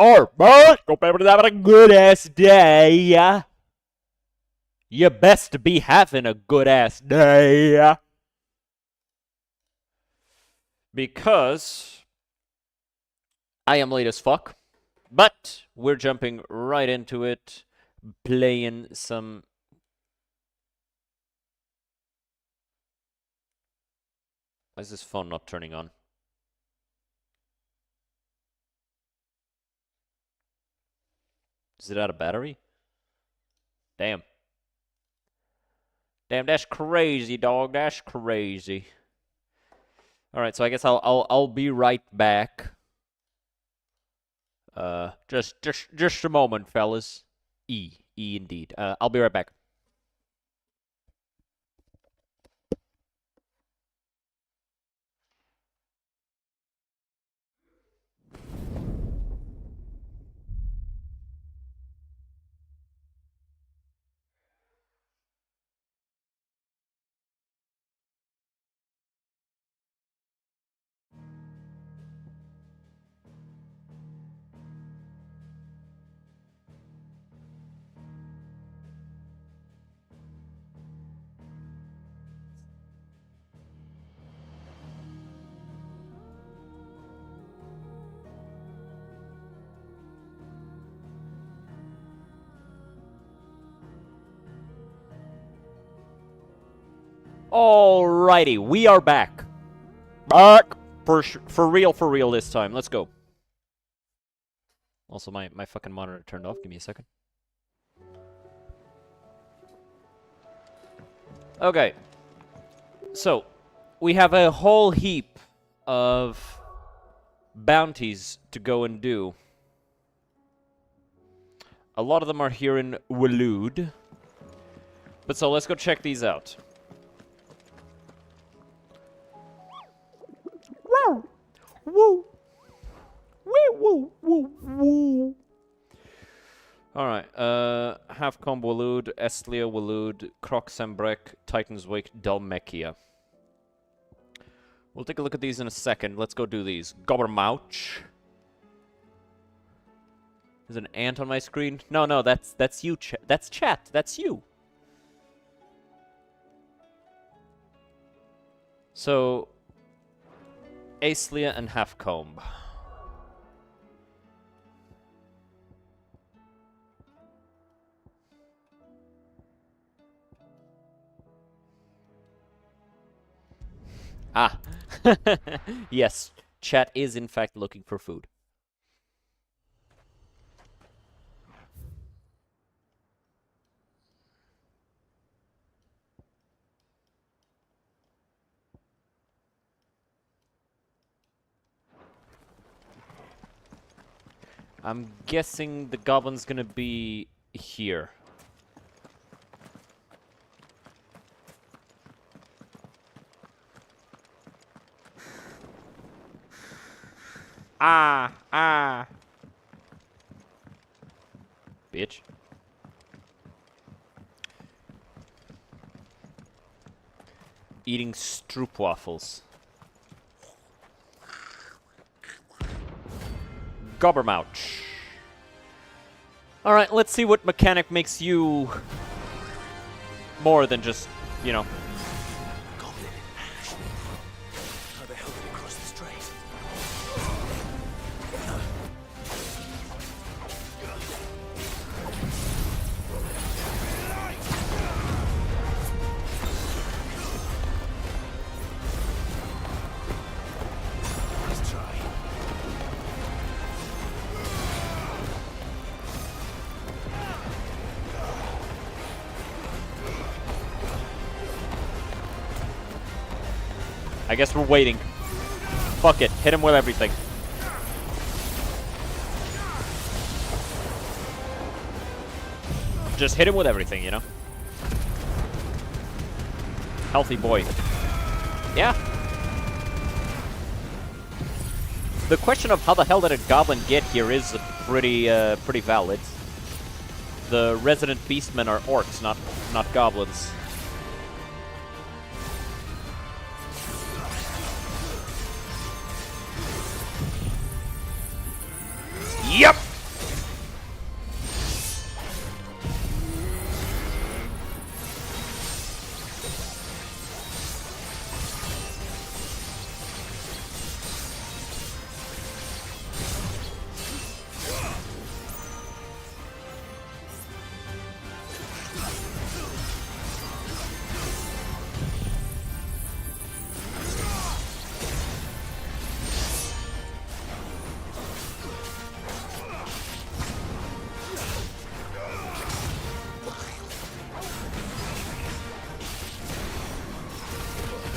Alright, hope everybody's having a good ass day. You best be having a good ass day. Because I am late as fuck. But we're jumping right into it, playing some... Why is this phone not turning on? Is it out of battery? Damn. Damn, that's crazy, dog. That's crazy. All right, so I guess I'll be right back. Just a moment, fellas. E indeed. I'll be right back. Alrighty, we are back. Back for real this time. Let's go. Also, my fucking monitor turned off. Give me a second. Okay. So, we have a whole heap of bounties to go and do. A lot of them are here in Waloed. But so, let's go check these out. Woo! Woo! Woo! Woo! Woo! Alright, Halfcomb Waloed, Estlia Waloed, Croxembrek, Titan's Wake, Dalmekia. We'll take a look at these in a second. Let's go do these. Gobbermouch. There's an ant on my screen. No, that's you. That's chat. That's you. So, Aeslia and Halfcomb. Ah. Yes, chat is in fact looking for food. I'm guessing the goblin's gonna be here. Ah. Bitch. Eating stroopwafels. Gobbermouch. Alright, let's see what mechanic makes you more than just, you know. Goblin in action. How the hell did it cross the strait? Let's try. I guess we're waiting. Fuck it. Hit him with everything. Just hit him with everything, you know? Healthy boy. Yeah. The question of how the hell did a goblin get here is pretty valid. The resident beastmen are orcs, not goblins. Yep!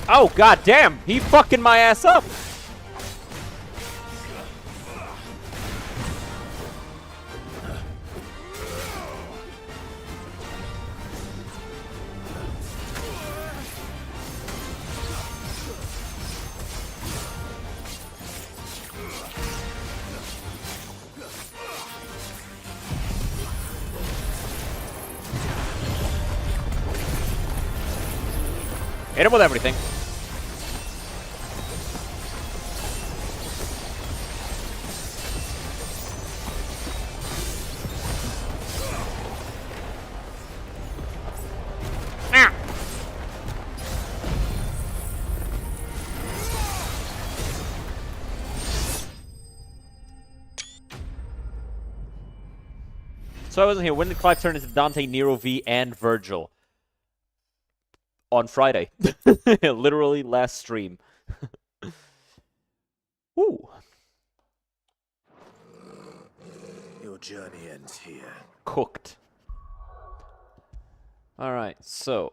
Oh, god damn! He fucking my ass up! Hit him with everything. Ah. So I wasn't here. When did Clive turn into Dante, Nero V, and Virgil? On Friday. Literally last stream. Ooh. Your journey ends here. Cooked. Alright, so,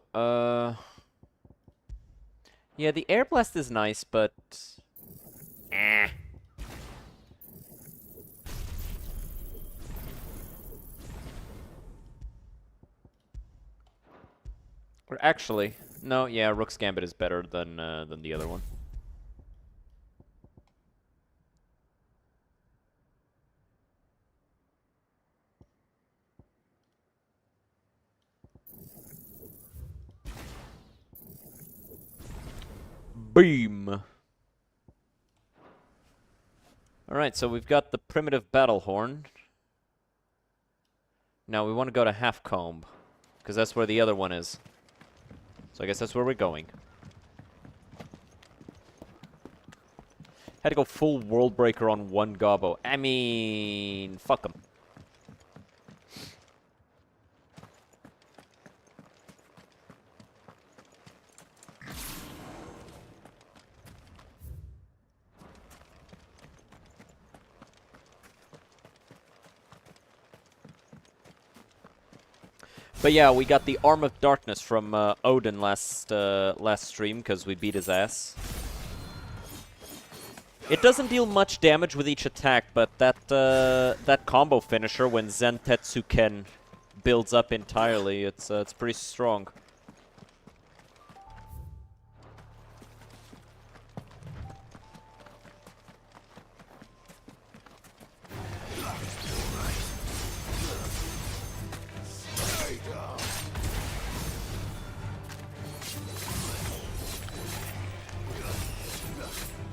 yeah, the air blast is nice, but... Eh. Or actually, no, yeah, Rook's Gambit is better than the other one. Beam. Alright, so we've got the primitive battle horn. Now we want to go to Halfcomb, because that's where the other one is. So I guess that's where we're going. Had to go full World Breaker on one Gobbo. I mean, fuck him. But yeah, we got the Arm of Darkness from Odin last stream because we beat his ass. It doesn't deal much damage with each attack, but that combo finisher when Zentetsu Ken builds up entirely, it's pretty strong.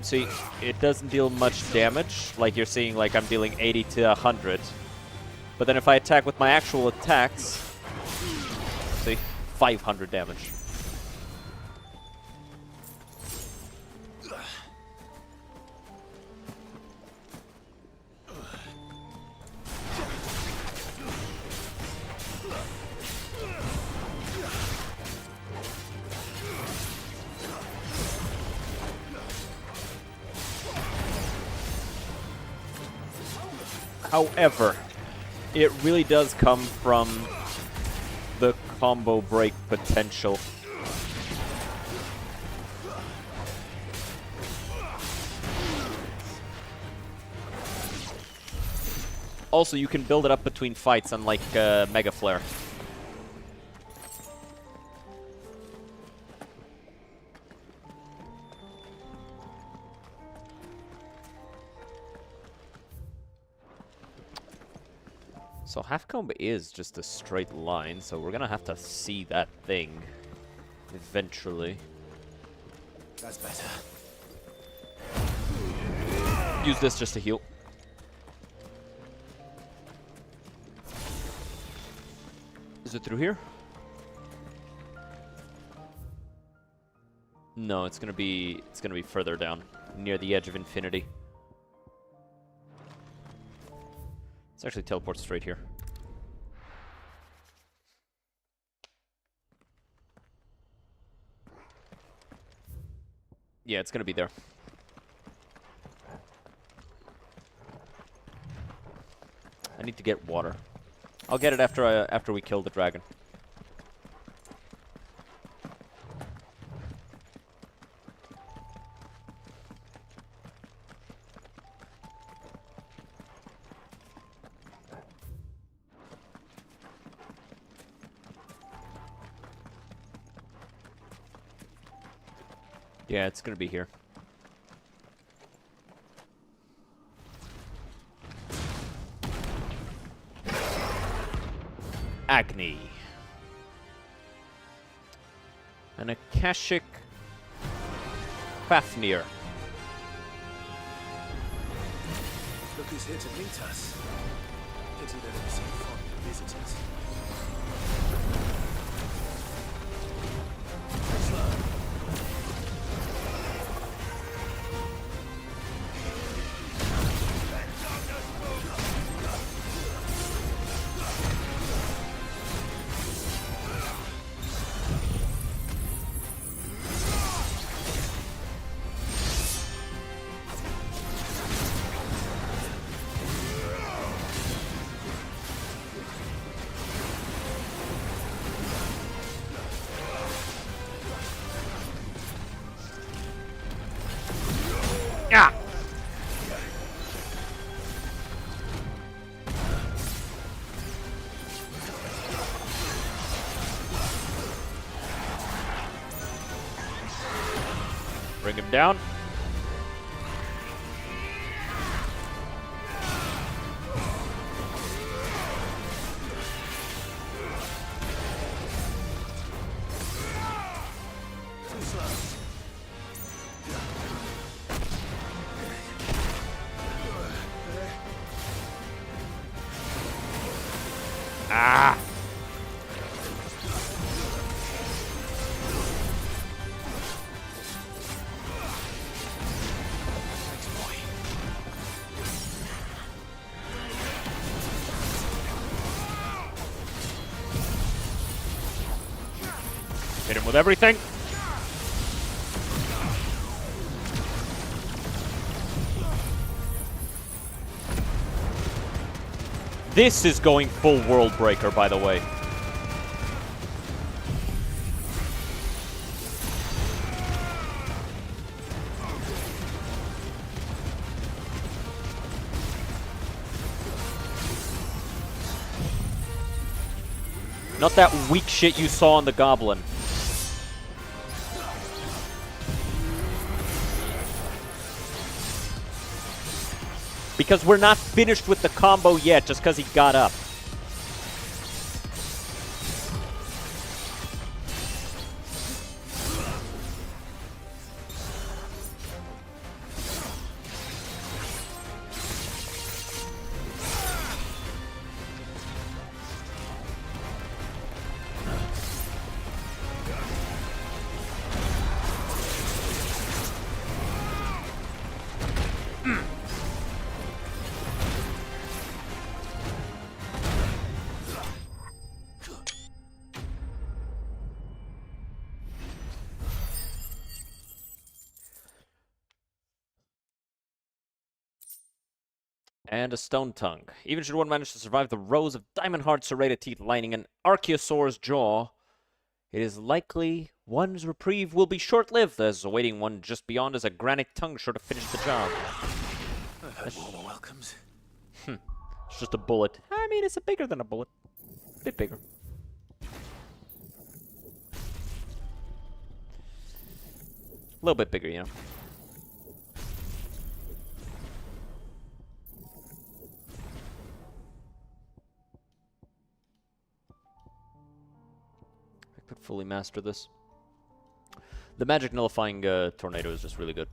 See, it doesn't deal much damage, like you're seeing, like I'm dealing 80 to 100. But then if I attack with my actual attacks, see, 500 damage. However, it really does come from the combo break potential. Also, you can build it up between fights, unlike Mega Flare. So Halfcomb is just a straight line, so we're gonna have to see that thing eventually. That's better. Use this just to heal. Is it through here? No, it's gonna be further down, near the edge of infinity. Let's actually teleport straight here. Yeah, it's gonna be there. I need to get water. I'll get it after we kill the dragon. Yeah, it's gonna be here. Agni. An Akashic Fafnir. Look who's here to meet us. Pity there isn't some fond visitors. Yeah. Bring him down. Ah! Hit him with everything. This is going full World Breaker, by the way. Not that weak shit you saw on the Goblin. Because we're not finished with the combo yet, just because he got up. And a Stone Tongue. Even should one manage to survive the rows of diamond-hard serrated teeth lining an Archaeosaur's jaw, it is likely one's reprieve will be short-lived, as awaiting one just beyond is a granite tongue sure to finish the job. I've heard warmer welcomes. It's just a bullet. I mean, it's bigger than a bullet. A bit bigger. A little bit bigger, you know. I could fully master this. The magic nullifying tornado is just really good.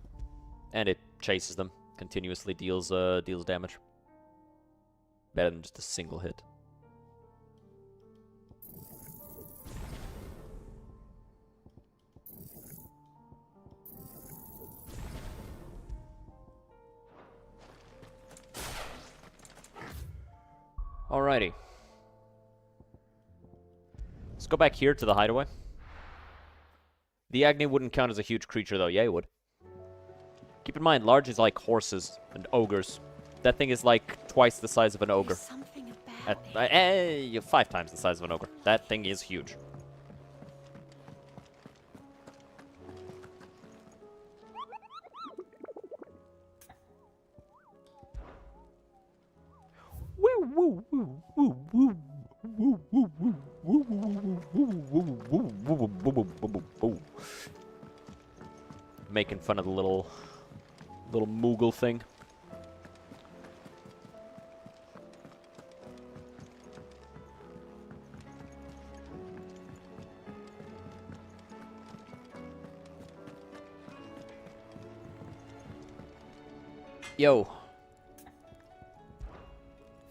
And it chases them. Continuously deals damage. Better than just a single hit. Alrighty. Let's go back here to the hideaway. The Agni wouldn't count as a huge creature, though. Yeah, it would. Keep in mind, large is like horses and ogres. That thing is like twice the size of an ogre. Something about it. 5 times the size of an ogre. That thing is huge. making fun of the little Moogle thing. Yo.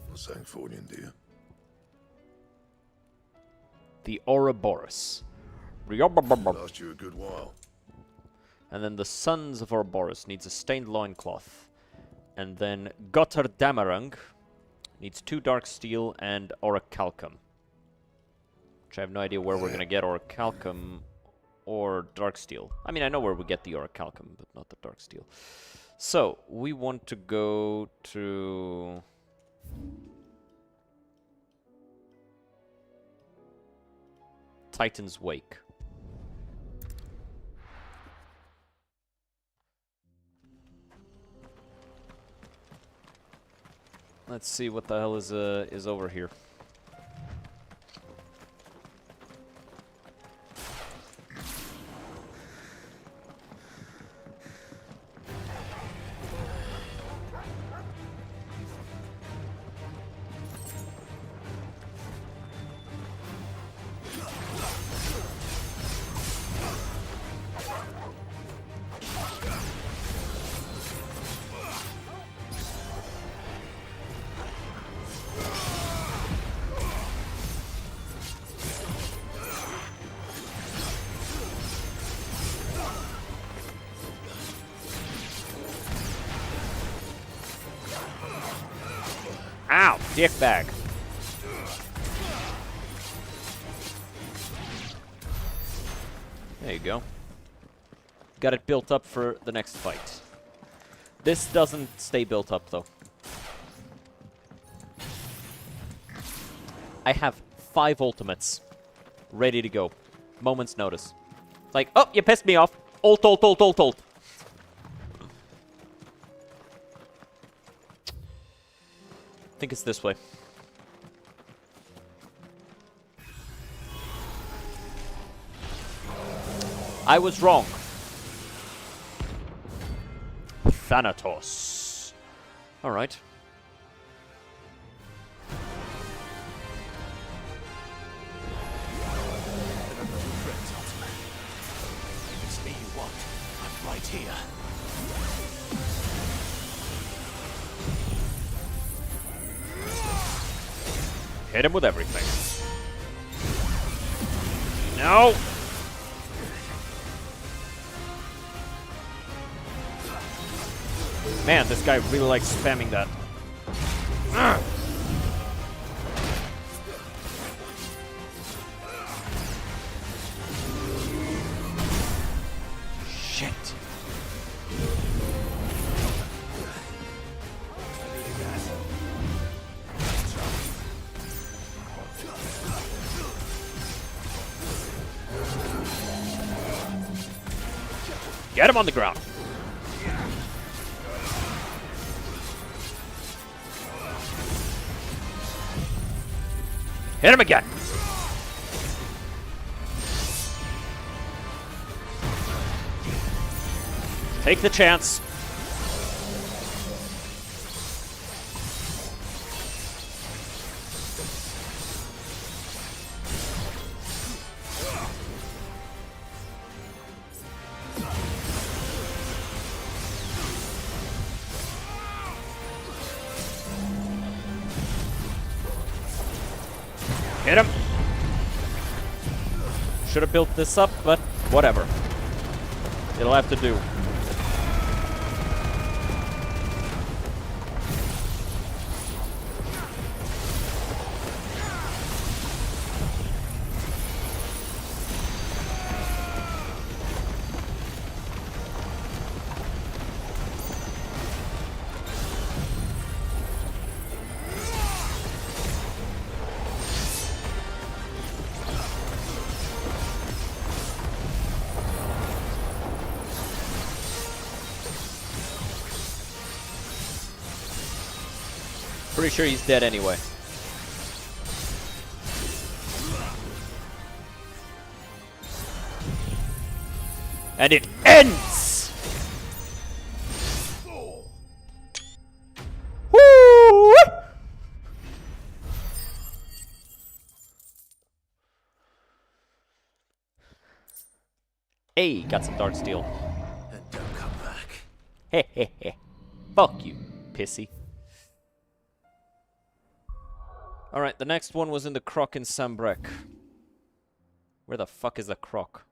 What's Sancfordian, dear? The Ouroboros. Last you a good while. And then the Sons of Ouroboros needs a stained loincloth. And then Gotterdamarung needs 2 dark steel and orichalcum. Which I have no idea where we're gonna get orichalcum or dark steel. I mean, I know where we get the orichalcum, but not the dark steel. So, we want to go to... Titan's Wake. Let's see what the hell is over here. Ow! Dickbag. There you go. Got it built up for the next fight. This doesn't stay built up, though. I have 5 ultimates ready to go. Moment's notice. It's like, oh, you pissed me off. Ult. I think it's this way. I was wrong. Thanatos. Alright. It's me you want. I'm right here. Hit him with everything. No! Man, this guy really likes spamming that. Ugh. Shit. Get him on the ground. Hit him again. Take the chance. Hit him. Should have built this up, but whatever. It'll have to do. Pretty sure he's dead anyway. And it ends! Hey, got some dark steel. And don't come back. Heh heh heh. Fuck you, pissy. Alright, the next one was in the croc in Sambrek. Where the fuck is the croc?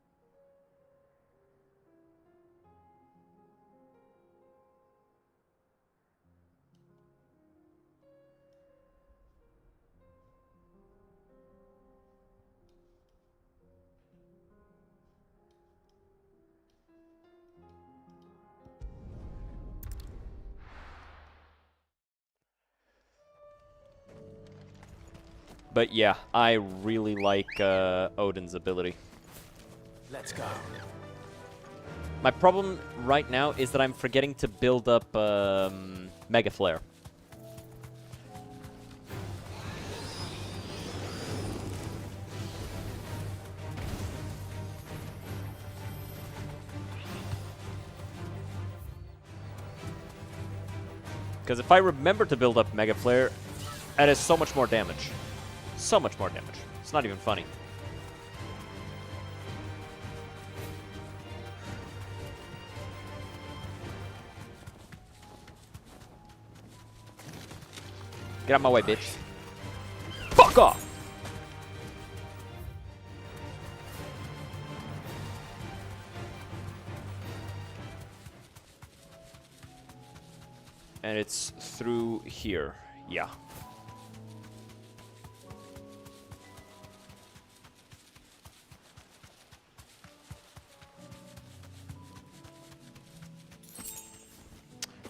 But yeah, I really like Odin's ability. Let's go. My problem right now is that I'm forgetting to build up Mega Flare. Because if I remember to build up Mega Flare, that is so much more damage. So much more damage. It's not even funny. Get out of my way, bitch. Fuck off! And it's through here. Yeah.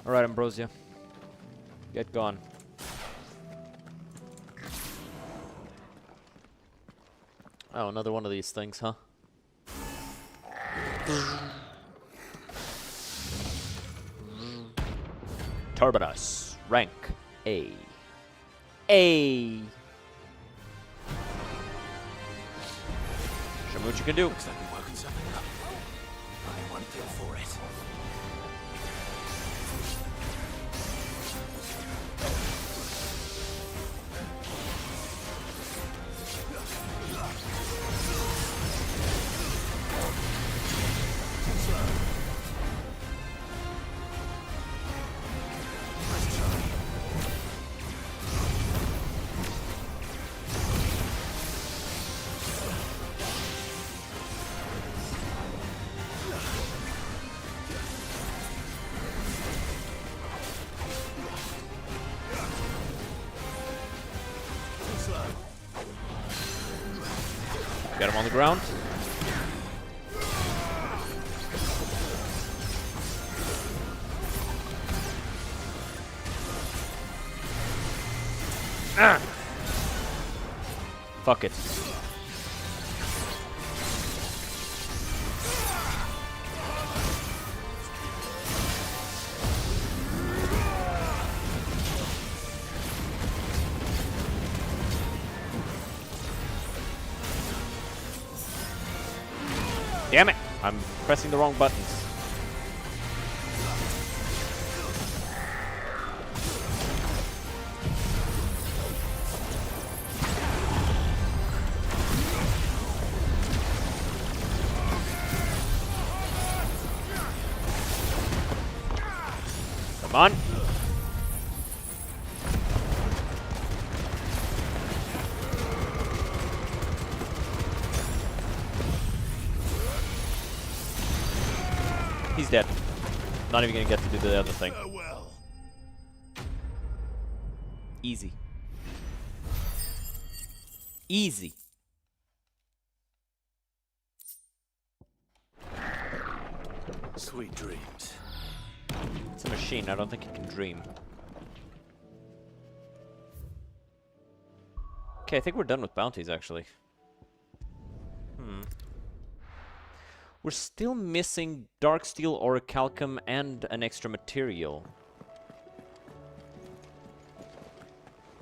Alright, Ambrosia. Get gone. Oh, another one of these things, huh? Turbinus. Rank A. A. Show me what you can do. Looks like we're working something up. Only one thing for it. Got him on the ground. Ah! Fuck it. Damn it! I'm pressing the wrong buttons. Come on. He's dead. Not even gonna get to do the other thing. Farewell. Easy. Easy. Sweet dreams. It's a machine. I don't think it can dream. Okay, I think we're done with bounties, actually. We're still missing dark steel, orichalcum, and an extra material.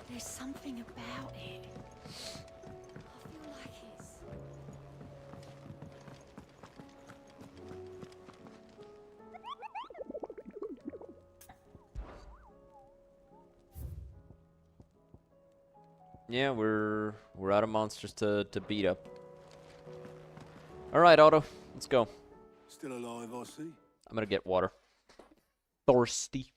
There's something about it. I feel like it's... Yeah, we're out of monsters to beat up. All right, Otto, let's go. Still alive, I see. I'm gonna get water. Thirsty.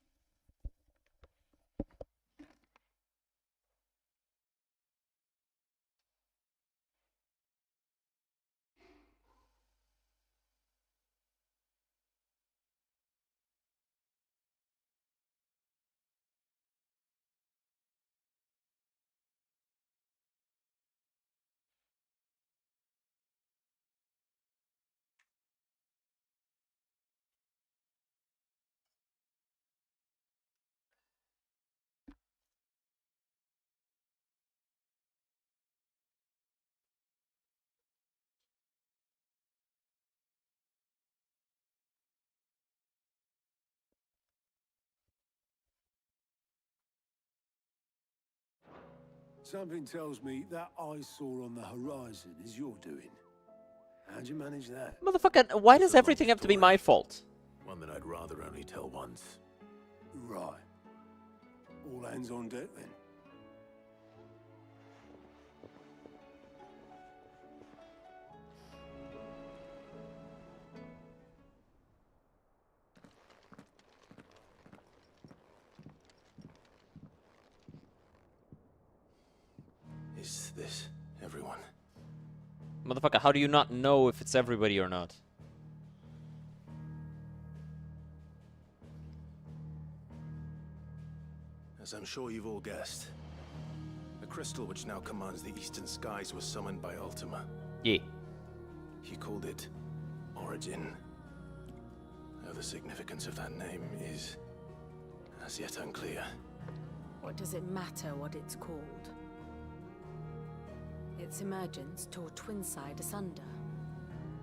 Something tells me that eyesore on the horizon is your doing. How'd you manage that? Motherfucker, why It's does a long everything have to be story. my fault? One that I'd rather only tell once. Right. All hands on deck then. Is this everyone? Motherfucker, how do you not know if it's everybody or not? As I'm sure you've all guessed, the crystal which now commands the eastern skies was summoned by Ultima. Yeah. He called it Origin. Though the significance of that name is as yet unclear. What does it matter what it's called? Its emergence tore Twinside asunder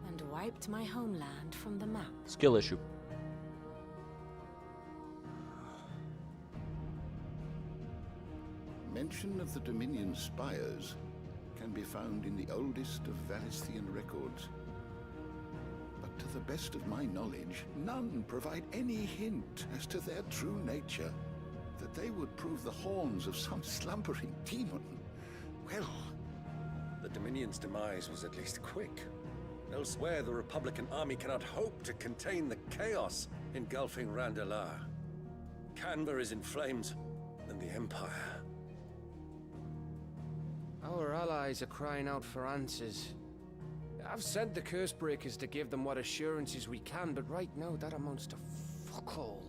and wiped my homeland from the map. Skill issue. Mention of the Dominion spires can be found in the oldest of Valisthian records. But to the best of my knowledge, none provide any hint as to their true nature. That they would prove the horns of some slumbering demon. Well, The Dominion's demise was at least quick. Elsewhere, the Republican army cannot hope to contain the chaos engulfing Randalar. Canva is in flames, and the Empire. Our allies are crying out for answers. I've sent the curse breakers to give them what assurances we can, but right now that amounts to fuck all.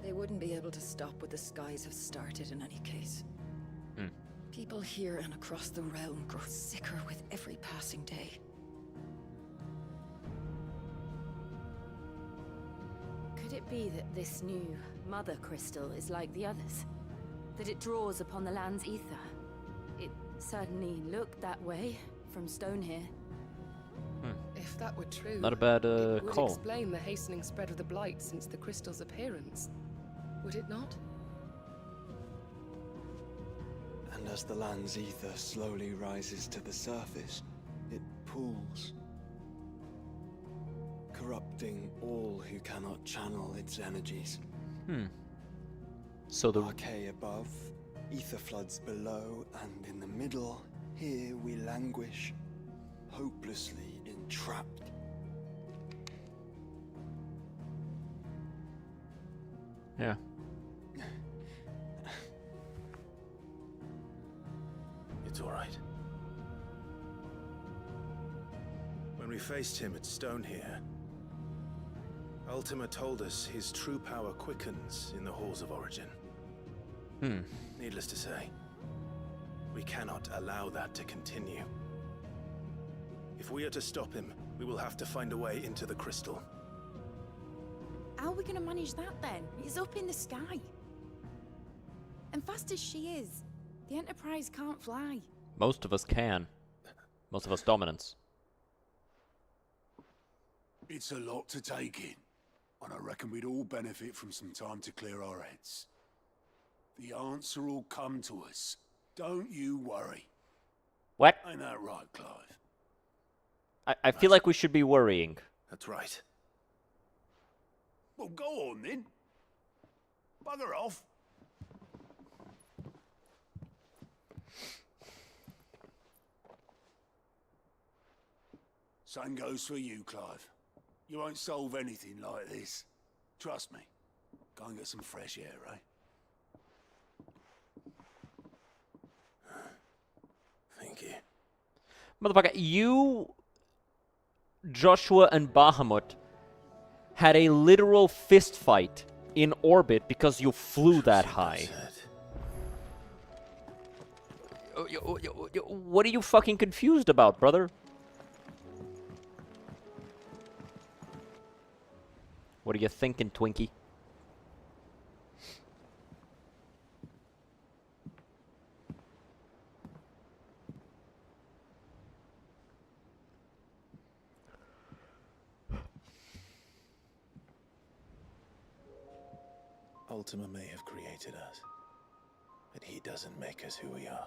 They wouldn't be able to stop what the skies have started in any case. People here and across the realm grow sicker with every passing day. Could it be that this new Mother Crystal is like the others? That it draws upon the land's ether? It certainly looked that way from stone here. If that were true, Not a bad it would call. explain the hastening spread of the blight since the crystal's appearance. Would it not? And as the land's ether slowly rises to the surface, it pools, corrupting all who cannot channel its energies. So the Archay above, ether floods below, and in the middle, here we languish, hopelessly entrapped. yeah. It's all right. When we faced him at Stone here, Ultima told us his true power quickens in the halls of Origin. Needless to say, we cannot allow that to continue. If we are to stop him, we will have to find a way into the crystal. How are we gonna manage that then? It's up in the sky. And fast as she is, the Enterprise can't fly. Most of us can. Most of us dominants. It's a lot to take in, and I reckon we'd all benefit from some time to clear our heads. The answer will come to us. Don't you worry. What? Ain't that right, Clive? I feel like we should be worrying. That's right. Well, go on then. Bugger off. Same goes for you, Clive. You won't solve anything like this. Trust me. Go and get some fresh air, eh? Thank you. Motherfucker, you, Joshua, and Bahamut had a literal fist fight in orbit because you flew that high. What are you fucking confused about, brother? What are you thinking, Twinkie? Ultima may have created us, but he doesn't make us who we are.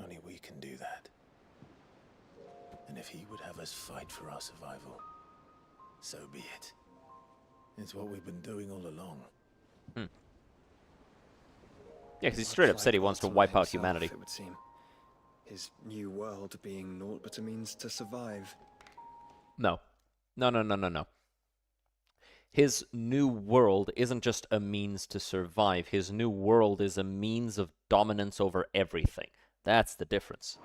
Only we can do that. And if he would have us fight for our survival, so be it. It's what we've been doing all along. Yeah, because he straight up said he wants to wipe out humanity. It would seem. His new world being naught but a means to survive. No. No. His new world isn't just a means to survive. His new world is a means of dominance over everything. That's the difference.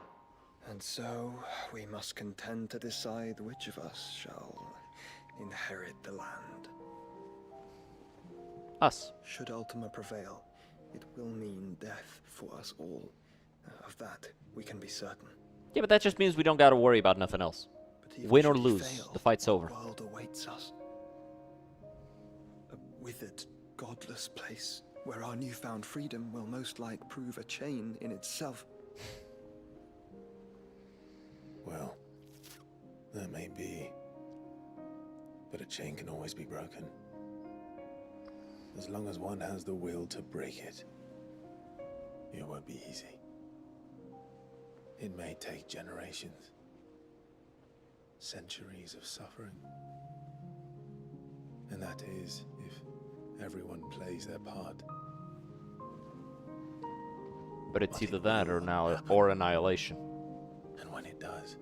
And so, we must contend to decide which of us shall inherit the land. Us. Should Ultima prevail, it will mean death for us all. Of that, we can be certain. Yeah, but that just means we don't gotta worry about nothing else. But even Win or should he lose, fail, the fight's what over. world awaits us? A withered, godless place where our newfound freedom will most like prove a chain in itself. Well, that may be. But a chain can always be broken. As long as one has the will to break it. It won't be easy. It may take generations. Centuries of suffering. And that is if everyone plays their part. But it's either that or annihilation. And when it does,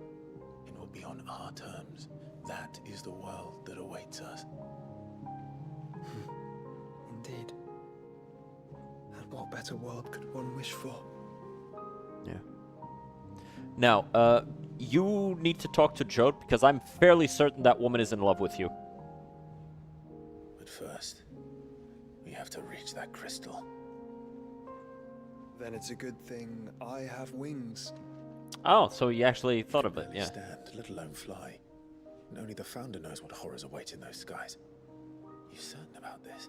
it will be on our terms. That is the world that awaits us. Indeed. And what better world could one wish for? Yeah. Now, you need to talk to Jode because I'm fairly certain that woman is in love with you. But first, we have to reach that crystal. Then it's a good thing I have wings. Oh, so you actually thought of it, Barely yeah. stand, let alone fly. And only the Founder knows what horrors await in those skies. You certain about this?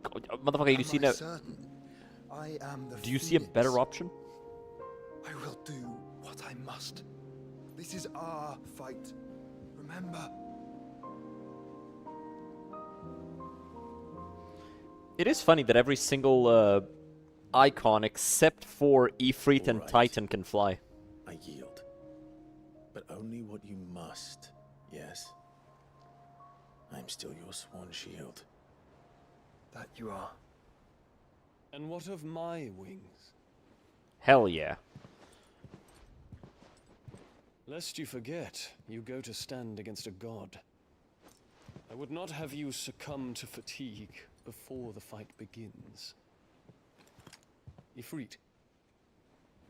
Oh, motherfucker, you see no... Certain? I am the Do you see a better Phoenix. option? I will do what I must. This is our fight. Remember. It is funny that every single icon except for Ifrit and Alright. Titan can fly. I yield. But only what you must, yes? I'm still your sworn shield. That you are. And what of my wings? Hell yeah. Lest you forget, you go to stand against a god. I would not have you succumb to fatigue before the fight begins. Ifrit,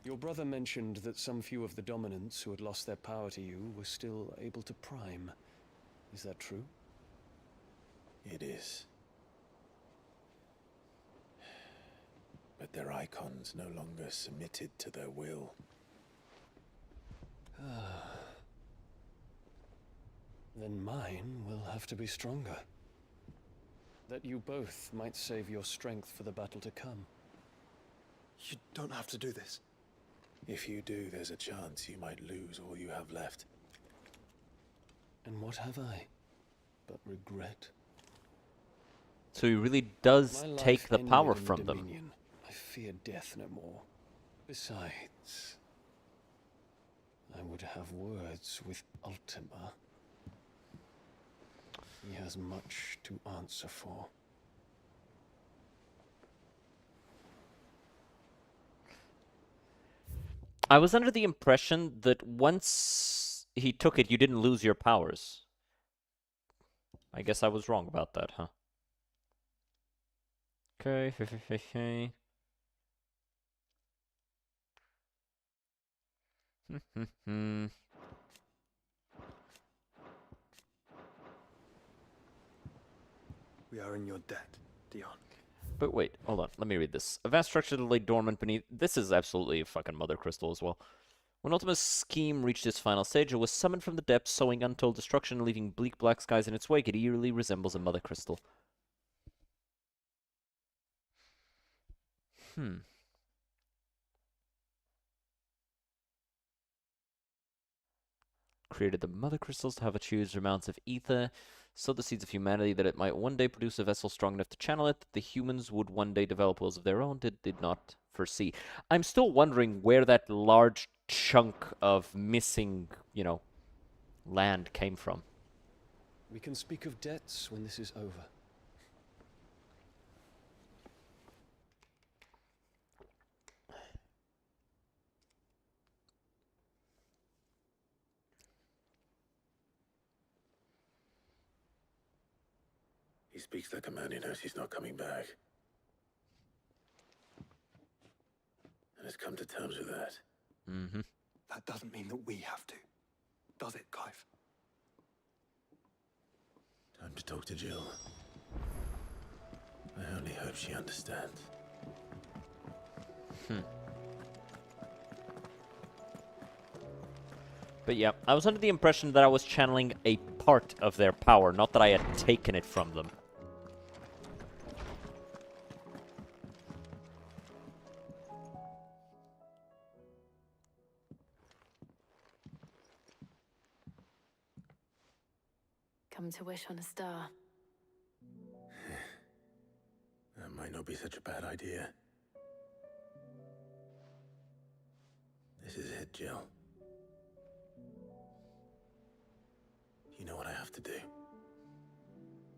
your brother mentioned that some few of the dominants who had lost their power to you were still able to prime. Is that true? It is. But their icons no longer submitted to their will. Then mine will have to be stronger. That you both might save your strength for the battle to come. You don't have to do this. If you do, there's a chance you might lose all you have left. And what have I but regret? So he really does My life take the ended power in from them. Dominion. I fear death no more. Besides, I would have words with Ultima. He has much to answer for. I was under the impression that once he took it, you didn't lose your powers. I guess I was wrong about that, huh? Okay, We are in your debt, Dion. But wait, hold on. Let me read this. A vast structure that lay dormant beneath... This is absolutely a fucking Mother Crystal as well. When Ultima's scheme reached its final stage, it was summoned from the depths, sowing untold destruction, leaving bleak black skies in its wake. It eerily resembles a Mother Crystal. Created the Mother Crystals to have achieved amounts of ether, sowed the seeds of humanity that it might one day produce a vessel strong enough to channel it, that the humans would one day develop wills of their own, did not foresee. I'm still wondering where that large chunk of missing, you know, land came from. We can speak of debts when this is over. He speaks like a man who knows he's not coming back. And has come to terms with that. Mm-hmm. That doesn't mean that we have to, does it, Clive? Time to talk to Jill. I only hope she understands. But yeah, I was under the impression that I was channeling a part of their power, not that I had taken it from them. Come to wish on a star. That might not be such a bad idea. This is it, Jill. You know what I have to do.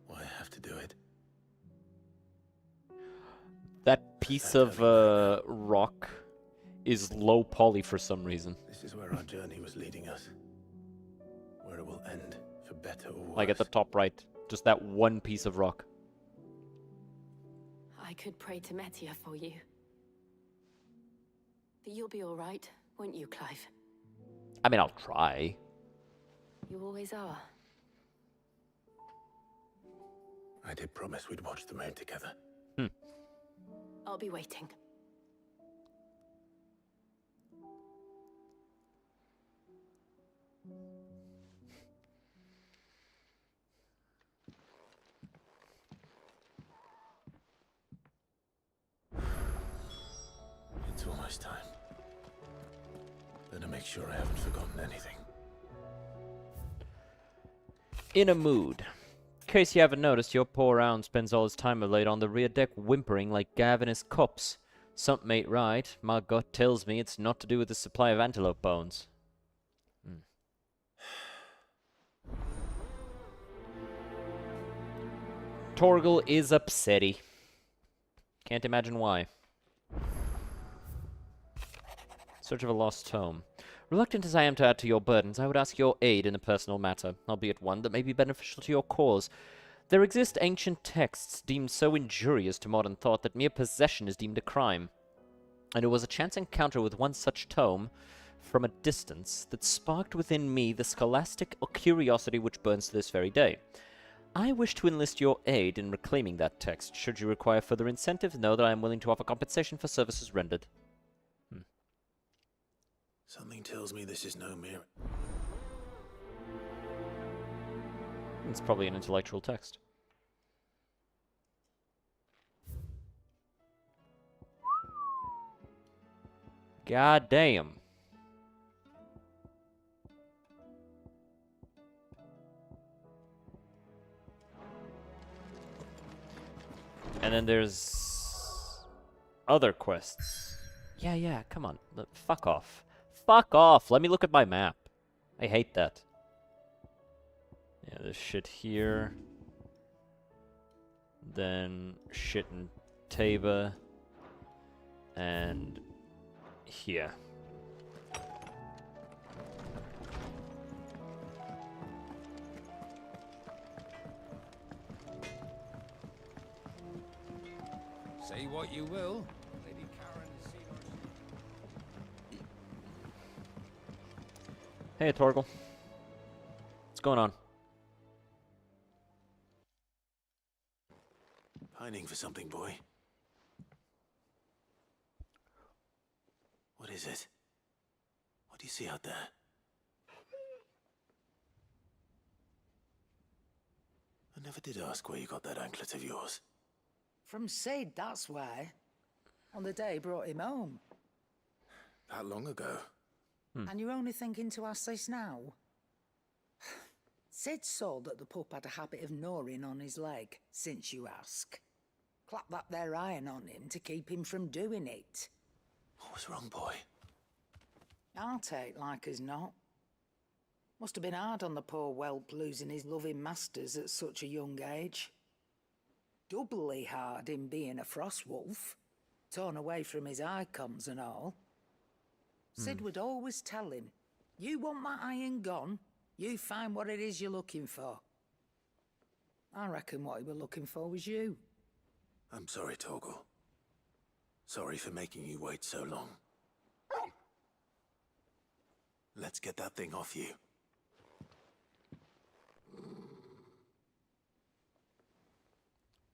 Why I have to do it. That piece of rock is low poly for some reason. This is where our journey was leading us. Where it will end, for better or worse. Like at the top right. Just that one piece of rock. I could pray to Metia for you. But you'll be all right, won't you, Clive? I mean, I'll try. You always are. I did promise we'd watch the moon together. I'll be waiting. It's almost time. Better make sure I haven't forgotten anything. In a mood. In case you haven't noticed, your poor hound spends all his time late on the rear deck whimpering like Gav in his cups. Something ain't right. My gut tells me it's not to do with the supply of antelope bones. Torgal is upsetty. Can't imagine why. Search of a lost tome. Reluctant as I am to add to your burdens, I would ask your aid in a personal matter, albeit one that may be beneficial to your cause. There exist ancient texts deemed so injurious to modern thought that mere possession is deemed a crime. And it was a chance encounter with one such tome, from a distance, that sparked within me the scholastic curiosity which burns to this very day. I wish to enlist your aid in reclaiming that text. Should you require further incentive, know that I am willing to offer compensation for services rendered. Something tells me this is no mere... It's probably an intellectual text. God damn. And then there's other quests. Yeah, come on. Fuck off. Fuck off. Let me look at my map. I hate that. Yeah, there's shit here. Then shit in Taba. And here. Say what you will. Lady Karen has seen us. Hey, Torgal. What's going on? Pining for something, boy. What is it? What do you see out there? I never did ask where you got that anklet of yours. From Sid, that's why. On the day he brought him home. That long ago? And you're only thinking to ask this now? Sid saw that the pup had a habit of gnawing on his leg, since you ask. Clap that there iron on him to keep him from doing it. What was wrong, boy? I'll take like as not. Must have been hard on the poor whelp losing his loving masters at such a young age. Doubly hard in being a frost wolf, torn away from his icons and all. Sid would always tell him, you want my iron gone, you find what it is you're looking for. I reckon what he were looking for was you. I'm sorry, Torgal. Sorry for making you wait so long. Let's get that thing off you.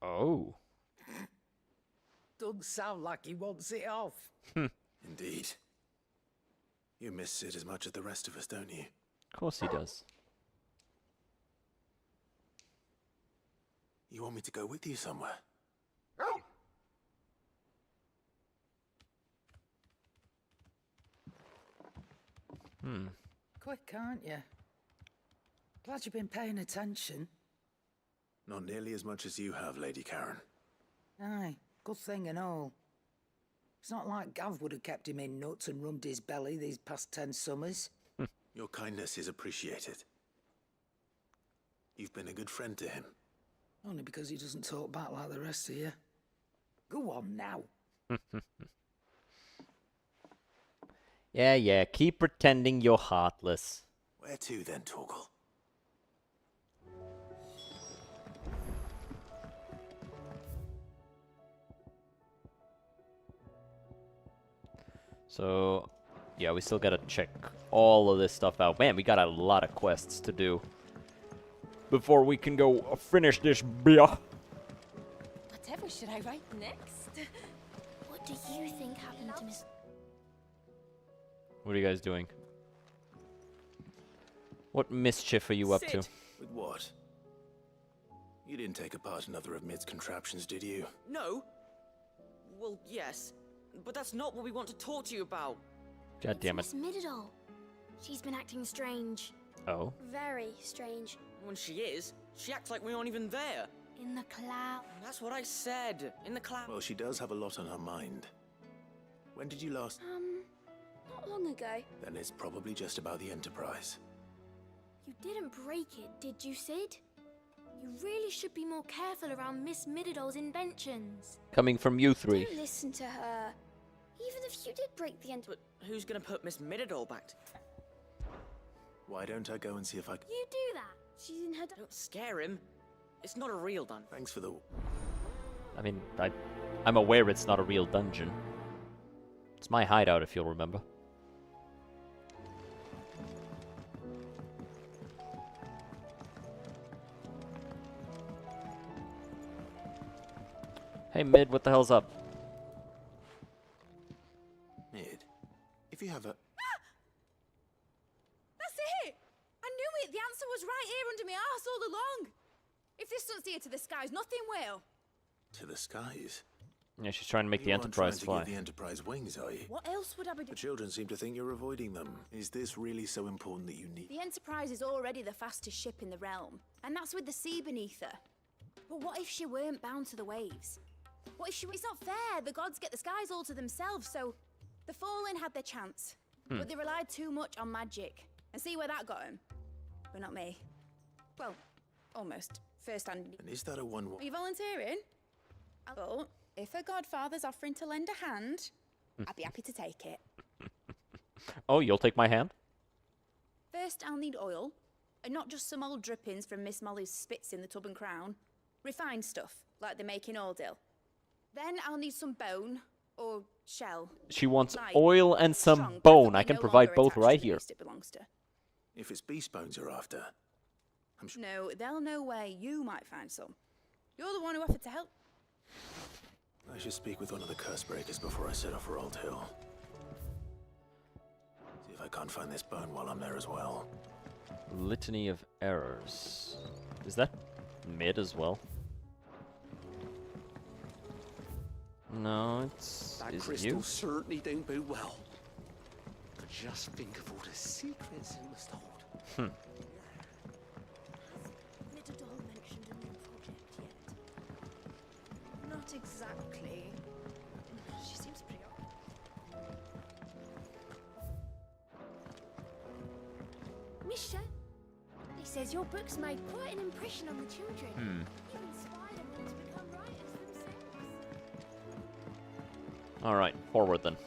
Oh. Doesn't sound like he wants it off. Indeed. You miss Sid as much as the rest of us, don't you? Of course he does. You want me to go with you somewhere? Quick, aren't you? Glad you've been paying attention. Not nearly as much as you have, Lady Karen. Aye, good thing and all. It's not like Gav would have kept him in nuts and rubbed his belly these past 10 summers. Your kindness is appreciated. You've been a good friend to him. Only because he doesn't talk back like the rest of you. Go on now. Yeah, keep pretending you're heartless. Where to then, Torgal? So, yeah, we still gotta check all of this stuff out. Man, we got a lot of quests to do before we can go finish this beer. Whatever should I write next? What do you think happened to Miss... What are you guys doing? What mischief are you up to? With what? You didn't take apart another of Mid's contraptions, did you? No. Well, yes. But that's not what we want to talk to you about. God damn it. Miss Mididol. She's been acting strange. Oh? Very strange. When she is, she acts like we aren't even there. In the cloud. That's what I said. In the cloud. Well, she does have a lot on her mind. When did you last... Not long ago. Then it's probably just about the Enterprise. You didn't break it, did you, Sid? You really should be more careful around Miss Mididol's inventions. Coming from you three. Don't listen to her. Even if you did break the But who's gonna put Miss Mididol back? Why don't I go and see if I can... You do that. She's in her... Don't scare him. It's not a real dungeon. Thanks for the... I mean, I'm aware it's not a real dungeon. It's my hideout, if you'll remember. Hey, Mid, what the hell's up? Mid, if you have a... That's it! I knew it! The answer was right here under my arse all along! If this doesn't steer to the skies, nothing will! To the skies? Yeah, she's trying to make the You aren't Enterprise trying fly. to give the Enterprise wings, are you? What else would I be The doing? children seem to think you're avoiding them. Is this really so important that you need... The Enterprise is already the fastest ship in the realm, and that's with the sea beneath her. But what if she weren't bound to the waves? What if she... It's not fair! The gods get the skies all to themselves, so... The Fallen had their chance, but they relied too much on magic. And see where that got them? But not me. Well, almost. First hand. And is that a one... Are you volunteering? But if a godfather's offering to lend a hand, I'd be happy to take it. Oh, you'll take my hand? First, I'll need oil, and not just some old drippings from Miss Molly's spits in the tub and crown. Refined stuff, like they make in Ordil. Then I'll need some bone or shell. She wants Like, oil and some strong, bone. I preferably can no provide longer both attached right to the here. beast it belongs to. If it's beast bones you're after, I'm sure. No, they'll know where you might find some. You're the one who offered to help. I should speak with one of the curse breakers before I set off for Old Hill. See if I can't find this bone while I'm there as well. Litany of errors. Is that mid as well? No, it's That is crystal you. certainly don't bode well. But just think of all the secrets it must hold. Mitterdol mentioned a new project yet? Not exactly. She seems pretty Misha, he says your books made quite an impression on the children. You've inspired them to become writers themselves. Alright, forward then.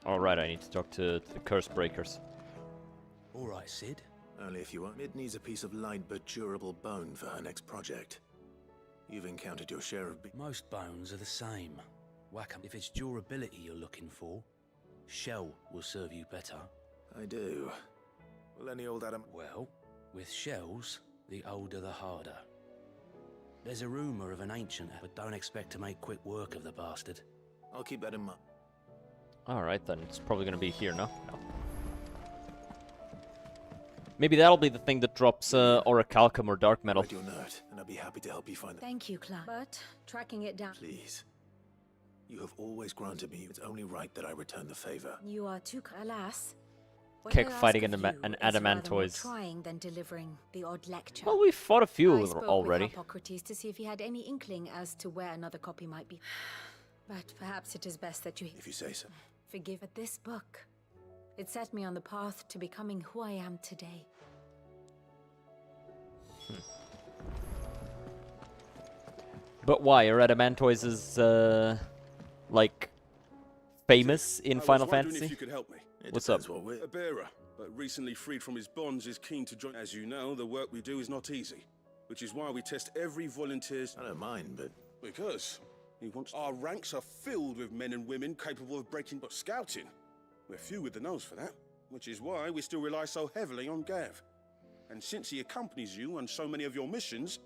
Alright, I need to talk to the curse breakers. All right, Sid. Only if you want. Mid needs a piece of light but durable bone for her next project. You've encountered your share of Most bones are the same. Whack 'em. If it's durability you're looking for, shell will serve you better. I do. Will any old Adam... Well, with shells, the older the harder. There's a rumour of an ancient, but don't expect to make quick work of the bastard. I'll keep that in mind. Alright then, it's probably gonna be here, no? No. Maybe that'll be the thing that drops orichalcum or dark metal. Write your note, and I'll be happy to help you find it. Thank you, Clark. But tracking it down. Please. You have always granted me. It's only right that I return the favor. You are too. Alas. Kick fighting an adamantoise. Trying than delivering the odd lecture. Well, we fought a few I of them spoke already. with Hippocrates to see if he had any inkling as to where another copy might be. But perhaps it is best that you. If you say so. Forgive it. This book. It set me on the path to becoming who I am today. But why? Are adamantoises, like, famous in Final I was wondering Fantasy? if you could help me. What's up? A bearer, but recently freed from his bonds, is keen to join. As you know, the work we do is not easy, which is why we test every volunteer's... I don't mind, but... Because he wants... Our ranks are filled with men and women capable of breaking... But scouting, we're few with the nose for that, which is why we still rely so heavily on Gav. And since he accompanies you on so many of your missions,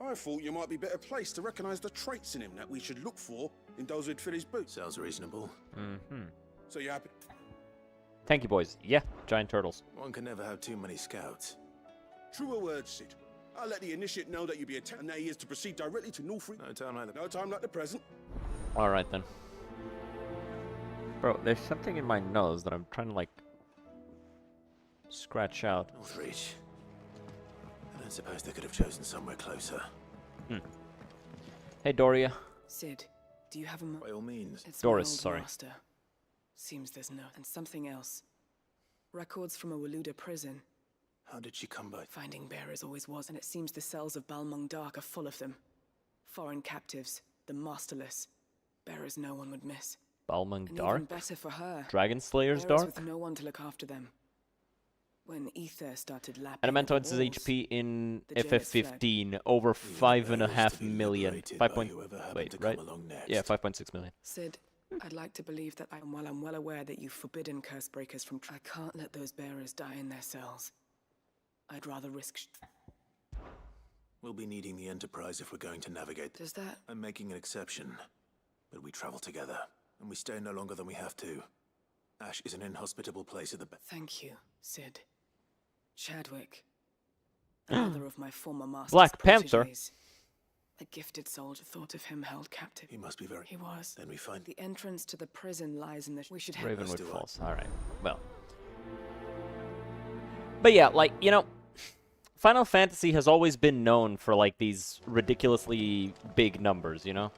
I thought you might be better placed to recognize the traits in him that we should look for in those who'd fill his boots. Sounds reasonable. So you happy? Thank you, boys. Yeah, giant turtles. One can never have too many scouts. Truer words, Sid. I'll let the initiate know that you'll be attacked, and that he is to proceed directly to Norfolk. No time like the... No time like the present. Alright then. Bro, there's something in my nose that I'm trying to, like, scratch out. Northreach. I don't suppose they could have chosen somewhere closer. Hey, Doria. Sid, do you have a By all means. It's Doris, my old sorry. master. Seems there's no... And something else. Records from a Waluda prison. How did she come by? Finding bearers always was, and it seems the cells of Balmung Dark are full of them. Foreign captives, the masterless. Bearers no one would miss. Balmung And Dark? even better for her. Dragon Slayer's bearers Dark? with no one to look after them. When Ether started lapping Adamantoids' at the walls, HP in the jailers fled. FF15 over 5.5 million. 5 point... Wait, to come right? along next. Yeah, 5.6 million. Sid, I'd like to believe that while I'm well aware that you've forbidden curse breakers from... I can't let those bearers die in their cells. I'd rather risk... We'll be needing the Enterprise if we're going to navigate. Does that... I'm making an exception. But we travel together, and we stay no longer than we have to. Ash is an inhospitable place at the... Thank you, Sid. Chadwick. Another of my former master's Black Panther? proteges. A gifted soldier. Thought of him held captive. He must be very... He was. Then we find... The entrance to the prison lies in the... We should head... Ravenwood Falls. Alright. Well. But yeah, like, you know, Final Fantasy has always been known for, like, these ridiculously big numbers, you know?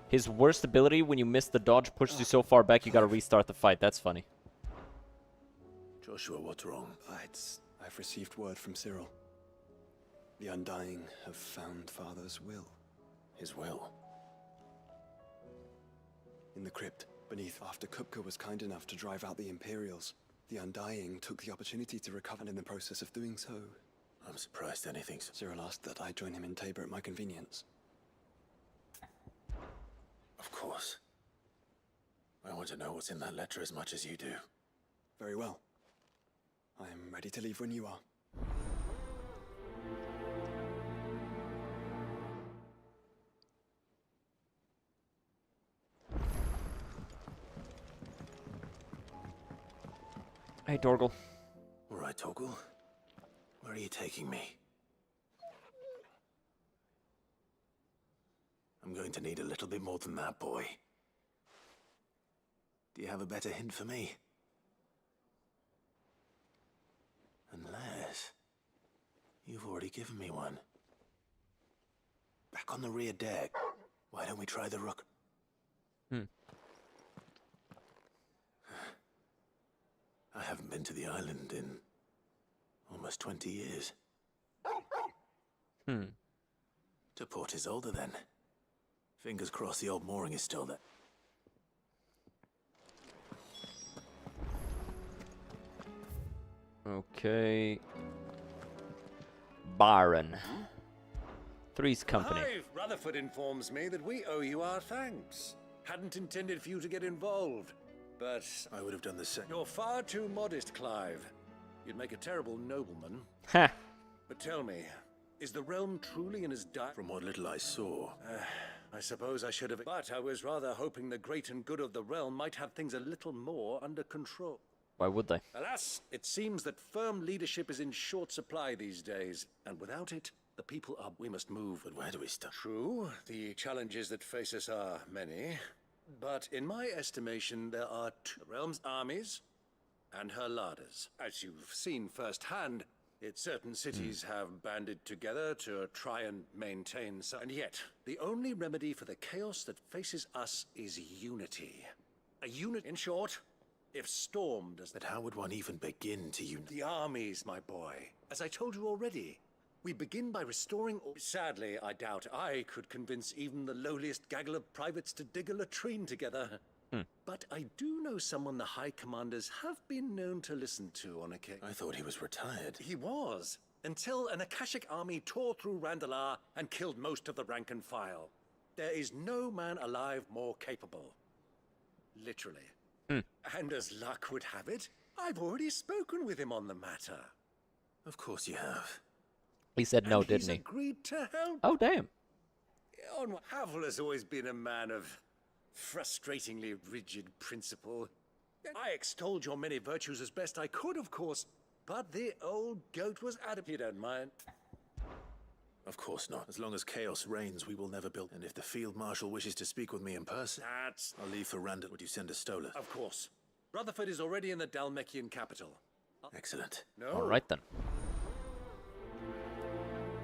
His worst ability, when you miss the dodge, pushes you so far back you gotta restart the fight. That's funny. Joshua, what's wrong? I've received word from Cyril. The Undying have found Father's will. His will. In the crypt, beneath, after Kupka was kind enough to drive out the Imperials, the Undying took the opportunity to recover, and in the process of doing so... I'm surprised anything's... Cyril asked that I join him in Tabor at my convenience. Of course. I want to know what's in that letter as much as you do. Very well. I am ready to leave when you are. Hey, Torgal. All right, Torgal. Where are you taking me? I'm going to need a little bit more than that, boy. Do you have a better hint for me? Unless... you've already given me one. Back on the rear deck. Why don't we try the rook? I haven't been to the island in almost 20 years. To port is older then. Fingers crossed the old mooring is still there. Okay. Byron. Three's company. Clive, Rutherford informs me that we owe you our thanks. Hadn't intended for you to get involved, but... I would have done the same. You're far too modest, Clive. You'd make a terrible nobleman. Ha! But tell me, is the realm truly in as dire... From what little I saw... I suppose I should have... But I was rather hoping the great and good of the realm might have things a little more under control. Why would they? Alas, it seems that firm leadership is in short supply these days, and without it, the people are... We must move. But where do we start? True, the challenges that face us are many. But in my estimation, there are two realm's armies and her larders. As you've seen firsthand, certain cities have banded together to try and maintain some. And yet, the only remedy for the chaos that faces us is unity. A unit, in short, if Storm does... But how would one even begin to unite? The armies, my boy. As I told you already, we begin by restoring... Sadly, I doubt I could convince even the lowliest gaggle of privates to dig a latrine together. But I do know someone the High Commanders have been known to listen to on occasion. I thought he was retired. He was, until an Akashic army tore through Randalar and killed most of the rank and file. There is no man alive more capable. Literally. And as luck would have it, I've already spoken with him on the matter. Of course you have. He said no, And didn't he? He's agreed to help. Oh, damn. Havel has always been a man of frustratingly rigid principle. I extolled your many virtues as best I could, of course, but the old goat was adamant. You don't mind? Of course not. As long as chaos reigns, we will never build. And if the field marshal wishes to speak with me in person, I'll leave for Randall. Would you send a stola? Of course. Rutherford is already in the Dalmekian capital. Excellent. No. All right then.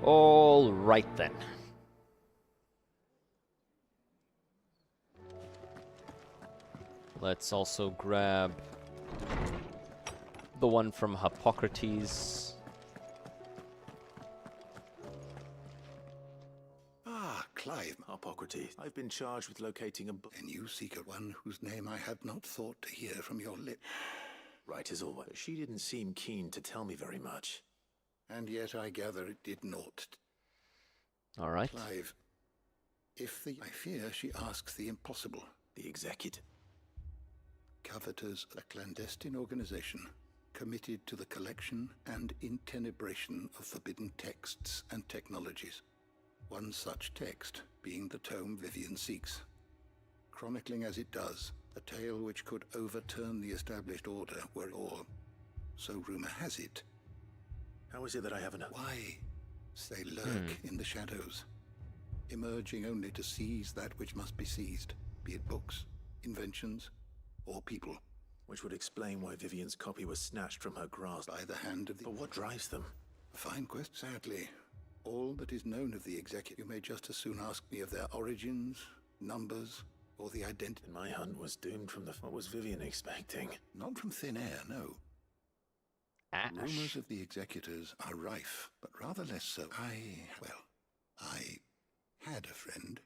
All right then. Let's also grab the one from Hippocrates. Clive. Hippocrates. I've been charged with locating a book. And you seek a one whose name I had not thought to hear from your lips. Right as always. She didn't seem keen to tell me very much. And yet I gather it did not. All right. Clive, I fear she asks the impossible. The executive. Coveters, a clandestine organization committed to the collection and intenebration of forbidden texts and technologies. One such text being the tome Vivian seeks, chronicling as it does a tale which could overturn the established order or so rumor has it. How is it that I haven't... Why? They lurk in the shadows, emerging only to seize that which must be seized, be it books, inventions, or people. Which would explain why Vivian's copy was snatched from her grasp. By the hand of the... But what drives them? A fine quest, sadly. All that is known of the executive, you may just as soon ask me of their origins, numbers, or the identity. My hunt was doomed from the... What was Vivian expecting? Not from thin air, no. Rumors of the executors are rife, but rather less so. I had a friend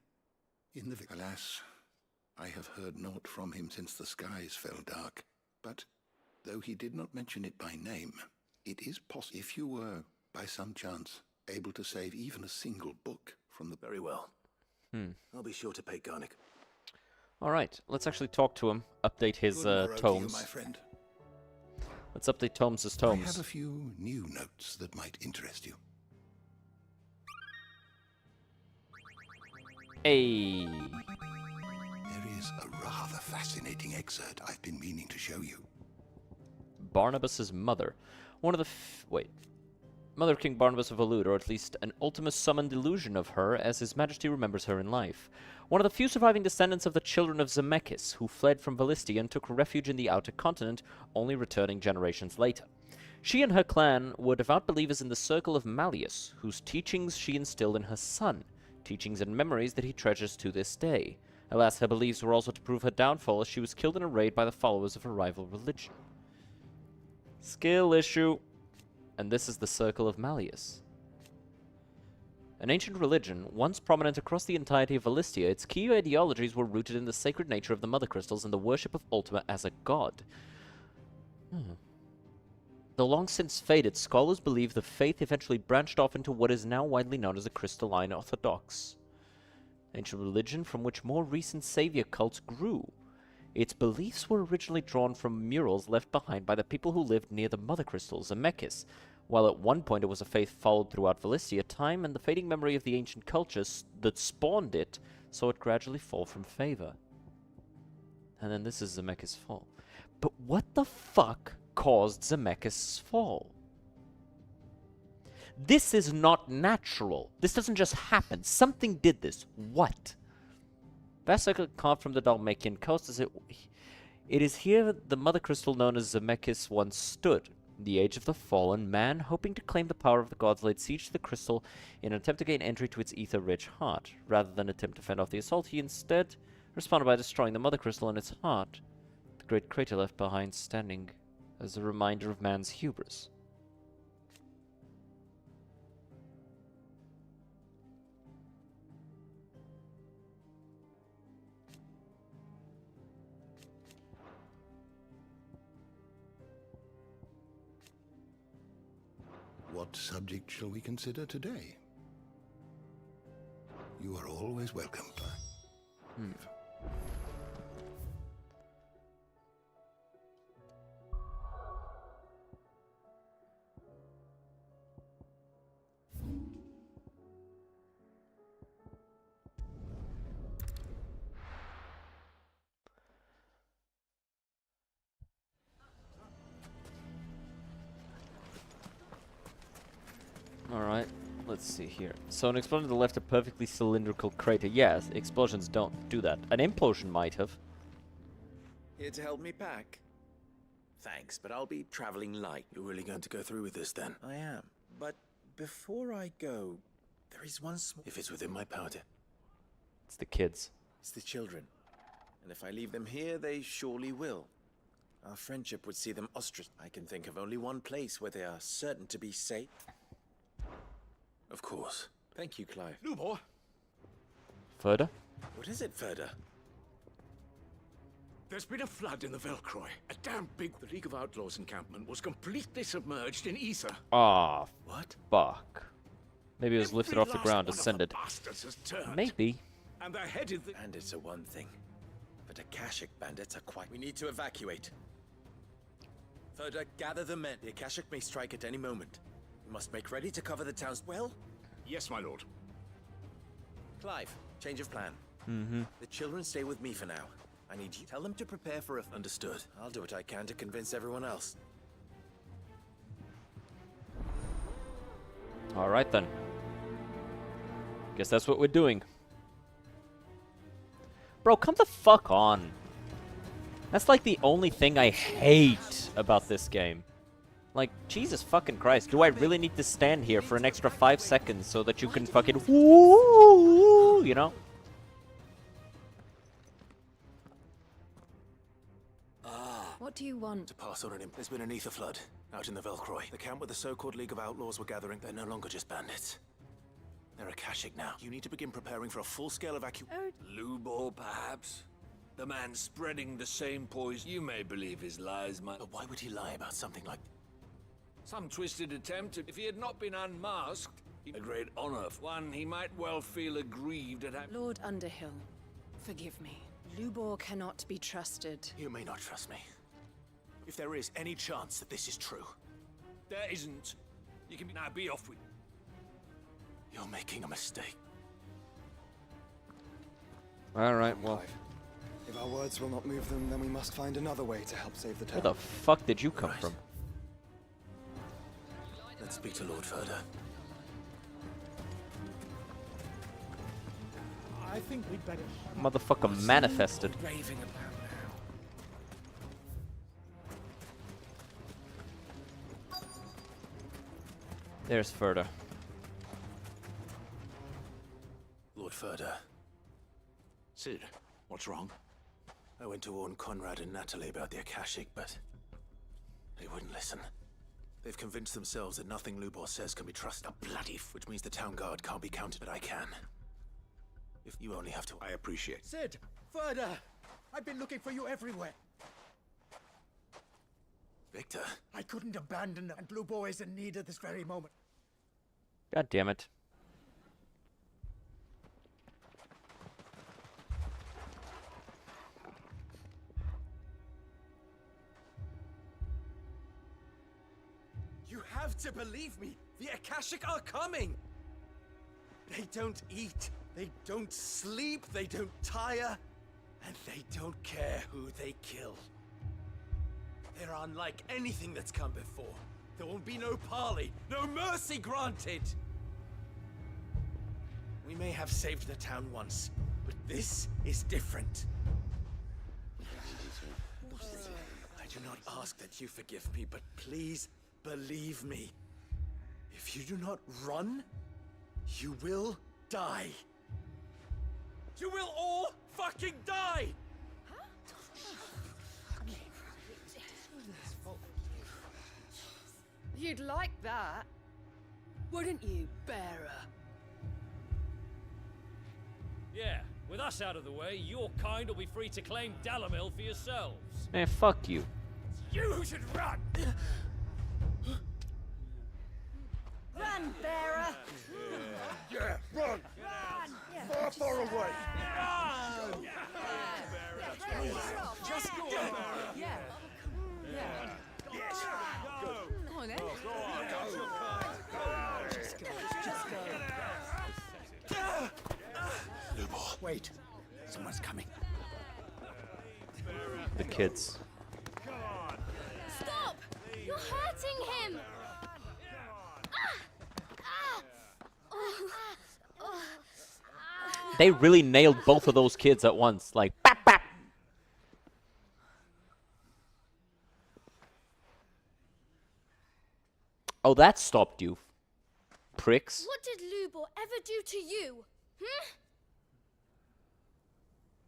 in the... Alas, I have heard naught from him since the skies fell dark. But, though he did not mention it by name, it is possible if you were, by some chance, able to save even a single book from the... Very well. I'll be sure to pay Garnick. Alright, let's actually talk to him. Update his tomes. my friend. Let's update Tomes' I tomes. have a few new notes that might interest you. Hey. There is a rather fascinating excerpt I've been meaning to show you. Barnabas's mother. One of the... wait. Mother of King Barnabas of Alud, or at least an Ultima summoned illusion of her as His Majesty remembers her in life. One of the few surviving descendants of the children of Zemeckis, who fled from Valistia and took refuge in the Outer Continent, only returning generations later. She and her clan were devout believers in the Circle of Malleus, whose teachings she instilled in her son, teachings and memories that he treasures to this day. Alas, her beliefs were also to prove her downfall, as she was killed in a raid by the followers of her rival religion. Skill issue. And this is the Circle of Malleus. An ancient religion, once prominent across the entirety of Valistia, its key ideologies were rooted in the sacred nature of the Mothercrystals and the worship of Ultima as a god. Though long since faded, scholars believe the faith eventually branched off into what is now widely known as the Crystalline Orthodox. Ancient religion from which more recent savior cults grew. Its beliefs were originally drawn from murals left behind by the people who lived near the Mothercrystals, Zemeckis. While at one point it was a faith followed throughout Valistia, time and the fading memory of the ancient cultures that spawned it saw it gradually fall from favor. And then this is Zemeckis' fall. But what the fuck caused Zemeckis' fall? This is not natural. This doesn't just happen. Something did this. What? Vast circle carved from the Dalmatian coast, as it is here the mother crystal known as Zemeckis once stood. The age of the fallen man, hoping to claim the power of the gods, laid siege to the crystal in an attempt to gain entry to its ether-rich heart. Rather than attempt to fend off the assault, he instead responded by destroying the mother crystal and its heart. The great crater left behind standing as a reminder of man's hubris. What subject shall we consider today? You are always welcome. Alright, let's see here. So an explosion to the left, a perfectly cylindrical crater. Yes, explosions don't do that. An implosion might have. Here to help me pack? Thanks, but I'll be traveling light. You're really going to go through with this then? I am. But before I go, there is one small... If it's within my power to... It's the kids. It's the children. And if I leave them here, they surely will. Our friendship would see them ostracized. I can think of only one place where they are certain to be safe. Of course. Thank you, Clive. Lubor! Further? What is it, Ferda? There's been a flood in the Velcroy. A damn big... The League of Outlaws encampment was completely submerged in ether. Ah, what? Fuck. Maybe it was lifted Every off the last ground, one of the ascended. bastards has turned. Maybe. And they're headed... Bandits are one thing, but Akashic bandits are quite... We need to evacuate. Ferda, gather the men. The Akashic may strike at any moment. We must make ready to cover the towns well? Yes, my lord. Clive, change of plan. Mm-hmm. The children stay with me for now. I need you. Tell them to prepare for a... Understood. I'll do what I can to convince everyone else. Alright then. Guess that's what we're doing. Bro, come the fuck on. That's like the only thing I hate about this game. Like, Jesus fucking Christ, do I really need to stand here for an extra 5 seconds so that you can fucking woo, you know? What do you want? To pass on an imp. There's been an ether flood out in the Velcroy. The camp where the so-called League of Outlaws were gathering, they're no longer just bandits. They're Akashic now. You need to begin preparing for a full-scale evacuation. Lubor, perhaps? The man spreading the same poison. You may believe his lies, But why would he lie about something like... Some twisted attempt. If he had not been unmasked, a great honor. One he might well feel aggrieved at having. Lord Underhill, forgive me. Lubor cannot be trusted. You may not trust me. If there is any chance that this is true... There isn't. You can now be off with... You're making a mistake. Alright, well. If our words will not move them, then we must find another way to help save the town. Where the fuck did you come from? Let's speak to Lord Furder. I think we'd better... Motherfucker manifested. Raving about There's Furder. Lord Furder. Sid, what's wrong? I went to warn Conrad and Natalie about the Akashic, but they wouldn't listen. They've convinced themselves that nothing Lubor says can be trusted. A bloody which means the town guard can't be counted, but I can. If you only have to... I appreciate. Sid! Further! I've been looking for you everywhere. Victor? I couldn't abandon them, and Lubor is in need at this very moment. God damn it. You have to believe me! The Akashic are coming! They don't eat, they don't sleep, they don't tire, and they don't care who they kill. They're unlike anything that's come before. There will be no parley, no mercy granted! We may have saved the town once, but this is different. I do not ask that you forgive me, but please believe me. If you do not run, you will die. You will all fucking die! You'd like that, wouldn't you, bearer? Yeah, with us out of the way, your kind will be free to claim Dalamil for yourselves. Man, fuck you. You should run! Run, bearer! Yeah, run! Far, far away! Just go! Yeah. Yes! Go! Come on, then. Just go. Lubor. Wait. Someone's coming. The kids. Stop! You're hurting him! They really nailed both of those kids at once. Like, bap, bap. Oh, that stopped you. Pricks. What did Lubor ever do to you?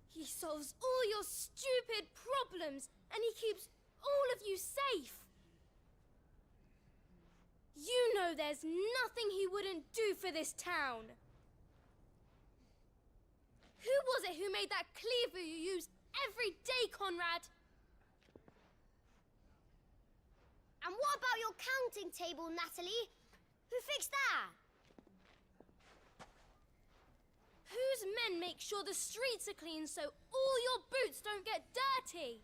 He solves all your stupid problems, and he keeps all of you safe. You know there's nothing he wouldn't do for this town. Who was it who made that cleaver you use every day, Conrad? And what about your counting table, Natalie? Who fixed that? Whose men make sure the streets are clean so all your boots don't get dirty?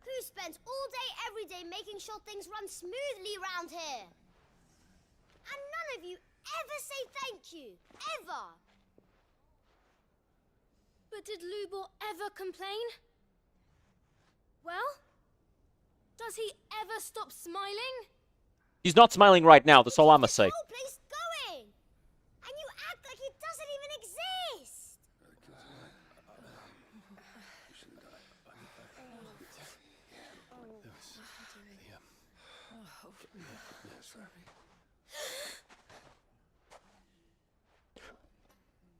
Who spends all day, every day making sure things run smoothly round here? And none of you ever say thank you. Ever. But did Lubor ever complain? Well, does he ever stop smiling? He's not smiling right now, that's all I'ma say. Whole place going, and you act like it doesn't even exist.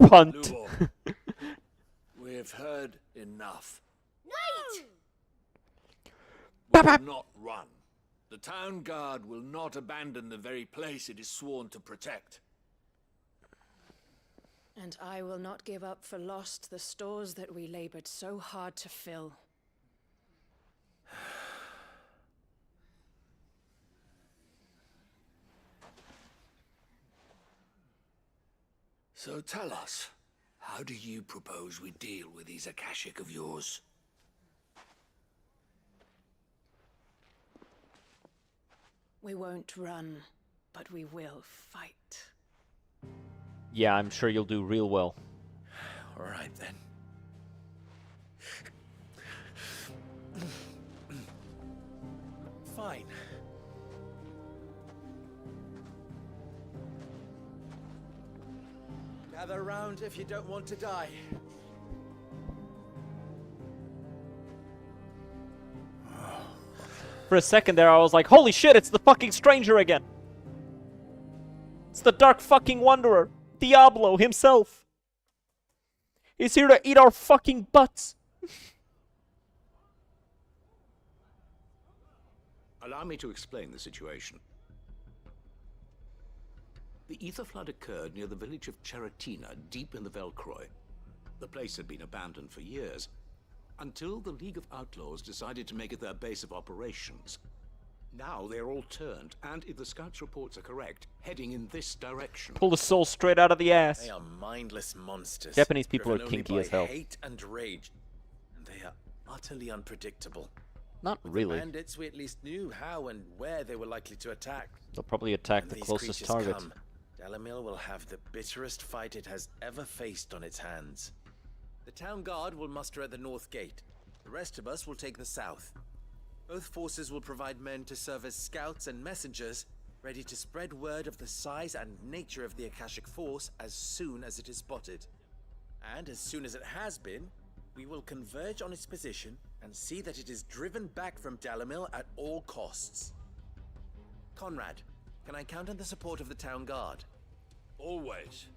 Punt. Lubor, we've heard enough. Wait! We will not run. The town guard will not abandon the very place it is sworn to protect. And I will not give up for lost the stores that we labored so hard to fill. So tell us, how do you propose we deal with these Akashic of yours? We won't run, but we will fight. Yeah, I'm sure you'll do real well. All right, then. Fine. Gather round if you don't want to die. For a second there, I was like, holy shit, it's the fucking stranger again. It's the dark fucking wanderer. Diablo himself. He's here to eat our fucking butts. Allow me to explain the situation. The ether flood occurred near the village of Cheratina, deep in the Velcroy. The place had been abandoned for years, until the League of Outlaws decided to make it their base of operations. Now they're all turned, and if the scouts' reports are correct, heading in this direction. Pull the soul straight out of the ass. They are mindless monsters. Japanese people are driven only kinky as hell. by hate and rage, and they are utterly unpredictable. Not With really. The bandits, we at least knew how and where they were likely to attack. They'll probably attack When the these closest creatures target. come, Dalamil will have the bitterest fight it has ever faced on its hands. The town guard will muster at the north gate. The rest of us will take the south. Both forces will provide men to serve as scouts and messengers, ready to spread word of the size and nature of the Akashic force as soon as it is spotted. And as soon as it has been, we will converge on its position and see that it is driven back from Dalamil at all costs. Conrad, can I count on the support of the town guard? Always.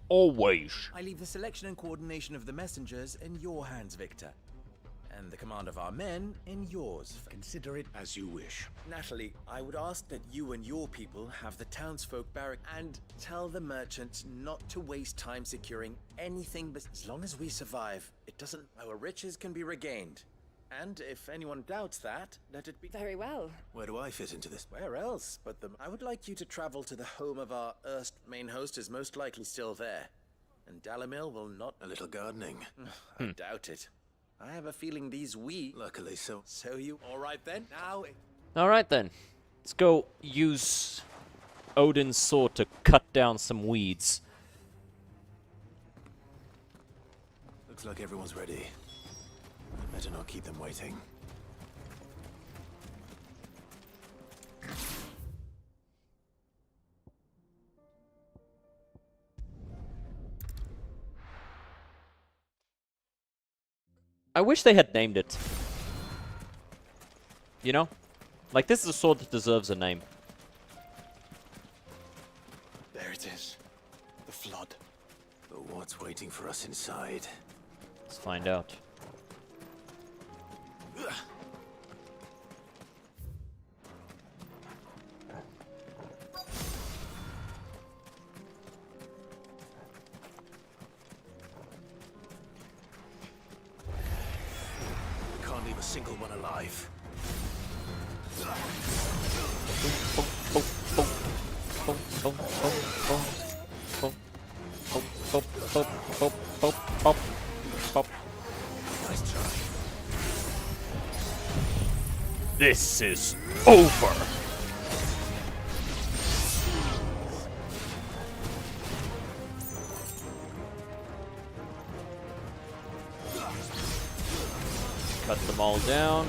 Always. I leave the selection and coordination of the messengers in your hands, Victor. And the command of our men in yours. Consider it as you wish. Natalie, I would ask that you and your people have the townsfolk barrack and tell the merchants not to waste time securing anything, but as long as we survive, it doesn't. Our riches can be regained. And if anyone doubts that, let it be. Very well. Where do I fit into this? Where else but the... I would like you to travel to the home of our erst main host is most likely still there. And Dalamil will not... A little gardening. I doubt it. I have a feeling these Luckily so. So you... All right then, now... Alright then. Let's go use Odin's sword to cut down some weeds. Looks like everyone's ready. Better not keep them waiting. I wish they had named it. You know? Like, this is a sword that deserves a name. There it is. The flood. But what's waiting for us inside? Let's find out. Can't leave a single one alive. Nice try. This is over. Cut them all down.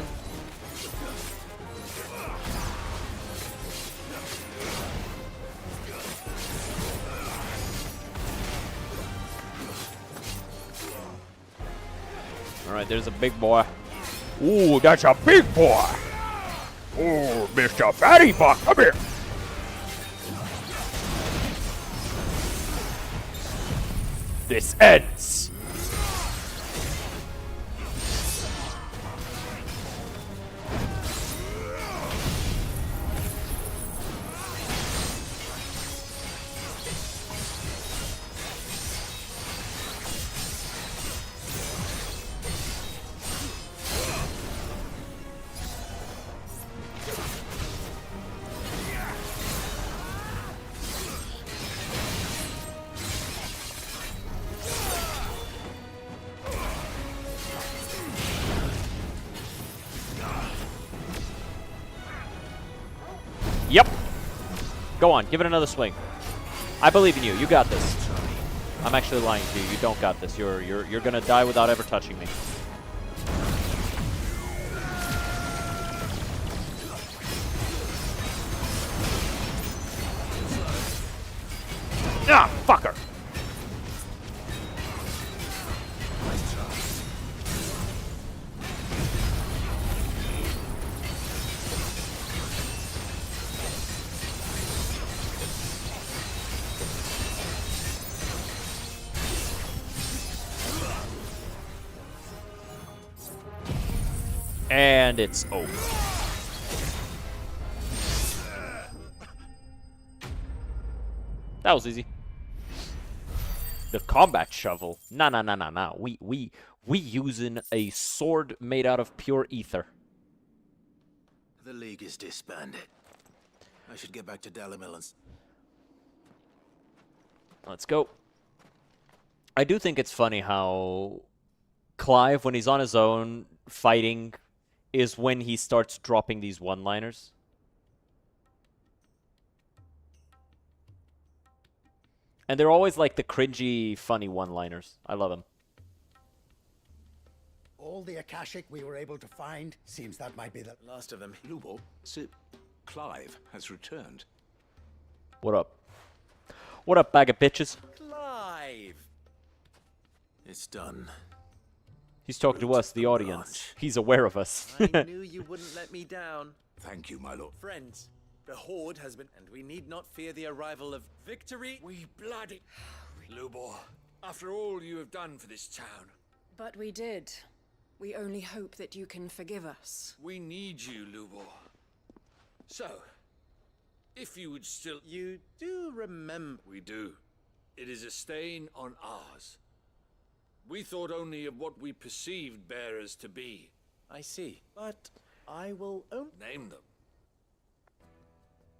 Alright, there's a big boy. Ooh, that's a big boy! Oh, Mr. Fatty Buck, come here! This ends! Yep. Go on, give it another swing. I believe in you. You got this. I'm actually lying to you. You don't got this. You're gonna die without ever touching me. Ah, fucker. And it's over. That was easy. The combat shovel. Nah. We using a sword made out of pure ether. The League is disbanded. I should get back to Dalamil and... Let's go. I do think it's funny how Clive, when he's on his own fighting, is when he starts dropping these one-liners. And they're always like the cringy, funny one-liners. I love them. All the Akashic we were able to find, seems that might be the last of them. Lubo, Clive has returned. What up? What up, bag of bitches? Clive! It's done. He's talking to us, the audience. He's aware of us. I knew you wouldn't let me down. Thank you, my lord. Friends, the Horde has been, and we need not fear the arrival of victory. We bloody... Lubor, after all you have done for this town. But we did. We only hope that you can forgive us. We need you, Lubor. So, if you would still... You do remember... We do. It is a stain on ours. We thought only of what we perceived bearers to be. I see, but I will name them.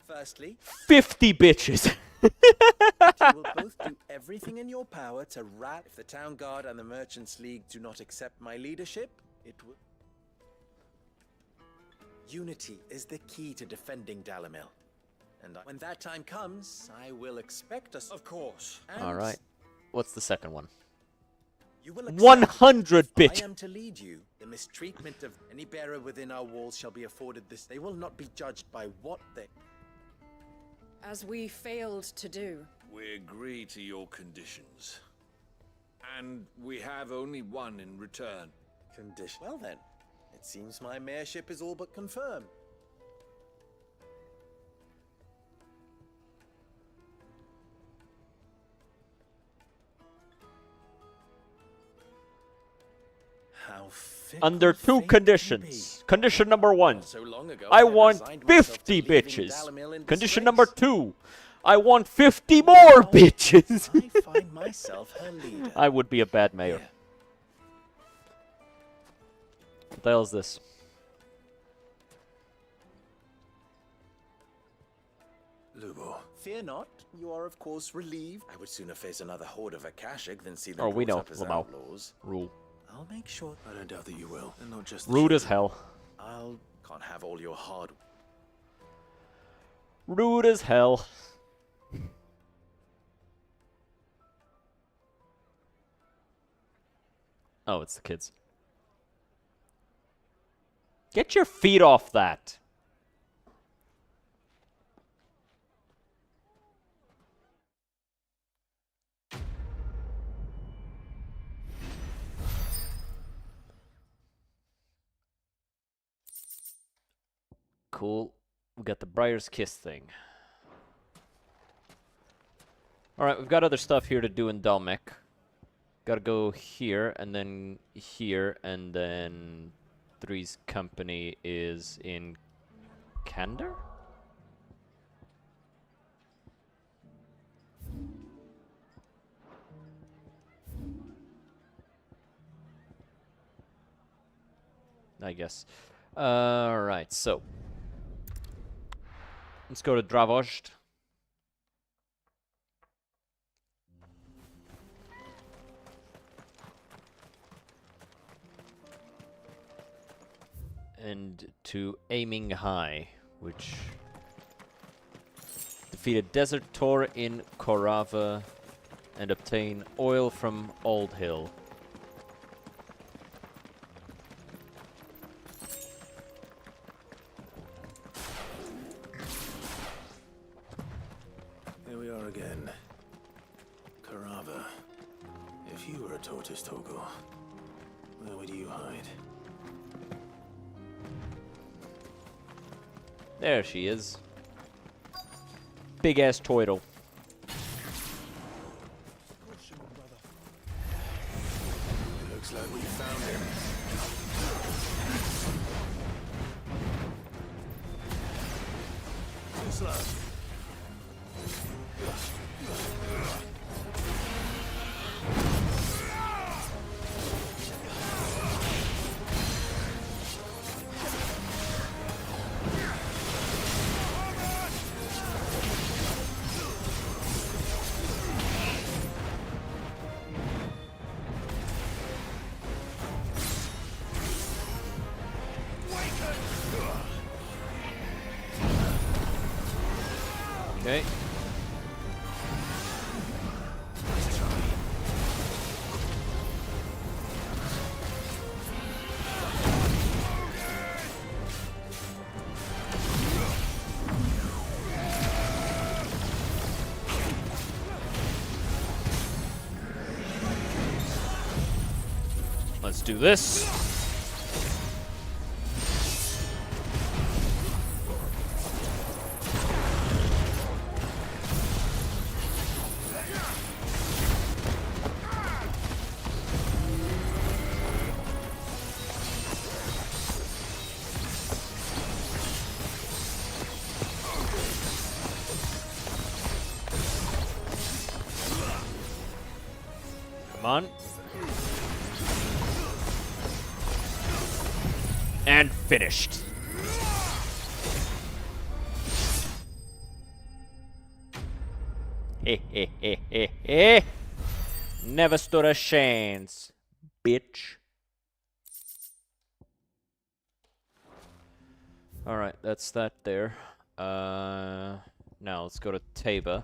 Firstly, 50 bitches. you will both do everything in your power to rat. If the Town Guard and the Merchants League do not accept my leadership, it will... Unity is the key to defending Dalamil. And when that time comes, I will expect us... Of course. Alright. What's the second one? You will 100 bitches. I am to lead you. The mistreatment of any bearer within our walls shall be afforded this. They will not be judged by what they... As we failed to do. We agree to your conditions. And we have only one in return. Condition? Well then, it seems my mayorship is all but confirmed. Under two conditions. Condition number 1. I want 50 bitches. Condition number 2. I want 50 more bitches. I find myself her leader. I would be a bad mayor. Yeah. What the hell is this? Lubo. Fear not. You are, of course, relieved. I would sooner face another horde of Akashic than see them we brought know. up as Lamau. outlaws. Rule. I'll make sure. I don't doubt that you will. And not just Rude as hell. Can't have all your hard... Rude as hell. Oh, it's the kids. Get your feet off that. Cool. We got the Briar's Kiss thing. Alright, we've got other stuff here to do in Dalmek. Gotta go here, and then here, and then Three's company is in Kandar? I guess. Alright, so let's go to Dravost. And to Aiming High, which defeat a desert tour in Korava and obtain oil from Old Hill. Here we are again. Korava. If you were a tortoise, Togo, where would you hide? There she is. Big ass turtle. Looks like we found him. Too slow. Okay. Let's do this. Come on. And finished. Never stood a chance, bitch. Alright, that's that there. Now let's go to Taba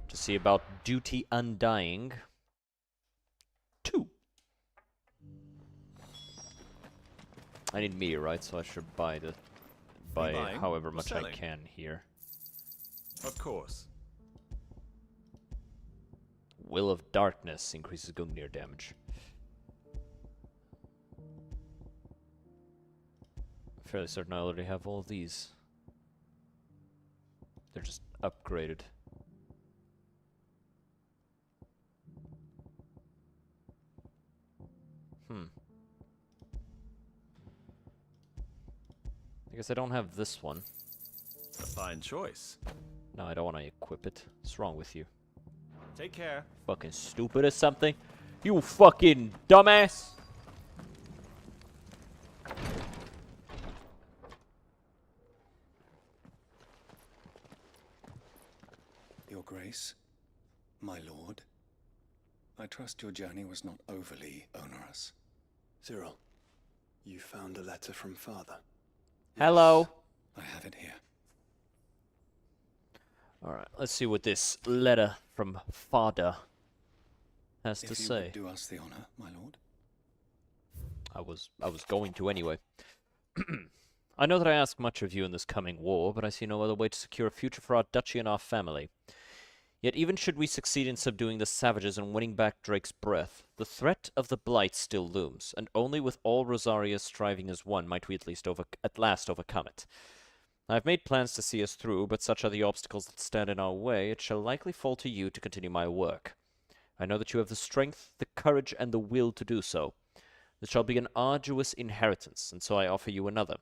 to see about Duty Undying 2. I need meteorites, so I should buy Buying, however much I selling. can here. Of course. Will of Darkness increases Gungnir damage. I'm fairly certain I already have all of these. They're just upgraded. I guess I don't have this one. A fine choice. No, I don't want to equip it. What's wrong with you? Take care. Fucking stupid or something? You fucking dumbass! Your Grace, my lord, I trust your journey was not overly onerous. Cyril, you found a letter from Father. Hello. I have it here. Alright, let's see what this letter from Father has to If you say. would do us the honor, my lord. I was going to anyway. I know that I ask much of you in this coming war, but I see no other way to secure a future for our duchy and our family. Yet even should we succeed in subduing the savages and winning back Drake's breath, the threat of the Blight still looms, and only with all Rosaria striving as one might we at last overcome it. I have made plans to see us through, but such are the obstacles that stand in our way, it shall likely fall to you to continue my work. I know that you have the strength, the courage, and the will to do so. It shall be an arduous inheritance, and so I offer you another,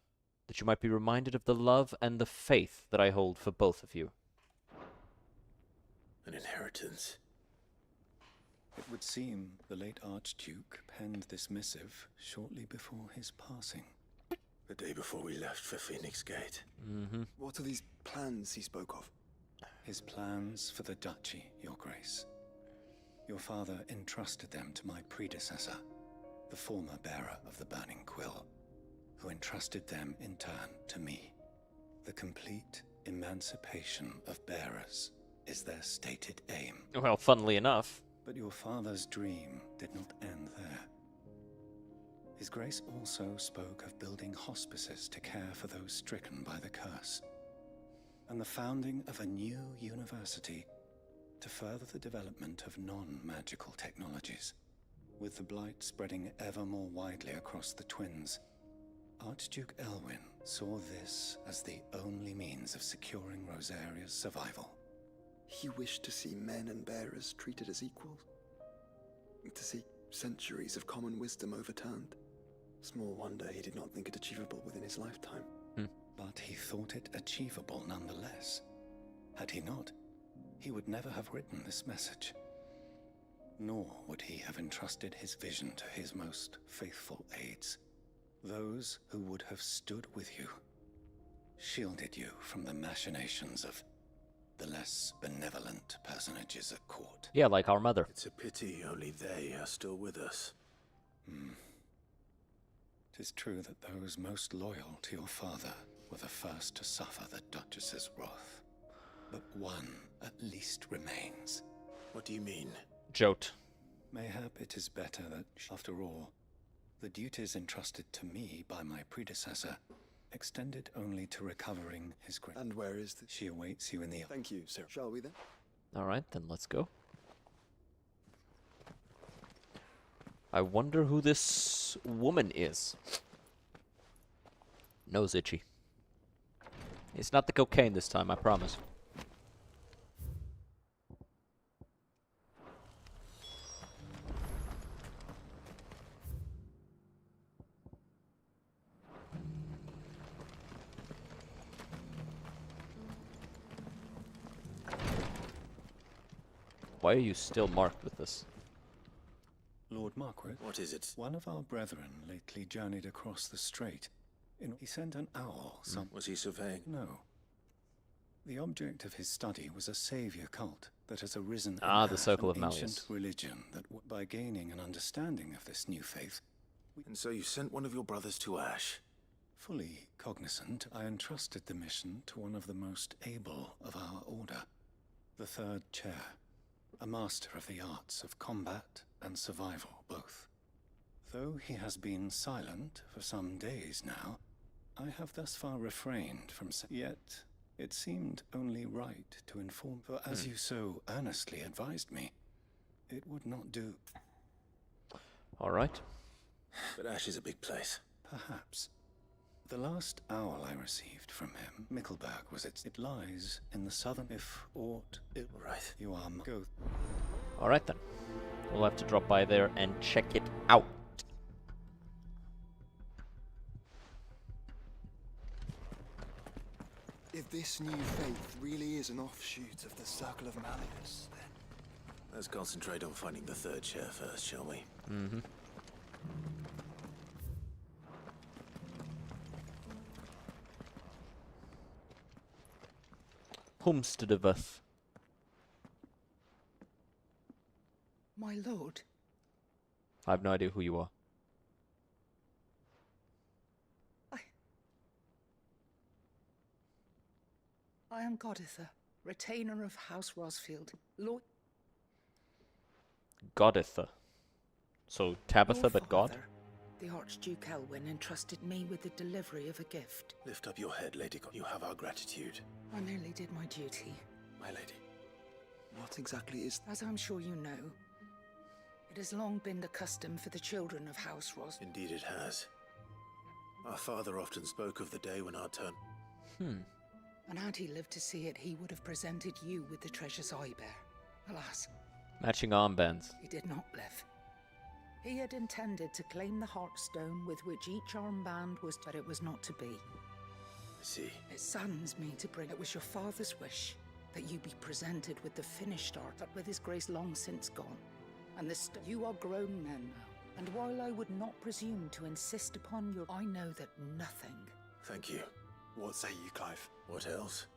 that you might be reminded of the love and the faith that I hold for both of you. An inheritance. It would seem the late Archduke penned this missive shortly before his passing. The day before we left for Phoenix Gate. What are these plans he spoke of? His plans for the duchy, your grace. Your father entrusted them to my predecessor, the former bearer of the Burning Quill, who entrusted them in turn to me. The complete emancipation of bearers is their stated aim. Well, funnily enough. But your father's dream did not end there. His Grace also spoke of building hospices to care for those stricken by the curse, and the founding of a new university to further the development of non-magical technologies. With the blight spreading ever more widely across the twins, Archduke Elwyn saw this as the only means of securing Rosaria's survival. He wished to see men and bearers treated as equals. To see centuries of common wisdom overturned. Small wonder he did not think it achievable within his lifetime. But he thought it achievable nonetheless. Had he not, he would never have written this message. Nor would he have entrusted his vision to his most faithful aides. Those who would have stood with you, shielded you from the machinations of the less benevolent personages at court. Yeah, like our mother. It's a pity only they are still with us. 'Tis true that those most loyal to your father were the first to suffer the Duchess's wrath. But one at least remains. What do you mean? Jote. Mayhap it is better that, after all, the duties entrusted to me by my predecessor extended only to recovering his grace. And where is the... She awaits you in the... Thank you, sir. Shall we then? Alright, then let's go. I wonder who this woman is. Nose itchy. It's not the cocaine this time, I promise. Why are you still marked with this? Lord Marquis? What is it? One of our brethren lately journeyed across the strait. He sent an owl. Was he surveying? No. The object of his study was a savior cult that has arisen in the Circle of an Malleus. ancient religion that, by gaining an understanding of this new faith... And so you sent one of your brothers to Ash? Fully cognizant, I entrusted the mission to one of the most able of our order, the third chair, a master of the arts of combat and survival both. Though he has been silent for some days now, I have thus far refrained from yet it seemed only right to inform, for as you so earnestly advised me, it would not do. All right. But Ash is a big place. Perhaps. The last owl I received from him, Mickleburg was its. It lies in the southern, if aught. Right. You are go. All right then. We'll have to drop by there and check it out. If this new faith really is an offshoot of the Circle of Malleus, then... Let's concentrate on finding the third chair first, shall we? Mm-hmm. Homesteadeth. My lord. I have no idea who you are. I am Goditha, retainer of House Rosfield. Lord... Goditha. So Tabitha, Your but God? father, the Archduke Elwyn, entrusted me with the delivery of a gift. Lift up your head, Lady God. You have our gratitude. I merely did my duty. My lady. What exactly is... As I'm sure you know, it has long been the custom for the children of House Ros... Indeed it has. Our father often spoke of the day when our turn... And had he lived to see it, he would have presented you with the treasures I bear. Alas. Matching armbands. He did not live. He had intended to claim the Heartstone with which each armband was, but it was not to be. I see. It saddens me to bring it was your father's wish that you be presented with the finished art, but with his grace long since gone. And you are grown men now, and while I would not presume to insist upon your... I know that nothing... Thank you. What say you, Clive? What else?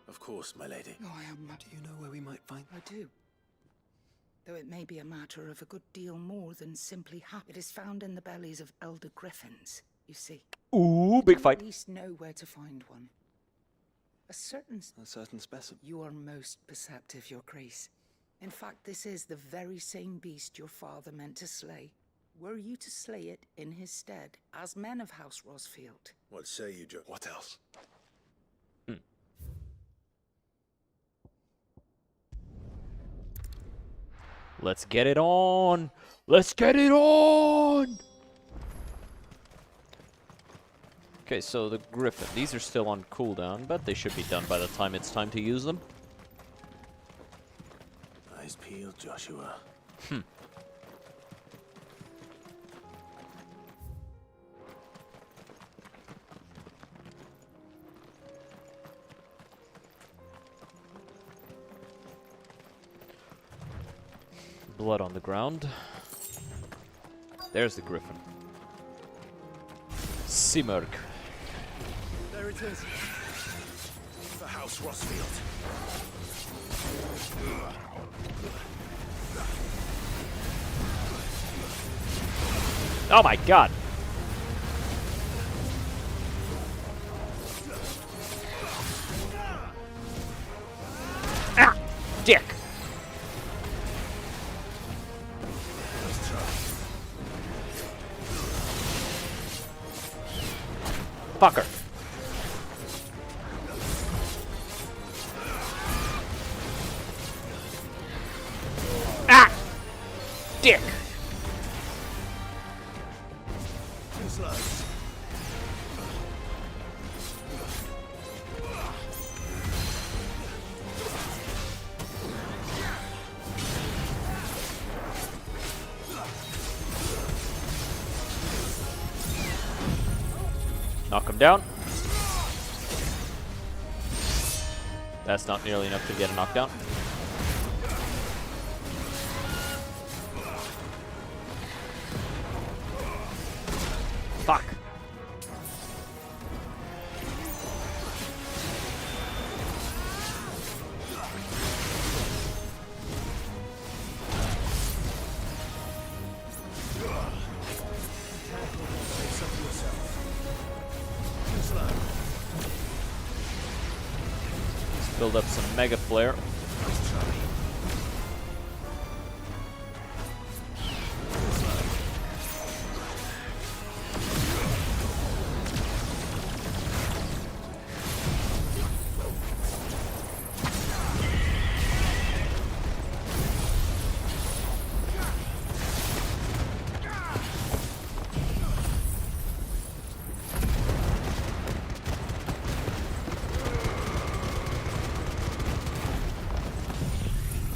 Of course, my lady. Oh, I am... Do you know where we might find... I do. Though it may be a matter of a good deal more than simply it is found in the bellies of elder griffins, you see. Ooh, big fight. At least know where to find one. A certain specimen. You are most perceptive, Your Grace. In fact, this is the very same beast your father meant to slay. Were you to slay it in his stead, as men of House Rosfield? What say you, Joe? What else? Let's get it on! Let's get it on! Okay, so the Griffin. These are still on cooldown, but they should be done by the time it's time to use them. Eyes peeled, Joshua. Blood on the ground. There's the Griffin. Simurg. There it is. The House Rosfield. Oh my god! Ah! Dick! Fucker. Ah! Dick! Knock him down. That's not nearly enough to get a knockdown. Fuck. Let's build up some Mega Flare.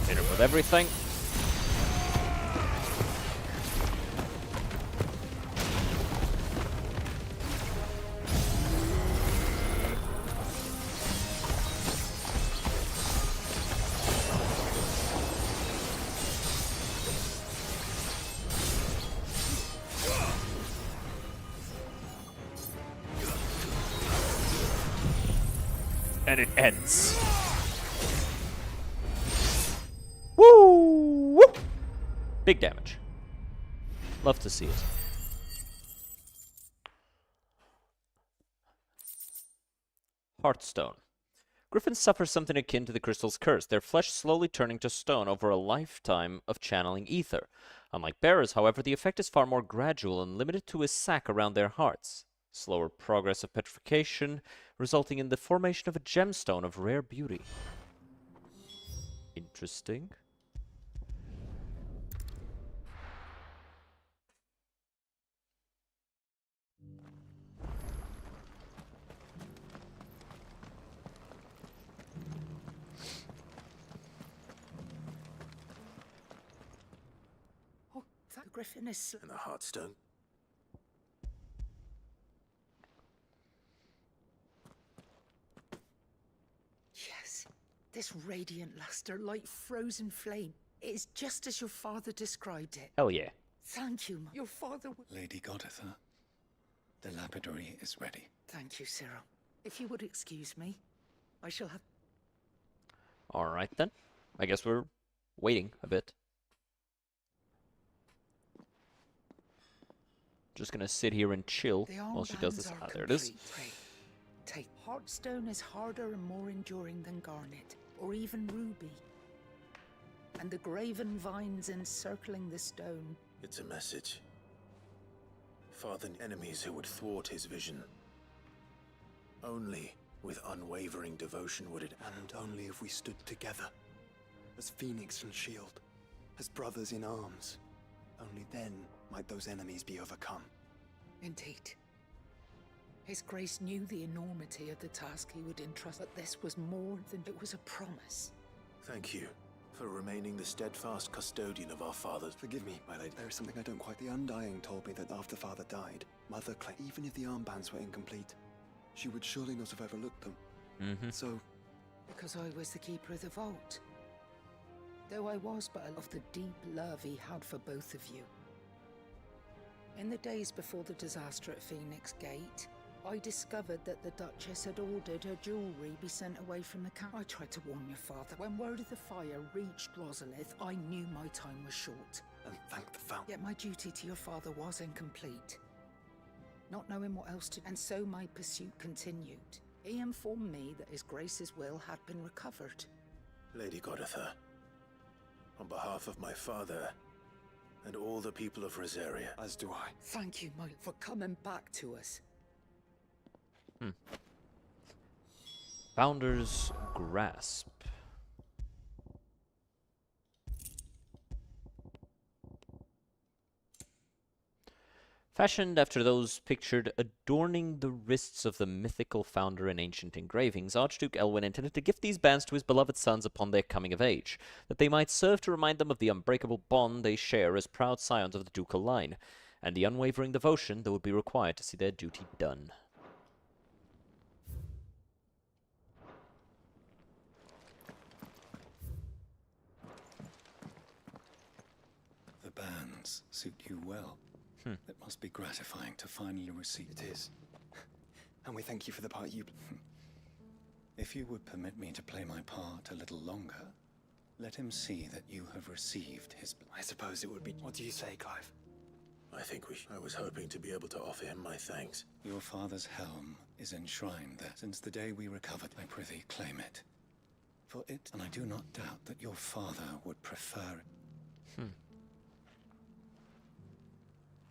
Hit him with everything. And it ends. Woo! Woo! Big damage. Love to see it. Heartstone. Griffins suffer something akin to the crystal's curse, their flesh slowly turning to stone over a lifetime of channeling ether. Unlike bearers, however, the effect is far more gradual and limited to a sac around their hearts. Slower progress of petrification, resulting in the formation of a gemstone of rare beauty. Interesting. Oh, that Griffin is... And the Heartstone. Yes. This radiant luster, like frozen flame. It is just as your father described it. Hell yeah. Thank you, your father... Lady Goditha, the lapidary is ready. Thank you, Cyril. If you would excuse me, I shall have... Alright then. I guess we're waiting a bit. Just gonna sit here and chill while she does this. Ah, there it is. Take Heartstone is harder and more enduring than Garnet, or even Ruby. And the graven vines encircling the stone. It's a message. Father, enemies who would thwart his vision. Only with unwavering devotion would it... And only if we stood together, as Phoenix and Shield, as brothers in arms. Only then might those enemies be overcome. Indeed. His Grace knew the enormity of the task he would entrust, but this was more than it was a promise. Thank you for remaining the steadfast custodian of our fathers. Forgive me, my lady. There is something I don't quite... The Undying told me that after Father died, Mother claimed even if the armbands were incomplete, she would surely not have overlooked them. So... Because I was the keeper of the vault. Though I was but of the deep love he had for both of you. In the days before the disaster at Phoenix Gate, I discovered that the Duchess had ordered her jewelry be sent away from the camp. I tried to warn your father. When word of the fire reached Rosalith, I knew my time was short. And thank the Fountain. Yet my duty to your father was incomplete. Not knowing what else to do, and so my pursuit continued. He informed me that His Grace's will had been recovered. Lady Goditha, on behalf of my father and all the people of Rosaria. As do I. Thank you, my, for coming back to us. Founder's Grasp. Fashioned after those pictured adorning the wrists of the mythical founder in ancient engravings, Archduke Elwyn intended to gift these bands to his beloved sons upon their coming of age, that they might serve to remind them of the unbreakable bond they share as proud scions of the ducal line, and the unwavering devotion that would be required to see their duty done. The bands suit you well. It must be gratifying to finally receive. It is. And we thank you for the part you... If you would permit me to play my part a little longer, let him see that you have received his... I suppose it would be... What do you say, Clive? I was hoping to be able to offer him my thanks. Your father's helm is enshrined there. Since the day we recovered, I prithee claim it. For it, and I do not doubt that your father would prefer it.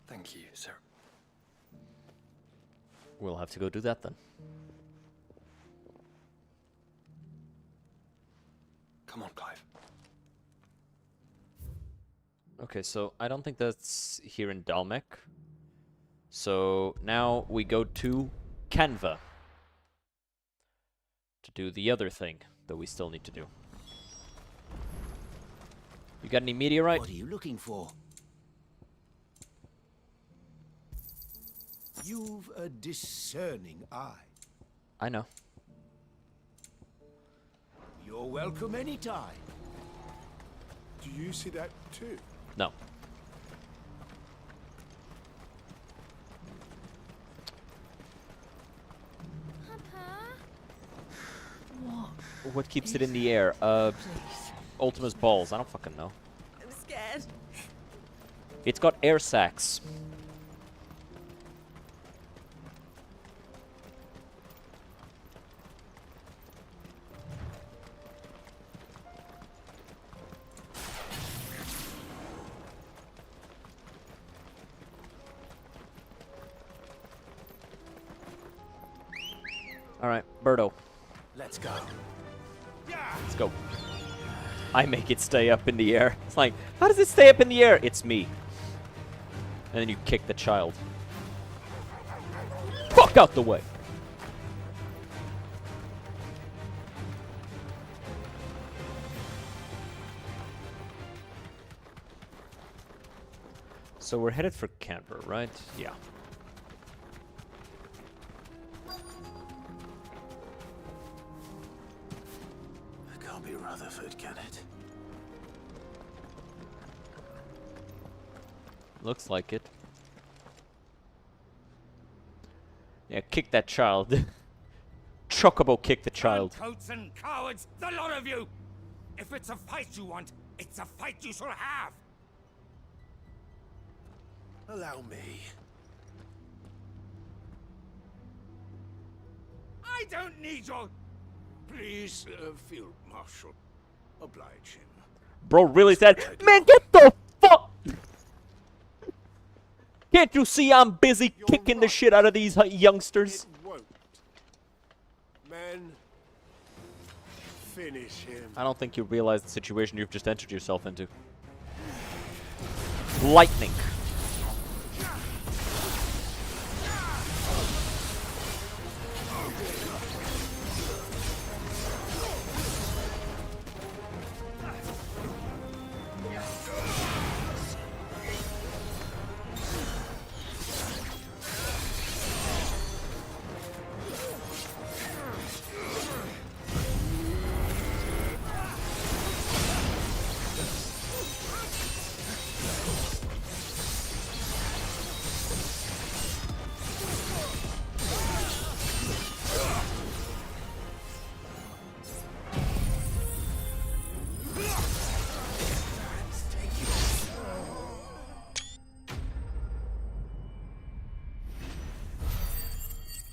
Thank you, sir. We'll have to go do that then. Come on, Clive. Okay, so I don't think that's here in Dalmek. So now we go to Canva to do the other thing that we still need to do. You got any meteorite? What are you looking for? You've a discerning eye. I know. You're welcome anytime. Do you see that too? No. What keeps it in the air? Ultima's balls. I don't fucking know. I'm scared. It's got air sacs. Alright, Birdo. Let's go. Let's go. I make it stay up in the air. It's like, how does it stay up in the air? It's me. And then you kick the child. Fuck out the way. So we're headed for Canberra, right? Yeah. It can't be Rutherford, can it? Looks like it. Yeah, kick that child. Chocobo kick the child. Coats and cowards, the lot of you! If it's a fight you want, it's a fight you shall have! Allow me. I don't need your... Please, Field Marshal, oblige him. Bro really said, man, get the fuck... Can't you see I'm busy kicking the shit out of these youngsters? It won't. Men, finish him. I don't think you realize the situation you've just entered yourself into. Lightning.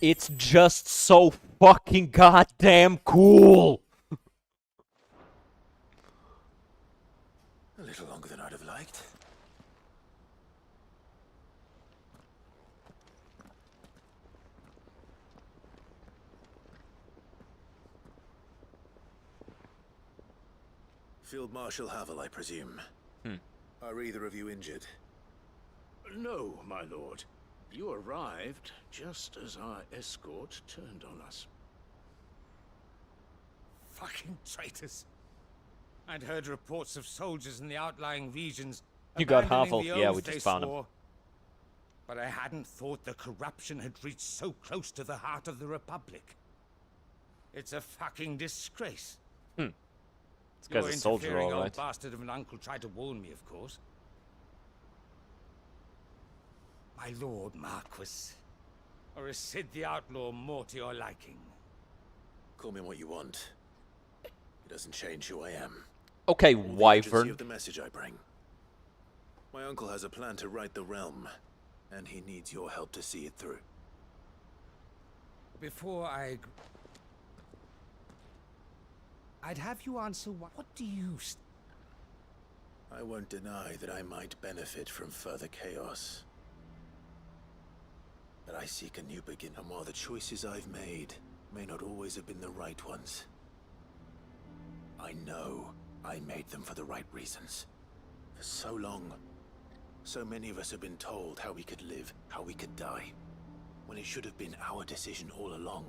It's just so fucking goddamn cool. A little longer than I'd have liked. Field Marshal Havel, I presume. Are either of you injured? No, my lord. You arrived just as our escort turned on us. Fucking traitors. I'd heard reports of soldiers in the outlying regions. You got abandoning Havel. the Yeah, oath we they just found him. swore. But I hadn't thought the corruption had reached so close to the heart of the Republic. It's a fucking disgrace. This guy's a soldier, interfering all old right. bastard of an uncle tried to warn me, of course. My lord Marquis. Or is Sid the Outlaw more to your liking? Call me what you want. It doesn't change who I am. Okay, Or the urgency Wyvern. of the message I bring. My uncle has a plan to right the realm, and he needs your help to see it through. Before I'd have you answer what do you... I won't deny that I might benefit from further chaos. But I seek a new beginning, and while the choices I've made may not always have been the right ones, I know I made them for the right reasons. For so long, so many of us have been told how we could live, how we could die, when it should have been our decision all along.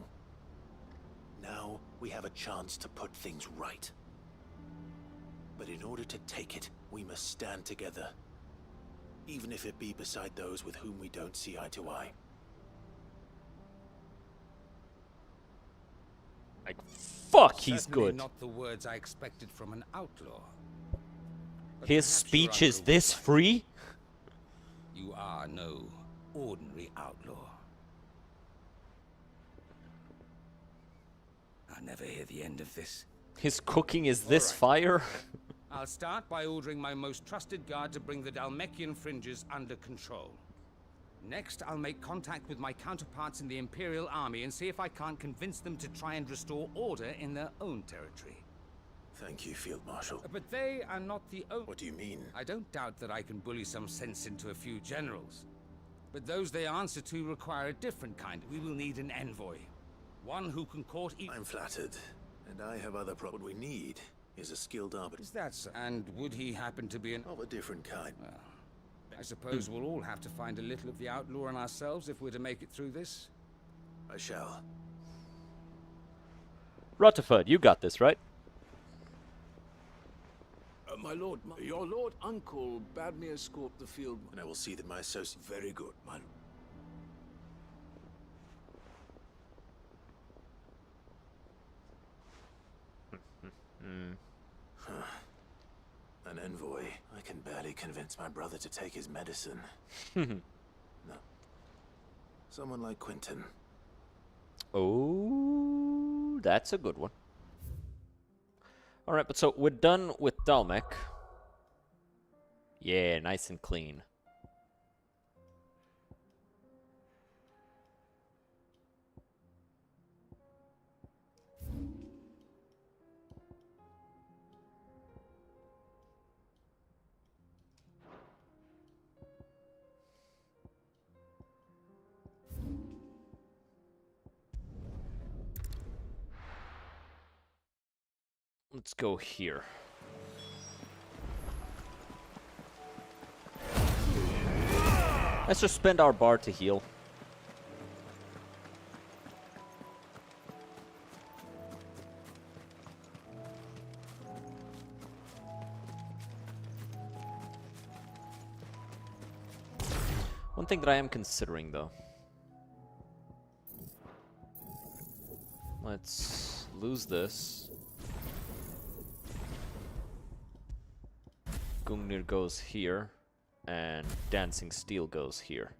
Now we have a chance to put things right. But in order to take it, we must stand together, even if it be beside those with whom we don't see eye to eye. Like, fuck, he's Certainly good. not the words I expected from an outlaw. But His perhaps speech your is uncle this was right. free? You are no ordinary outlaw. I'll never hear the end of this. His cooking is this fire? I'll start by ordering my most trusted guard to bring the Dalmekian fringes under control. Next, I'll make contact with my counterparts in the Imperial Army and see if I can't convince them to try and restore order in their own territory. Thank you, Field Marshal. But they are not the only... What do you mean? I don't doubt that I can bully some sense into a few generals. But those they answer to require a different kind. We will need an envoy. One who can court... I'm flattered. And I have other problems. What we need is a skilled arbiter. Is that so? And would he happen to be an... Of a different kind. Well, I suppose we'll all have to find a little of the outlaw in ourselves if we're to make it through this. I shall. Rutherford, you got this, right? My lord, your lord uncle bade me escort the field. And I will see that my associate... Very good, my lord. An envoy. I can barely convince my brother to take his medicine. Hmm. No. Someone like Quentin. Oh, that's a good one. Alright, but so we're done with Dalmek. Yeah, nice and clean. Let's go here. Let's just spend our bar to heal. One thing that I am considering, though. Let's lose this. Gungnir goes here, and Dancing Steel goes here.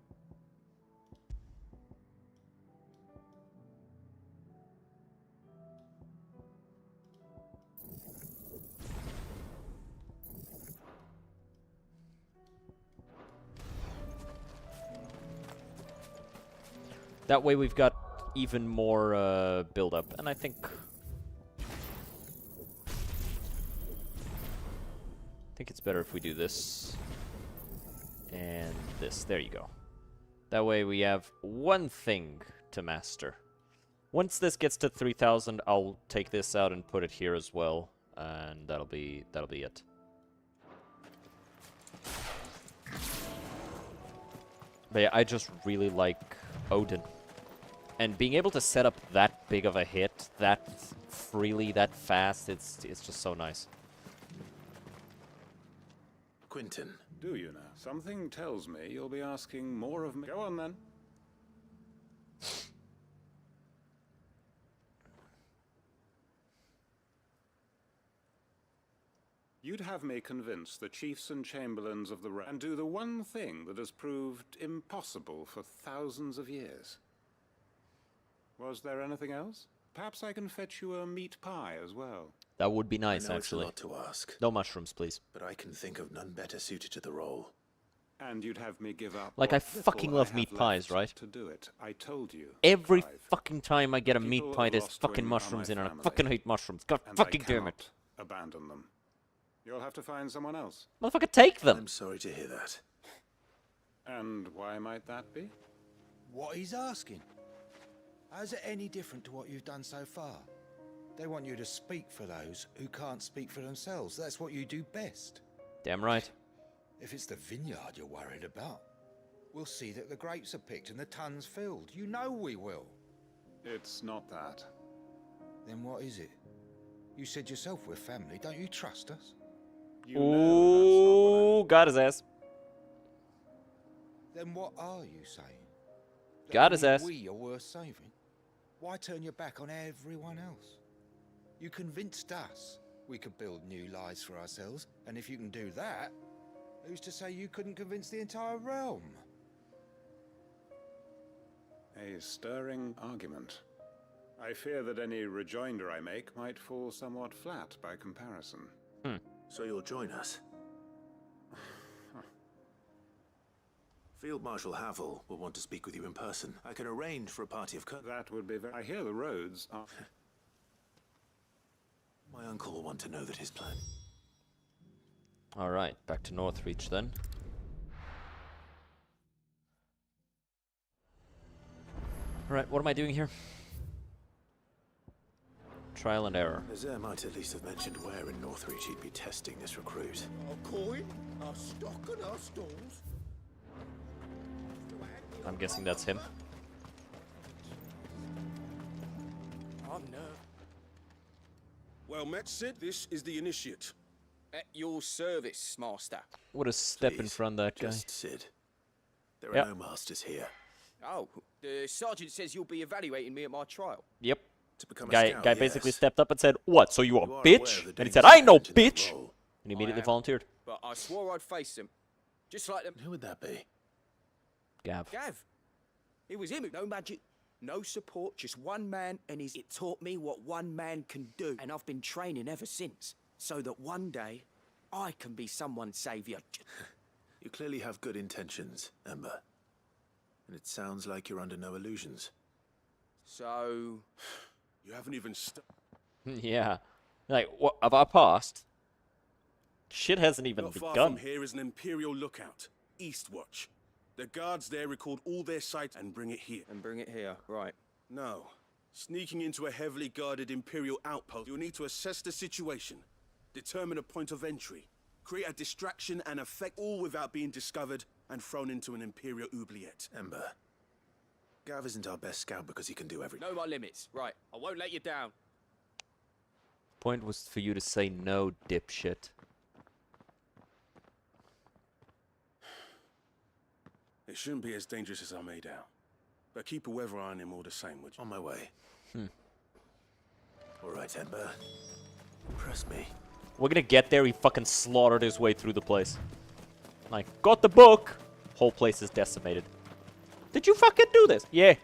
That way we've got even more build-up, and I think it's better if we do this and this. There you go. That way we have one thing to master. Once this gets to 3,000, I'll take this out and put it here as well, and that'll be it. But yeah, I just really like Odin. And being able to set up that big of a hit, that freely, that fast, it's just so nice. Quinton. Do you now? Something tells me you'll be asking more of me. Go on then. You'd have me convince the chiefs and chamberlains of the realm and do the one thing that has proved impossible for thousands of years. Was there anything else? Perhaps I can fetch you a meat pie as well. That would be nice, I know actually. It's a lot to ask. No mushrooms, please. But I can think of none better suited to the role. And you'd have me give up. Like, I what fucking little love have meat left pies, right? To do it. I told you. Every Clive. fucking time I get a meat People pie, there's lost fucking to mushrooms in it. I family, fucking hate mushrooms. God and fucking I damn it. cannot abandon them. You'll have to find someone else. Motherfucker, take them! I'm sorry to hear that. And why might that be? What he's asking. How's it any different to what you've done so far? They want you to speak for those who can't speak for themselves. That's what you do best. Damn right. If it's the vineyard you're worried about, we'll see that the grapes are picked and the tons filled. You know we will. It's not that. Then what is it? You said yourself we're family. Don't you trust us? You Ooh, got his ass. Then what are you saying? That Got his only ass. We are worth saving? Why turn your back on everyone else? You convinced us we could build new lives for ourselves, and if you can do that, who's to say you couldn't convince the entire realm? A stirring argument. I fear that any rejoinder I make might fall somewhat flat by comparison. So you'll join us? Field Marshal Havel will want to speak with you in person. I can arrange for a party of... That would be very... I hear the roads are... My uncle will want to know that his plan... Alright, back to Northreach then. Alright, what am I doing here? Trial and error. Nazaire might at least have mentioned where in Northreach he'd be testing this recruit. Our coin, our stock and our stalls. I'm guessing that's him. Oh no. Well met, Sid. This is the initiate. At your service, master. What a step in Please, front of that guy. Just Sid. There are Yep. no masters here. Oh, the sergeant says you'll be evaluating me at my trial. Yep. To become a Guy scout, basically yes. stepped up and said, "What? So you a You are bitch?" aware of the And he said, dangers "I ain't no inherent in that bitch." role. And he immediately am. volunteered. But I swore I'd face him. Just like them. Who would that be? Gav. Gav. It was him. No magic, no support, just one man, and it taught me what one man can do. And I've been training ever since, so that one day I can be someone's savior. You clearly have good intentions, Ember. And it sounds like you're under no illusions. So... You haven't even Yeah. Like, what, have I passed? Shit hasn't even Not far begun. from here is an Imperial lookout, Eastwatch. The guards there record all their sights and bring it here. And bring it here, right. No. Sneaking into a heavily guarded Imperial outpost, you'll need to assess the situation, determine a point of entry, create a distraction and effect, all without being discovered and thrown into an Imperial oubliette. Ember, Gav isn't our best scout because he can do everything. Know my limits. Right, I won't let you down. Point was for you to say no, dipshit. It shouldn't be as dangerous as I made out. But keep a weather eye on him all the same, would you? On my way. Hmm. All right, Ember. Trust me. We're gonna get there, he fucking slaughtered his way through the place. Like, got the book! Whole place is decimated. Did you fucking do this? Yeah.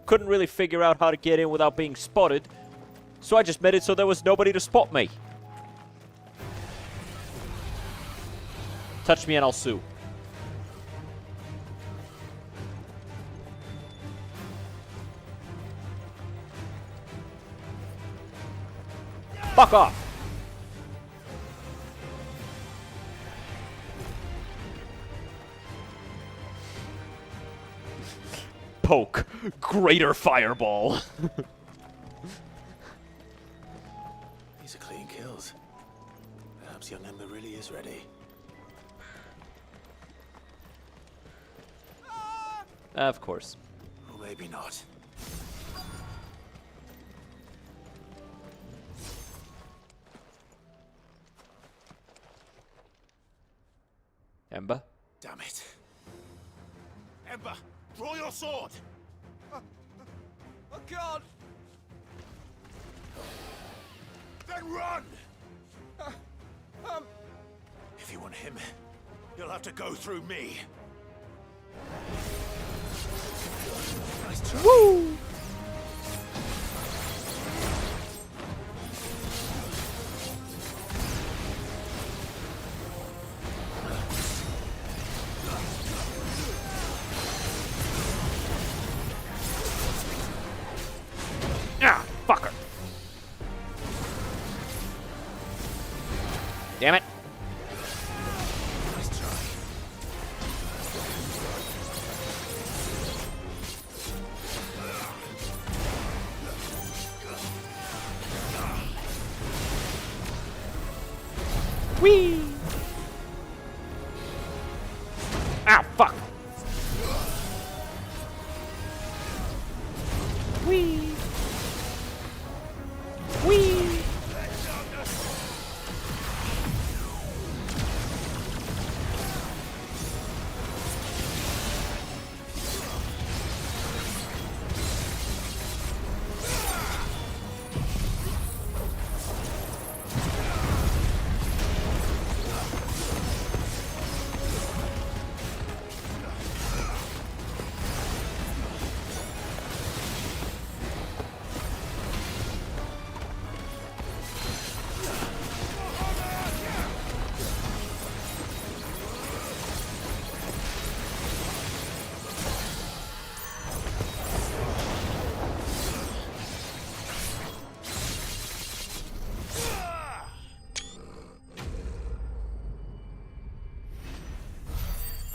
Couldn't really figure out how to get in without being spotted, so I just made it so there was nobody to spot me. Touch me and I'll sue. Fuck off! Poke. Greater fireball. These are clean kills. Perhaps young Ember really is ready. Of course. Or maybe not. Ember? Damn it. Ember, draw your sword! I can't! Then run! If you want him, you'll have to go through me. Nice try. Woo! Ah, fucker. Damn it. Nice try. Whee! Ah, fuck. Whee! Whee!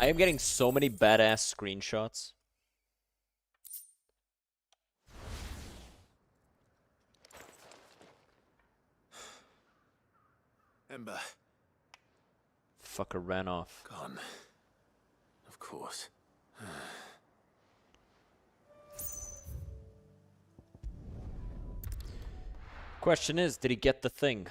I am getting so many badass screenshots. Ember. Fucker ran off. Gone. Of course. Question is, did he get the thing?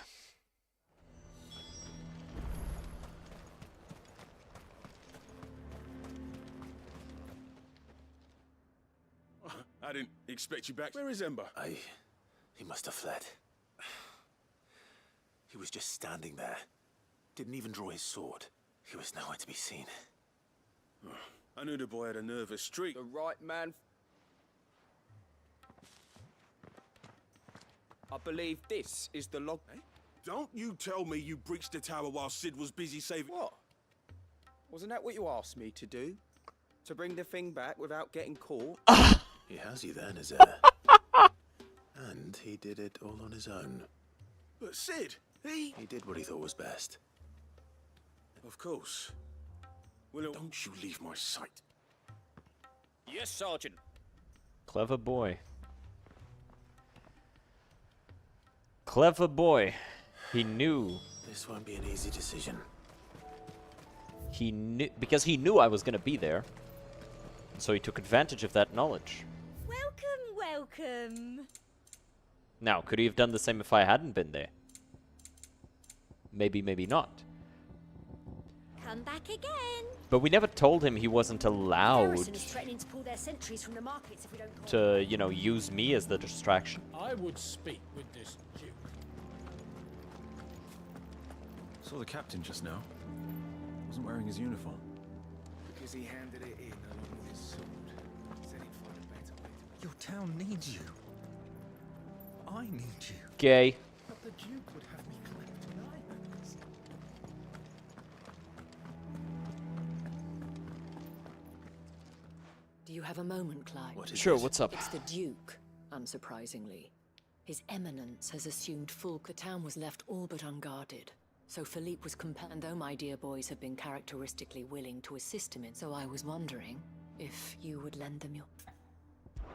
I didn't expect you back. Where is Ember? He must have fled. He was just standing there. Didn't even draw his sword. He was nowhere to be seen. I knew the boy had a nervous streak. The right man. I believe this is the log. Eh? Don't you tell me you breached the tower while Sid was busy saving... What? Wasn't that what you asked me to do? To bring the thing back without getting caught? He has you then, his heir. And he did it all on his own. But Sid, he did what he thought was best. Of course. Well, don't you leave my sight. Yes, Sergeant. Clever boy. Clever boy. He knew. This won't be an easy decision. He knew because he knew I was gonna be there. So he took advantage of that knowledge. Welcome, welcome. Now, could he have done the same if I hadn't been there? Maybe, maybe not. Come back again. But we never told him he wasn't allowed Garrison is threatening to pull their sentries from the markets if we don't to, you know, use me as the distraction. I would speak with this Duke. Saw the captain just now. Wasn't wearing his uniform. Because he handed it in along with his sword. Said he'd find a better way to... Your town needs you. I need you. Gay. But the Duke would have me collect diamonds. Do you have a moment, Clyde? Sure, what's up? It's the Duke, unsurprisingly. His Eminence has assumed full... The town was left all but unguarded. So Philippe was compelled, and though my dear boys have been characteristically willing to assist him in, so I was wondering if you would lend them your...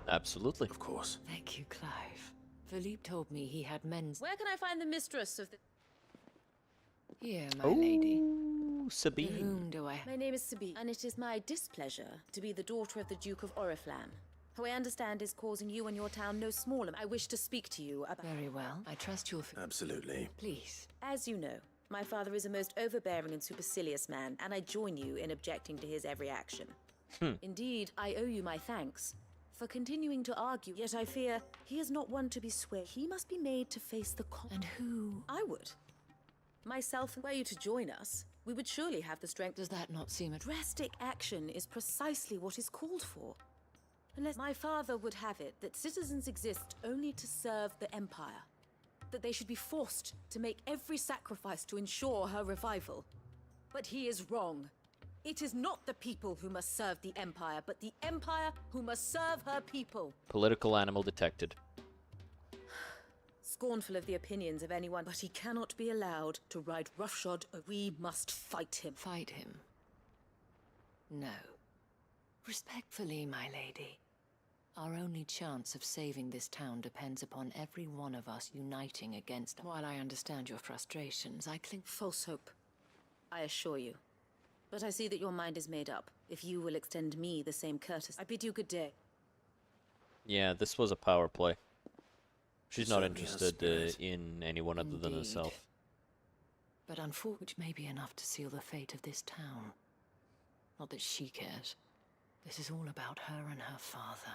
Absolutely. Of course. Thank you, Clive. Philippe told me he had men's... Where can I find the mistress of the... Here, my lady. Sabine. To whom do I... My name is Sabine, and it is my displeasure to be the daughter of the Duke of Oriflamme, who I understand is causing you and your town no small... I wish to speak to you about... Very well. I trust you'll... Absolutely. Please. As you know, my father is a most overbearing and supercilious man, and I join you in objecting to his every action. Indeed, I owe you my thanks for continuing to argue, yet I fear he is not one to be swayed. He must be made to face the And who? I would. Myself, and were you to join us, we would surely have the strength. Does that not seem... Drastic action is precisely what is called for. Unless my father would have it that citizens exist only to serve the Empire. That they should be forced to make every sacrifice to ensure her revival. But he is wrong. It is not the people who must serve the Empire, but the Empire who must serve her people. Political animal detected. Scornful of the opinions of anyone, but he cannot be allowed to ride roughshod. We must fight him. Fight him? No. Respectfully, my lady. Our only chance of saving this town depends upon every one of us uniting against... While I understand your frustrations, I cling... False hope, I assure you. But I see that your mind is made up. If you will extend me the same courtesy, I bid you good day. Yeah, this was a power play. She's not certainly has interested spirit. in anyone other than Indeed. herself. But unfortunately, which may be enough to seal the fate of this town. Not that she cares. This is all about her and her father.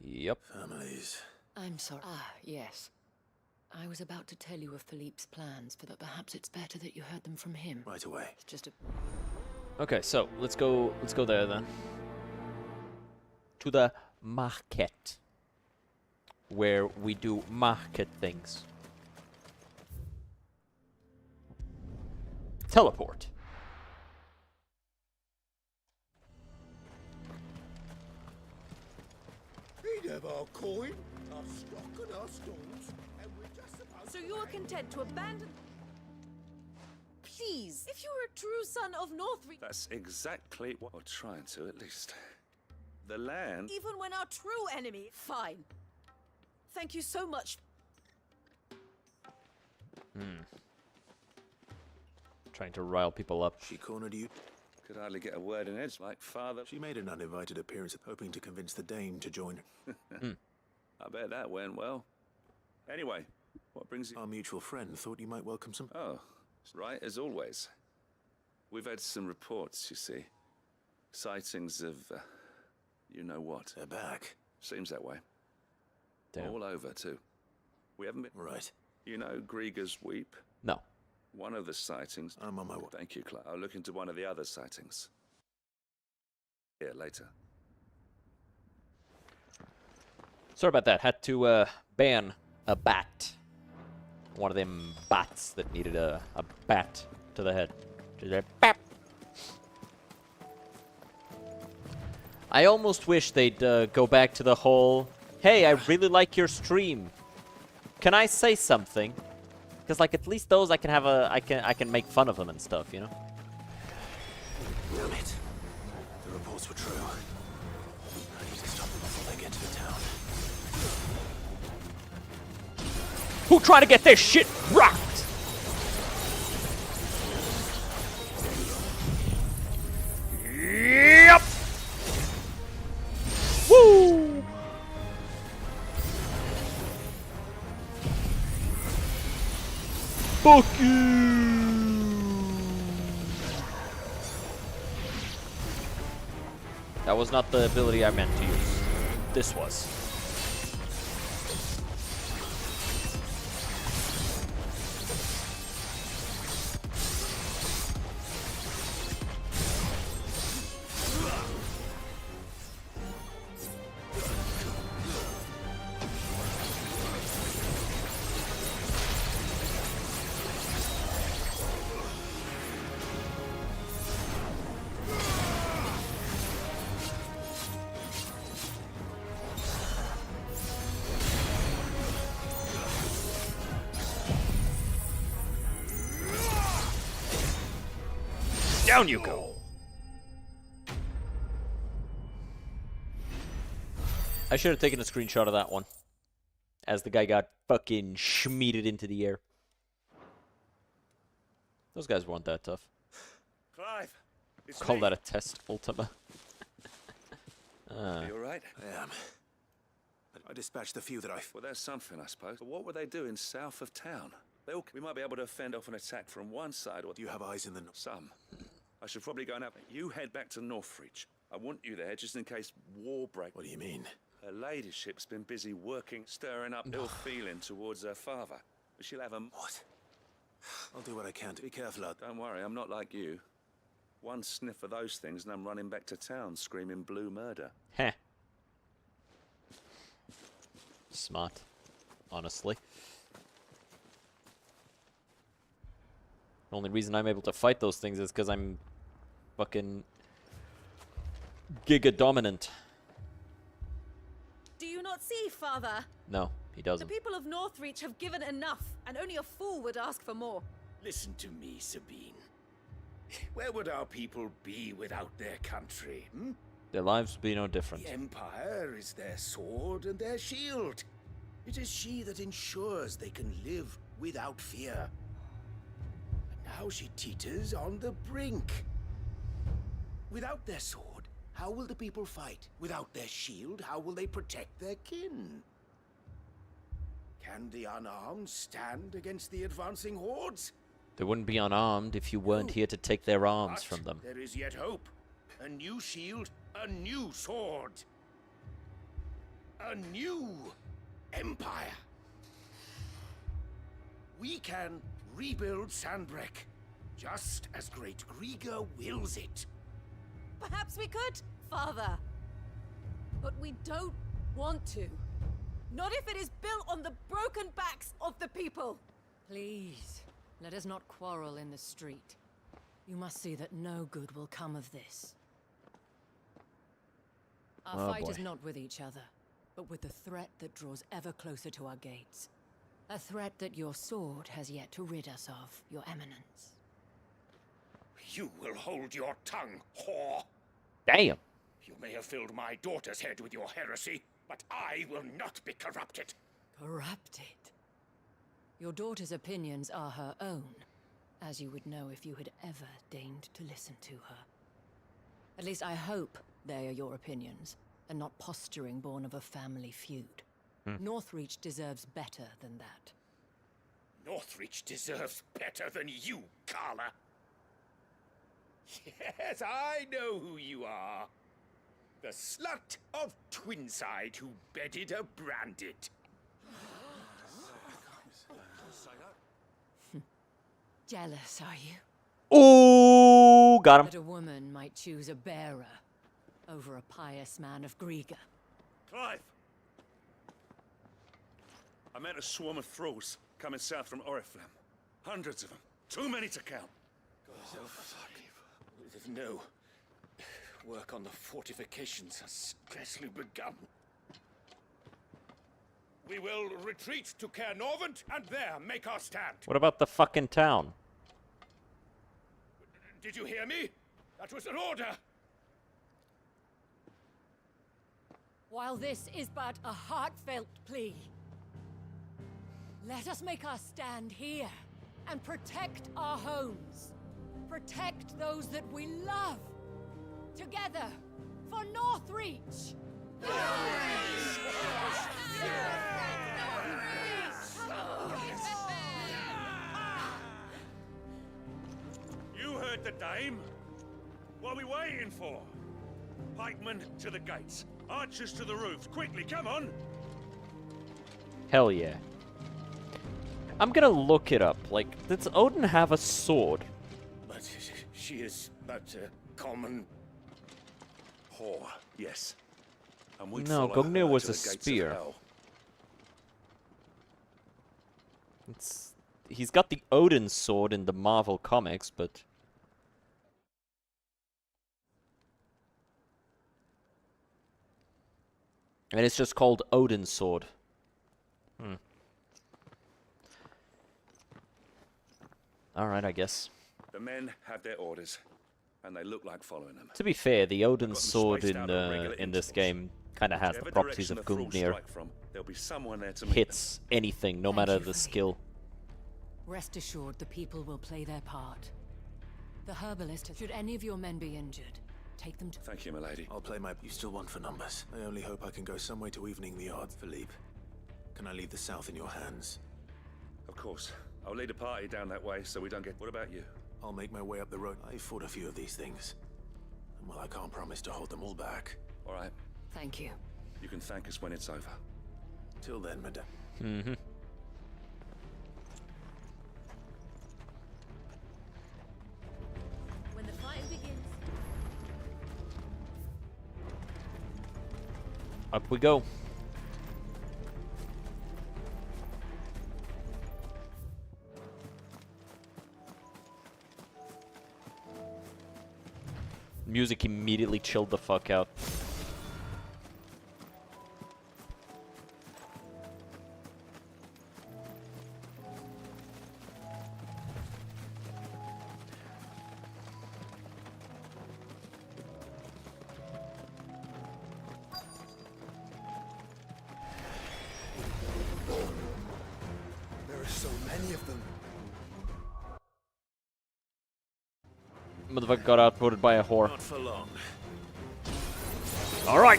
Yep. Families. I'm sorry. Ah, yes. I was about to tell you of Philippe's plans, but perhaps it's better that you heard them from him. Right away. It's just a... Okay, so let's go there then. To the market. Where we do market things. Teleport. He'd have our coin, our stock and our stalls, and we're just supposed So you are content to abandon... Please, if you were a true son of Northree... That's exactly what... Or trying to, at least. The land... Even when our true enemy... Fine. Thank you so much. Trying to rile people up. She cornered you. Could hardly get a word in edge, like father. She made an uninvited appearance, hoping to convince the Dame to join. I bet that went well. Anyway, what brings you... Our mutual friend thought you might welcome some... Oh, right, as always. We've had some reports, you see. Sightings of... you know what. They're back. Seems that way. Damn. All over, too. We haven't been... Right. You know Grieger's Weep? No. One of the sightings... I'm on my way. Thank you, Clark. I'll look into one of the other sightings. Here, later. Sorry about that. Had to ban a bat. One of them bats that needed a bat to the head. Just a bap. I almost wish they'd go back to the whole, hey, I really like your stream. Can I say something? Because like at least those I can have I can make fun of them and stuff, you know? Damn it. The reports were true. I need to stop them before they get to the town. Who trying to get this shit rocked? Yep. Woo. Fuck you. That was not the ability I meant to use. This was. Down you go. I should have taken a screenshot of that one. As the guy got fucking schmeated into the air. Those guys weren't that tough. Clive, Call that a test, Ultima. Are you alright? I am. I dispatched the few that I... Well, there's something, I suppose. But what were they doing south of town? We might be able to fend off an attack from one side, or... Do you have eyes in the north? Some. I should probably go and have... You head back to Northreach. I want you there just in case war breaks. What do you mean? Her ladyship's been busy working, stirring up ill feeling towards her father. But she'll have a... What? I'll do what I can to be careful out. Don't worry, I'm not like you. One sniff of those things and I'm running back to town screaming blue murder. Heh. Smart. Honestly. The only reason I'm able to fight those things is because I'm fucking giga dominant. Do you not see, Father? No, he The doesn't. people of Northreach have given enough, and only a fool would ask for more. Listen to me, Sabine. Where would our people be without their country, hmm? Their lives would be no different. The Empire is their sword and their shield. It is she that ensures they can live without fear. And now she teeters on the brink. Without their sword, how will the people fight? Without their shield, how will they protect their kin? Can the unarmed stand against the advancing hordes? They wouldn't be unarmed if you weren't here to take their arms But from them. there is yet hope. A new shield, a new sword. A new empire. We can rebuild Sandbreck, just as great Grieger wills it. Perhaps we could, Father. But we don't want to. Not if it is built on the broken backs of the people. Please, let us not quarrel in the street. You must see that no good will come of this. Our fight is not with each other, but with the threat that draws ever closer to our gates. A threat that your sword has yet to rid us of, Your Eminence. You will hold your tongue, whore. Damn. You may have filled my daughter's head with your heresy, but I will not be corrupted. Corrupted? Your daughter's opinions are her own, as you would know if you had ever deigned to listen to her. At least I hope they are your opinions, and not posturing born of a family feud. Northreach deserves better than that. Northreach deserves better than you, Carla. Yes, I know who you are. The slut of Twinside who bedded a branded. Jealous, are you? Ooh, got him. That a woman might choose a bearer over a pious man of Grieger. Clive! I met a swarm of thralls coming south from Oriflamme. Hundreds of them. Too many to count. No. Work on the fortifications has scarcely begun. We will retreat to Caer Norvent and there make our stand. What about the fucking town? Did you hear me? That was an order. While this is but a heartfelt plea, Let us make our stand here and protect our homes. Protect those that we love. Together for Northreach! You heard the dame. What are we waiting for? Pikemen to the gates. Archers to the roofs. Quickly, come on! Hell yeah. I'm gonna look it up. Like, does Odin have a sword? But she is but a common whore, yes. And we'd No, follow Gungnir her was to a the gates of spear. hell. He's got the Odin sword in the Marvel comics, but... And it's just called Odin's sword. Alright, I guess. The men have their orders, and they look like following them. To be fair, the Odin I've got them sword spaced in out at regular in this intervals. game kind of has the Whichever properties direction of the thralls Gungnir. strike from, there'll be someone there to meet Hits anything, no matter the skill. Rest assured, the people will play their part. The herbalist, should any of your men be injured, take them to... Thank you, milady. I'll play my... You still want for numbers. I only hope I can go some way to evening the odds, Philippe. Can I leave the south in your hands? Of course. I'll lead a party down that way so we don't get... What about you? I'll make my way up the road. I fought a few of these things. And well, I can't promise to hold them all back. All right. Thank you. You can thank us when it's over. Till then, madame. Mm-hmm. When the fight begins, Up we go. Music immediately chilled the fuck out. There are so many of them. Motherfucker got outvoted by a whore. Not for long. Alright!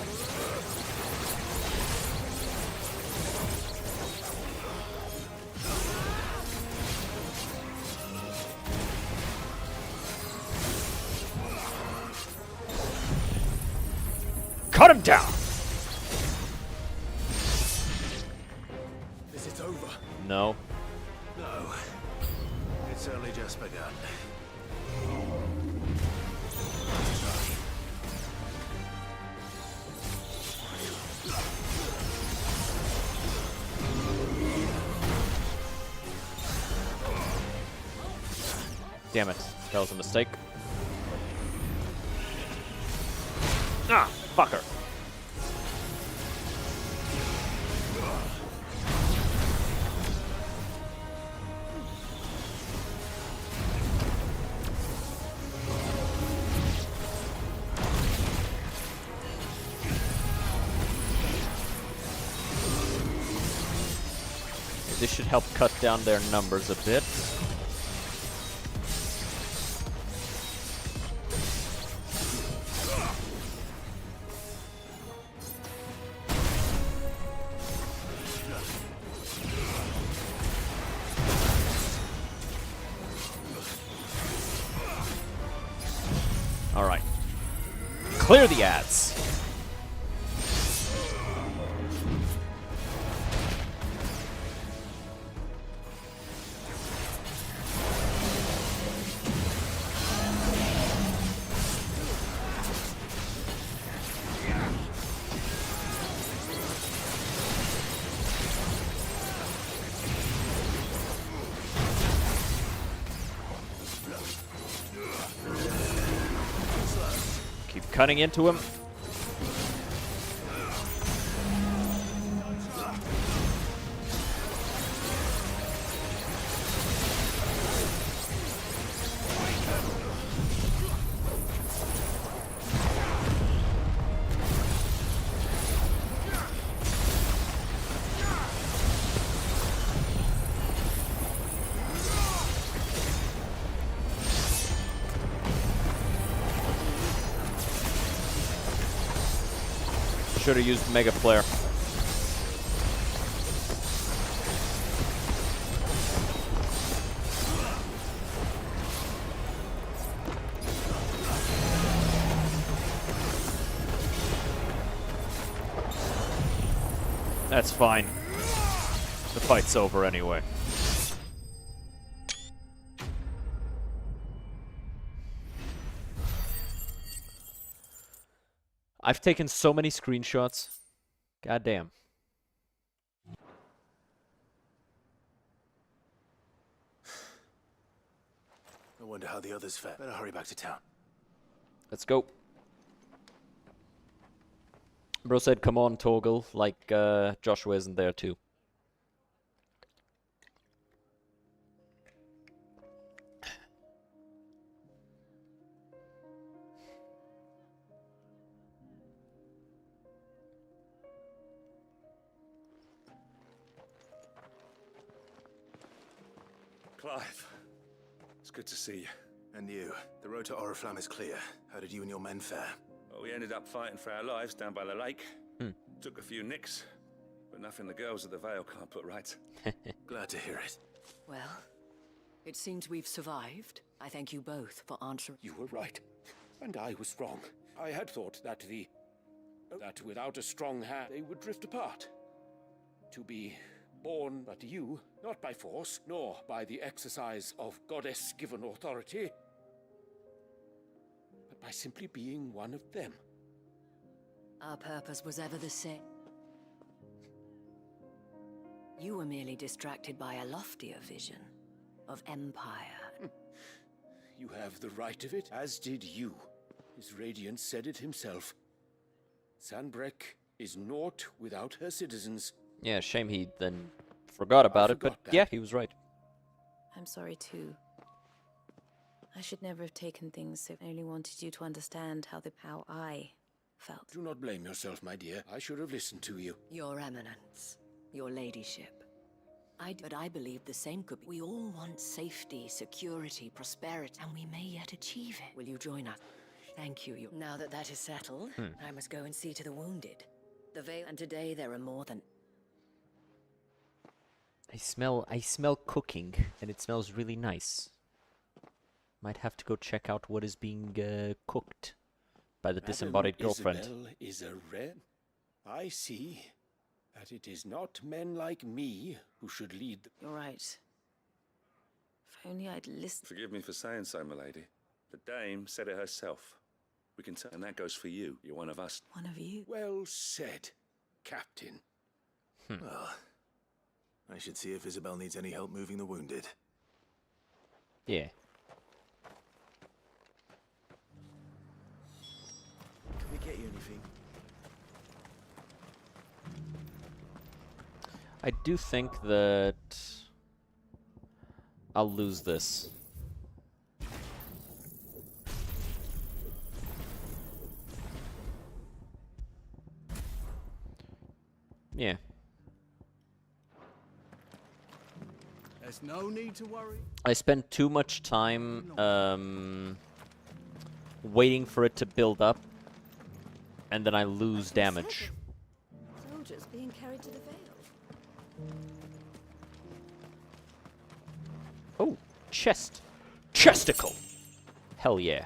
Cut him down! Is it over? No. No. It's only just begun. Damn it. That was a mistake. Ah, fucker. This should help cut down their numbers a bit. Alright. Clear the ads. Keep cutting into him. Should have used Mega Flare. That's fine. The fight's over anyway. I've taken so many screenshots. God damn. I wonder how the others fare. Better hurry back to town. Let's go. Bro said, come on, Torgal, like Joshua isn't there too. Clive, it's good to see you. And you. The road to Oriflamme is clear. How did you and your men fare? Well, we ended up fighting for our lives down by the lake. Hmm. Took a few nicks, but nothing the girls at the Vale can't put right. Glad to hear it. Well, it seems we've survived. I thank you both for answering. You were right, and I was wrong. I had thought that that without a strong hand, they would drift apart. To be born but you, not by force, nor by the exercise of goddess-given authority, but by simply being one of them. Our purpose was ever the same. You were merely distracted by a loftier vision of empire. You have the right of it, as did you. His Radiance said it himself. Sanbreque is naught without her citizens. Yeah, shame he then forgot about it, but forgot that. yeah, he was right. I'm sorry too. I should never have taken things so. I only wanted you to understand how I felt. Do not blame yourself, my dear. I should have listened to you. Your Eminence, your ladyship. But I believe the same could be. We all want safety, security, prosperity, and we may yet achieve it. Will you join us? Thank you. Now that that is settled, I must go and see to the wounded. The Vale, and today there are more than... I smell cooking, and it smells really nice. Might have to go check out what is being cooked by the disembodied girlfriend. Isabel is a rare. I see that it is not men like me who should lead the... You're right. If only I'd listened. Forgive me for saying so, my lady. The dame said it herself. We can tell, and that goes for you. You're one of us. One of you? Well said, Captain. Well, I should see if Isabel needs any help moving the wounded. Yeah. Can we get you anything? I do think that I'll lose this. Yeah. There's no need to worry. I spend too much time waiting for it to build up, and then I lose damage. Soldiers being carried to the Vale. Oh, chest. Chesticle! Hell yeah.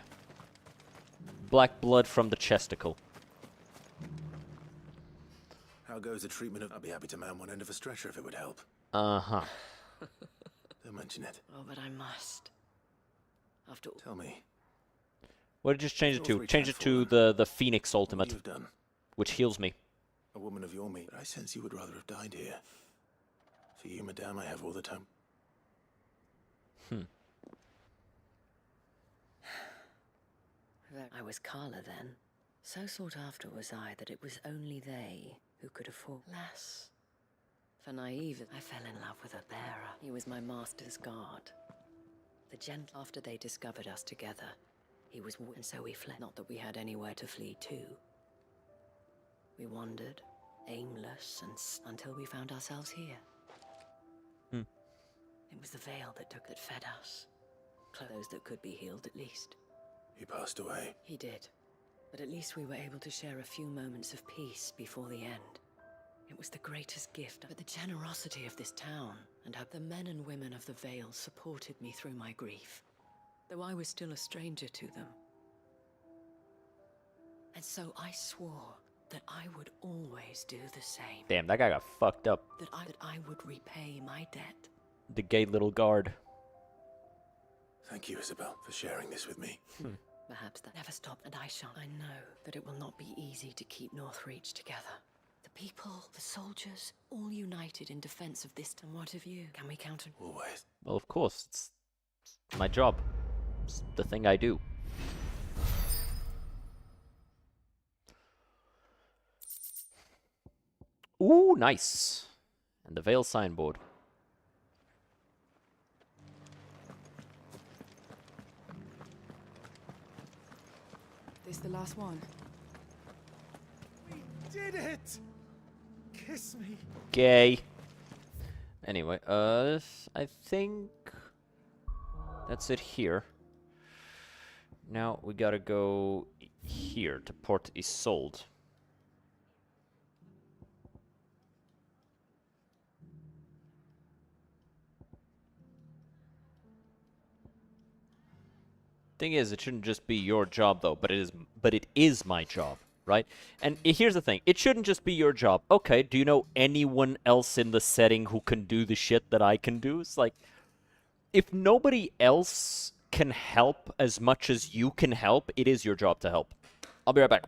Black blood from the chesticle. How goes the treatment of... I'd be happy to man one end of a stretcher if it would help. Uh-huh. Don't mention it. Oh, but I must. After all... Tell me. What did you just change it to? All Change it three to the Phoenix Ultimate, you've done. which heals me. A woman of your meat. I sense you would rather have died here. For you, madame, I have all the time. I was Carla then. So sought after was I that it was only they who could afford. Alas, for naive, I fell in love with a bearer. He was my master's guard. The gentle. After they discovered us together, he was, and so we fled. Not that we had anywhere to flee to. We wandered, aimless, until we found ourselves here. It was the veil that fed us. Those that could be healed, at least. He passed away. He did. But at least we were able to share a few moments of peace before the end. It was the greatest gift, but the generosity of this town and how the men and women of the Vale supported me through my grief, though I was still a stranger to them. And so I swore that I would always do the same. Damn, that guy got fucked up. That I would repay my debt. The gay little guard. Thank you, Isabel, for sharing this with me. Perhaps that never stopped, and I shall. I know that it will not be easy to keep Northreach together. The people, the soldiers, all united in defense of this. And what of you? Can we count on? Always. Well, of course, it's my job. It's the thing I do. Ooh, nice. And the Vale signboard. This the last one? We did it! Kiss me. Gay. Anyway, I think that's it here. Now we gotta go here to Port Isolde. Thing is, it shouldn't just be your job though, but it is my job, right? And here's the thing, it shouldn't just be your job. Okay, do you know anyone else in the setting who can do the shit that I can do? It's like, if nobody else can help as much as you can help, it is your job to help. I'll be right back.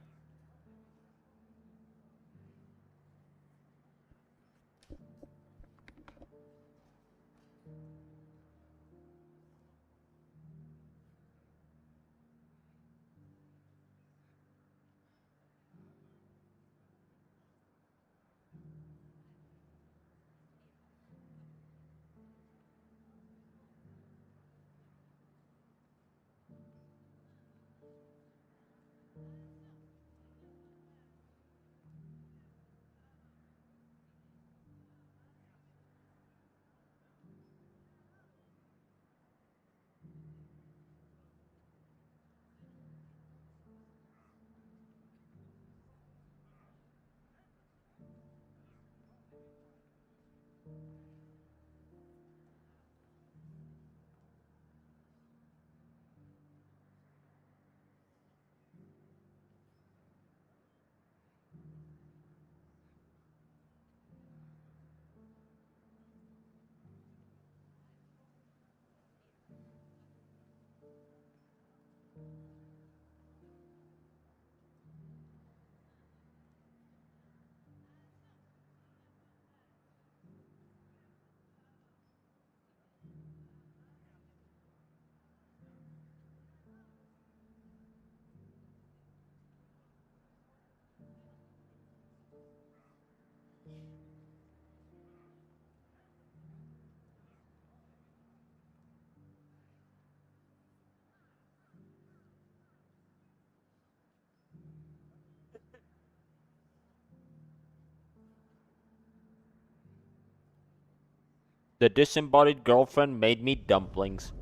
The disembodied girlfriend made me dumplings.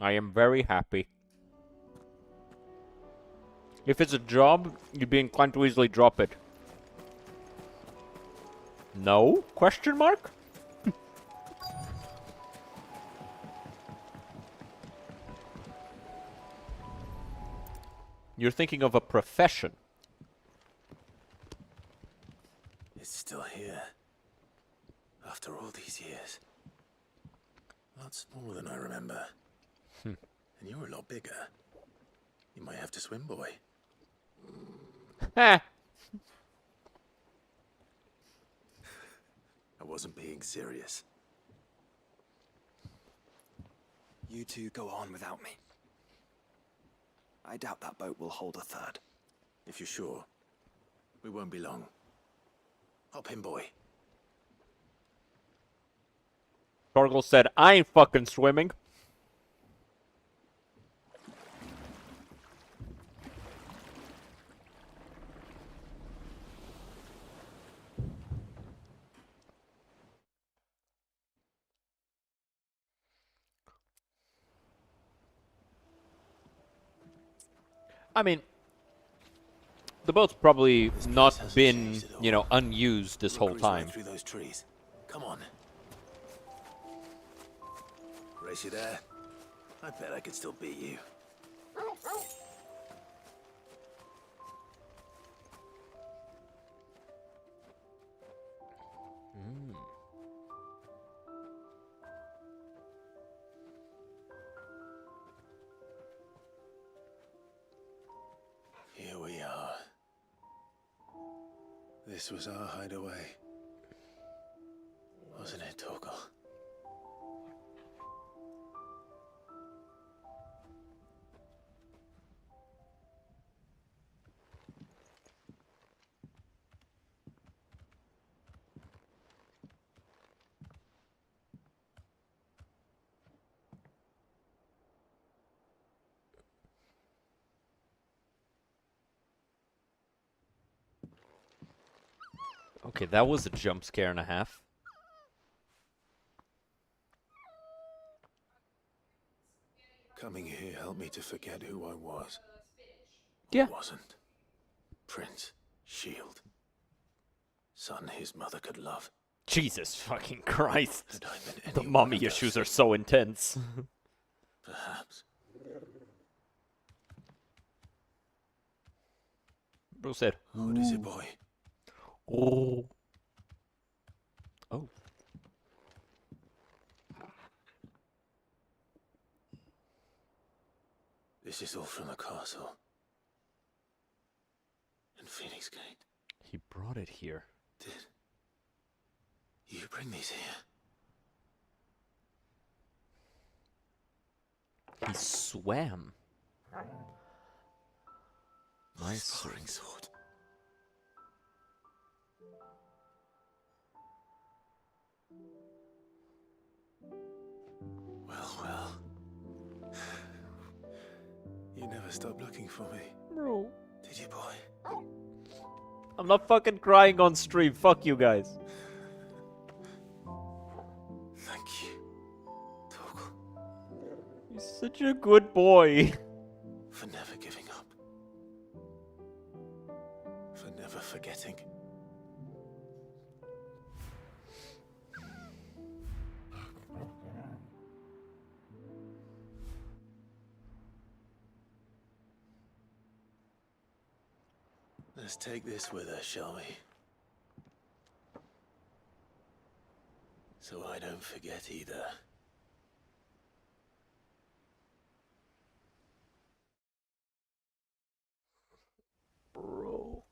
I am very happy. If it's a job, you'd be inclined to easily drop it. No? Question mark? You're thinking of a profession. It's still here. After all these years. Lots more than I remember. And you're a lot bigger. You might have to swim, boy. Ha! I wasn't being serious. You two go on without me. I doubt that boat will hold a third. If you're sure, we won't be long. Hop in, boy. Torgal said, I ain't fucking swimming. I mean, the boat's probably not been, you know, unused this whole Rookery's right time. through those trees. Come on. Race you there? I bet I could still beat you. Here we are. This was our hideaway. Wasn't it, Torgal? Okay, that was a jump scare and a half. Coming here helped me to forget who I was. Yeah. Wasn't. Prince, Shield. Son his mother could love. Jesus fucking Christ. Had I been The any one mommy of those issues are so intense. Perhaps. Bro said, What is it, boy? Oh. Oh. This is all from the castle. In Phoenix Gate. He brought it here. Did you bring these here? He swam. My sparring sword. Well. You never stopped looking for me. Bro. Did you, boy? I'm not fucking crying on stream. Fuck you guys. Thank you, Torgal. He's such a good boy. For never giving up. For never forgetting. Let's take this with us, shall we? So I don't forget either. Bro.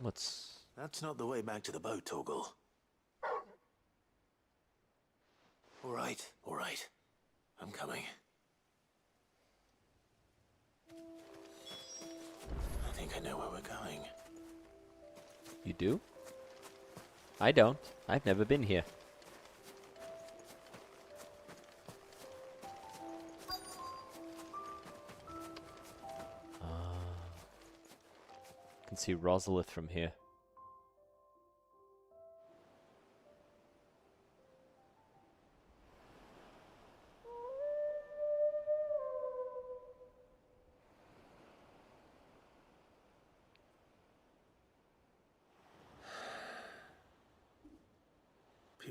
What's... That's not the way back to the boat, Torgal. All right. I'm coming. I think I know where we're going. You do? I don't. I've never been here. Can see Rosalith from here.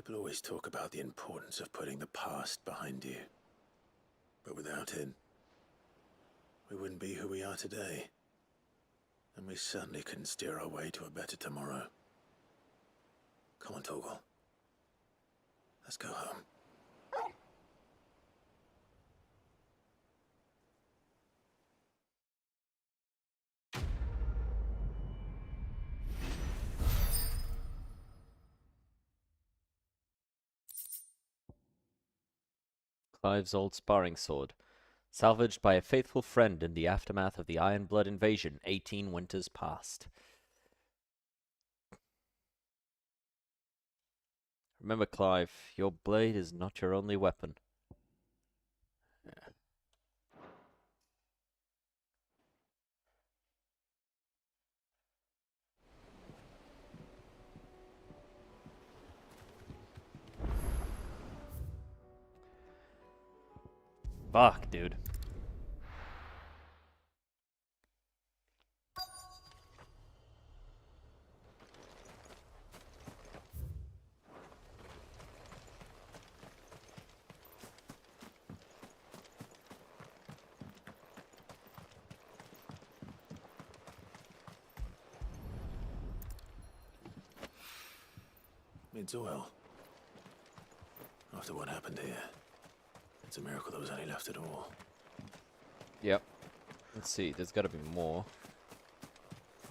People always talk about the importance of putting the past behind you. But without it, we wouldn't be who we are today. And we certainly couldn't steer our way to a better tomorrow. Come on, Torgal. Let's go home. Clive's old sparring sword. Salvaged by a faithful friend in the aftermath of the Iron Blood invasion 18 winters past. Remember, Clive, your blade is not your only weapon. Fuck, dude. It's well. After what happened here, it's a miracle there was any left at all. Yep. Let's see, there's gotta be more.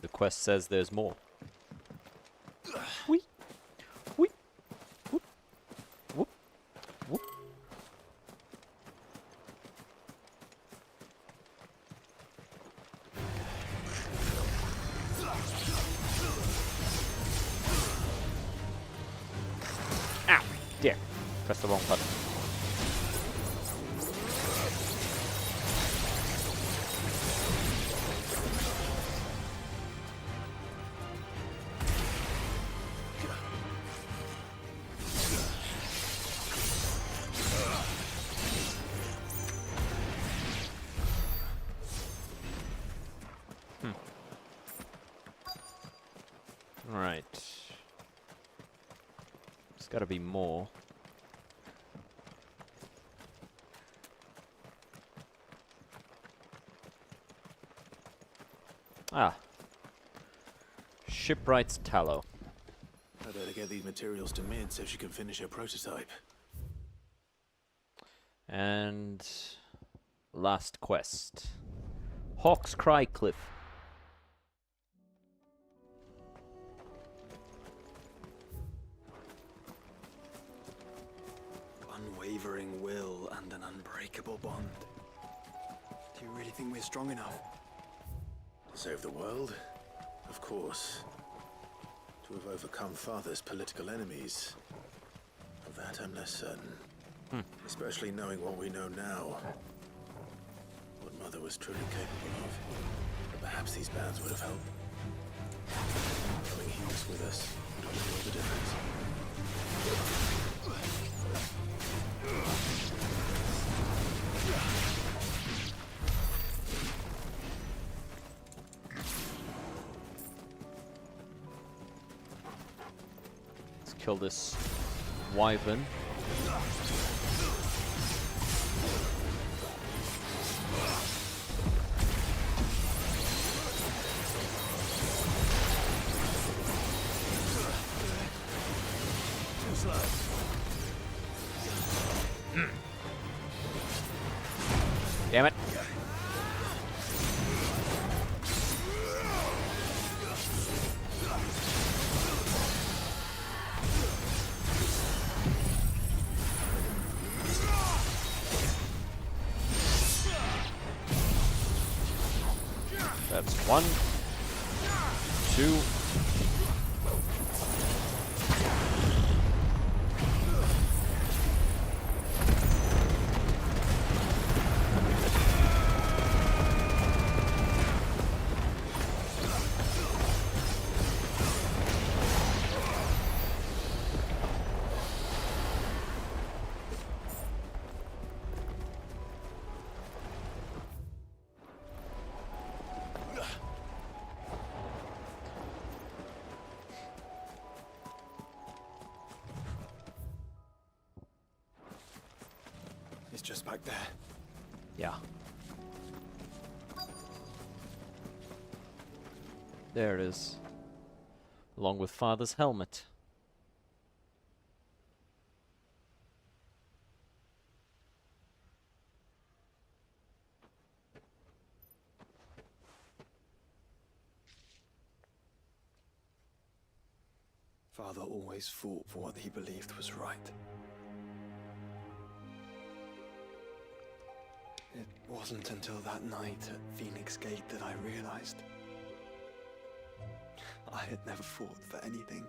The quest says there's more. Whee! Whee! Whoop! Whoop! Whoop! Ow! Dear. Press the wrong button. Alright. There's gotta be more. Ah. Shipwright's tallow. I better get these materials to Mid so she can finish her prototype. And last quest. Hawk's Cry Cliff. Unwavering will and an unbreakable bond. Do you really think we're strong enough? To save the world? Of course. To have overcome Father's political enemies. Of that I'm less certain. Especially knowing what we know now. What Mother was truly capable of. But perhaps these bands would have helped. Knowing he was with us would have made all the difference. Let's kill this wyvern. Damn it. That's 1, 2. It's just back there. Yeah. There it is. Along with Father's helmet. Father always fought for what he believed was right. It wasn't until that night at Phoenix Gate that I realized I had never fought for anything.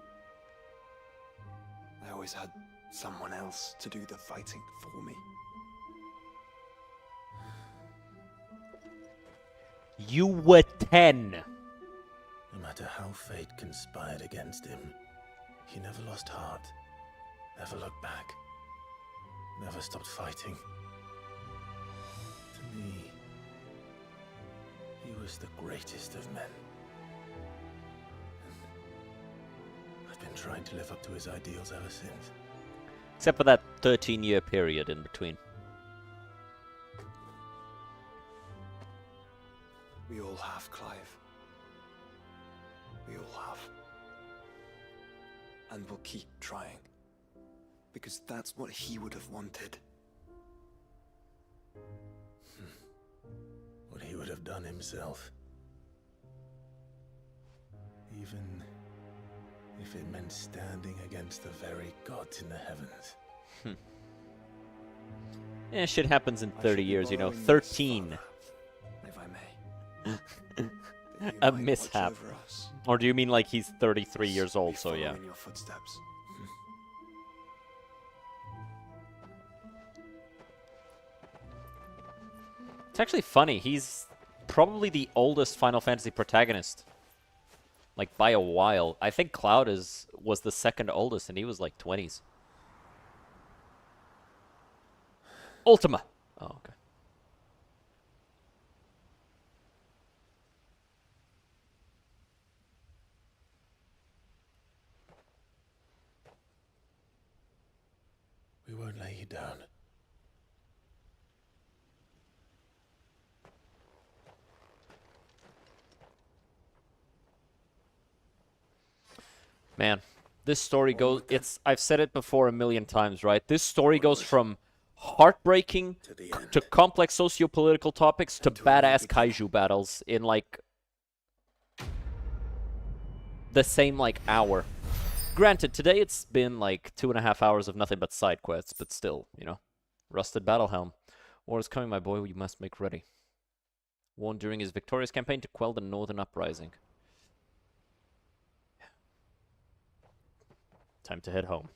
I always had someone else to do the fighting for me. You were 10. No matter how fate conspired against him, he never lost heart, never looked back, never stopped fighting. He was the greatest of men. I've been trying to live up to his ideals ever since. Except for that 13-year period in between. We all have, Clive. We all have. And we'll keep trying. Because that's what he would have wanted. What he would have done himself. Even if it meant standing against the very gods in the heavens. Yeah, shit happens in 30 years, you know. 13. If I may. A mishap. Or do you mean like he's 33 years old, so yeah. In your footsteps. It's actually funny, he's probably the oldest Final Fantasy protagonist. Like, by a while. I think Cloud was the second oldest, and he was like 20s. Ultima! Oh, okay. We won't lay you down. Man, this story goes, I've said it before a million times, right? This story goes from heartbreaking to complex socio-political topics to badass kaiju battles in like the same like hour. Granted, today it's been like 2.5 hours of nothing but side quests, but still, you know. Rusted Battle Helm. War is coming, my boy, you must make ready. Warned during his victorious campaign to quell the northern uprising. Time to head home.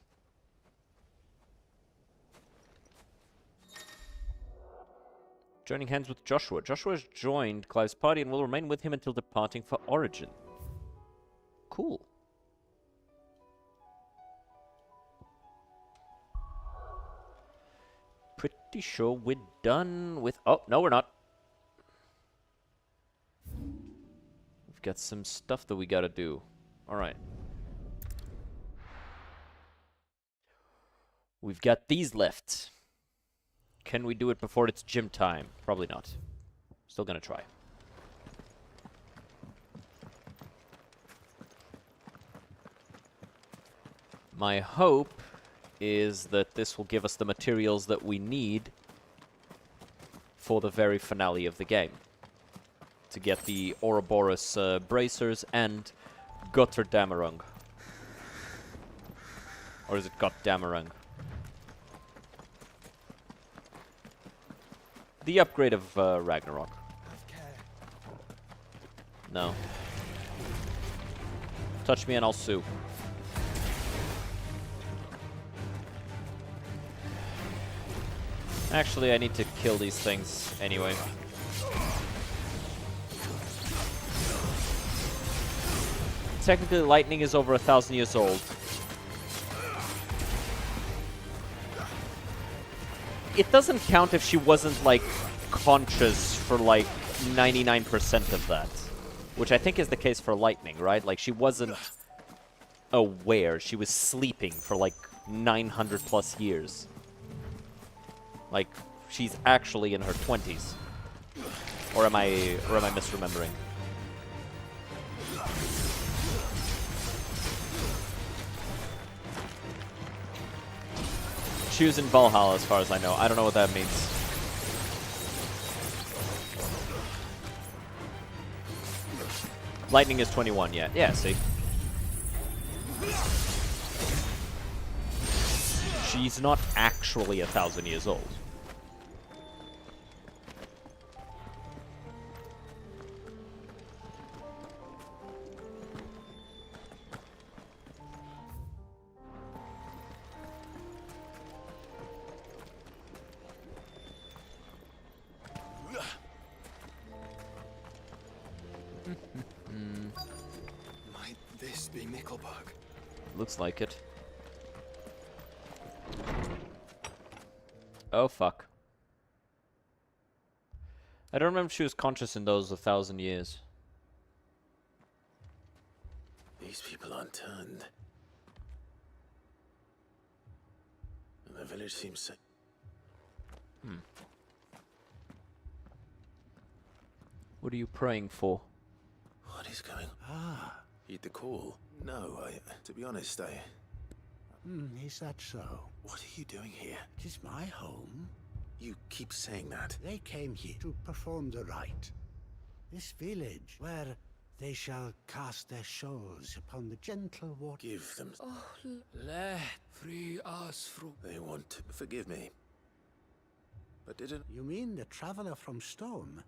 Joining hands with Joshua. Joshua has joined Clive's party and will remain with him until departing for Origin. Cool. Pretty sure we're done with... Oh, no, we're not. We've got some stuff that we gotta do. Alright. We've got these left. Can we do it before it's gym time? Probably not. Still gonna try. My hope is that this will give us the materials that we need for the very finale of the game. To get the Ouroboros bracers and Götterdämmerung. Or is it Gottdämmerung? The upgrade of Ragnarok. No. Touch me and I'll sue. Actually, I need to kill these things anyway. Technically, lightning is over 1,000 years old. It doesn't count if she wasn't, like, conscious for, like, 99% of that. Which I think is the case for lightning, right? Like, she wasn't aware. She was sleeping for, like, 900 plus years. Like, she's actually in her 20s. Or am I misremembering? She was in Valhalla, as far as I know. I don't know what that means. Lightning is 21, yeah. Yeah, see? She's not actually 1,000 years old. Might this be Nickelbug? Looks like it. Oh, fuck. I don't remember if she was conscious in those 1,000 years. These people aren't turned. And the village seems so... What are you praying for? What is going on? Ah, heed the call. No, to be honest, Is that so? What are you doing here? It is my home. You keep saying that. They came here to perform the rite. This village, where they shall cast their shoals upon the gentle water. Give them... Oh, let free us from... They want to forgive me. But didn't... You mean the traveler from Storm?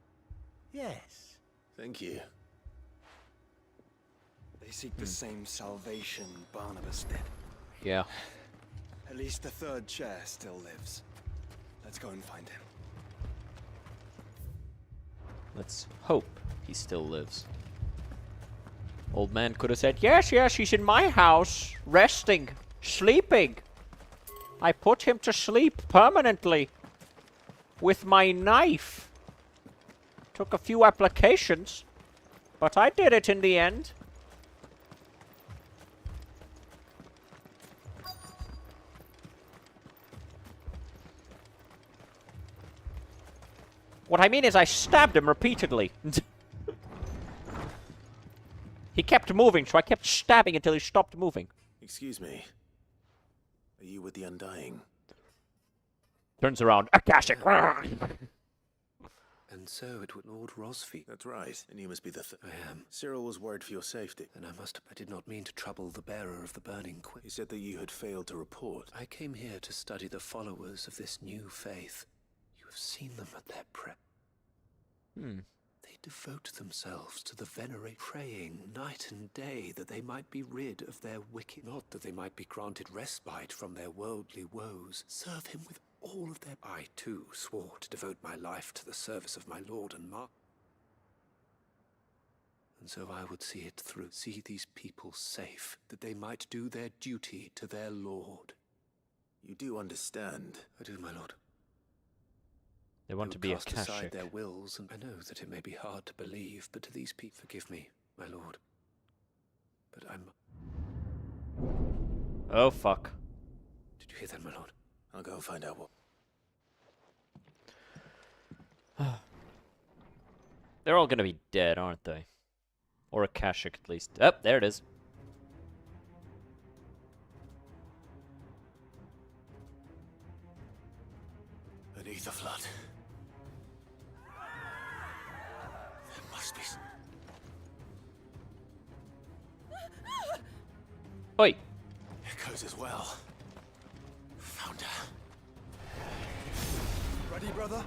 Yes. Thank you. They seek the same salvation Barnabas did. Yeah. At least the third chair still lives. Let's go and find him. Let's hope he still lives. Old man could have said, yes, yes, he's in my house, resting, sleeping. I put him to sleep permanently with my knife. Took a few applications, but I did it in the end. What I mean is I stabbed him repeatedly. He kept moving, so I kept stabbing until he stopped moving. Excuse me. Are you with the Undying? Turns around. Akashic! And so it was Lord Rosfi. That's right. And you must be the I am. Cyril was worried for your safety. And I did not mean to trouble the bearer of the burning quill. He said that you had failed to report. I came here to study the followers of this new faith. You have seen them at their prayer. They devote themselves to the venerate, praying night and day that they might be rid of their wicked, not that they might be granted respite from their worldly woes. Serve him with all of their... I, too, swore to devote my life to the service of my lord and master. And so I would see it through, see these people safe, that they might do their duty to their lord. You do understand? I do, my lord. They want to be cast aside Akashic. their wills, and I know that it may be hard to believe, but to these people, forgive me, my lord. But I'm... Oh, fuck. Did you hear that, my lord? I'll go and find out what... They're all gonna be dead, aren't they? Or Akashic, at least. Oh, there it is. Beneath the flood. There must be... Oi! Echoes as well. Found her. Ready, brother?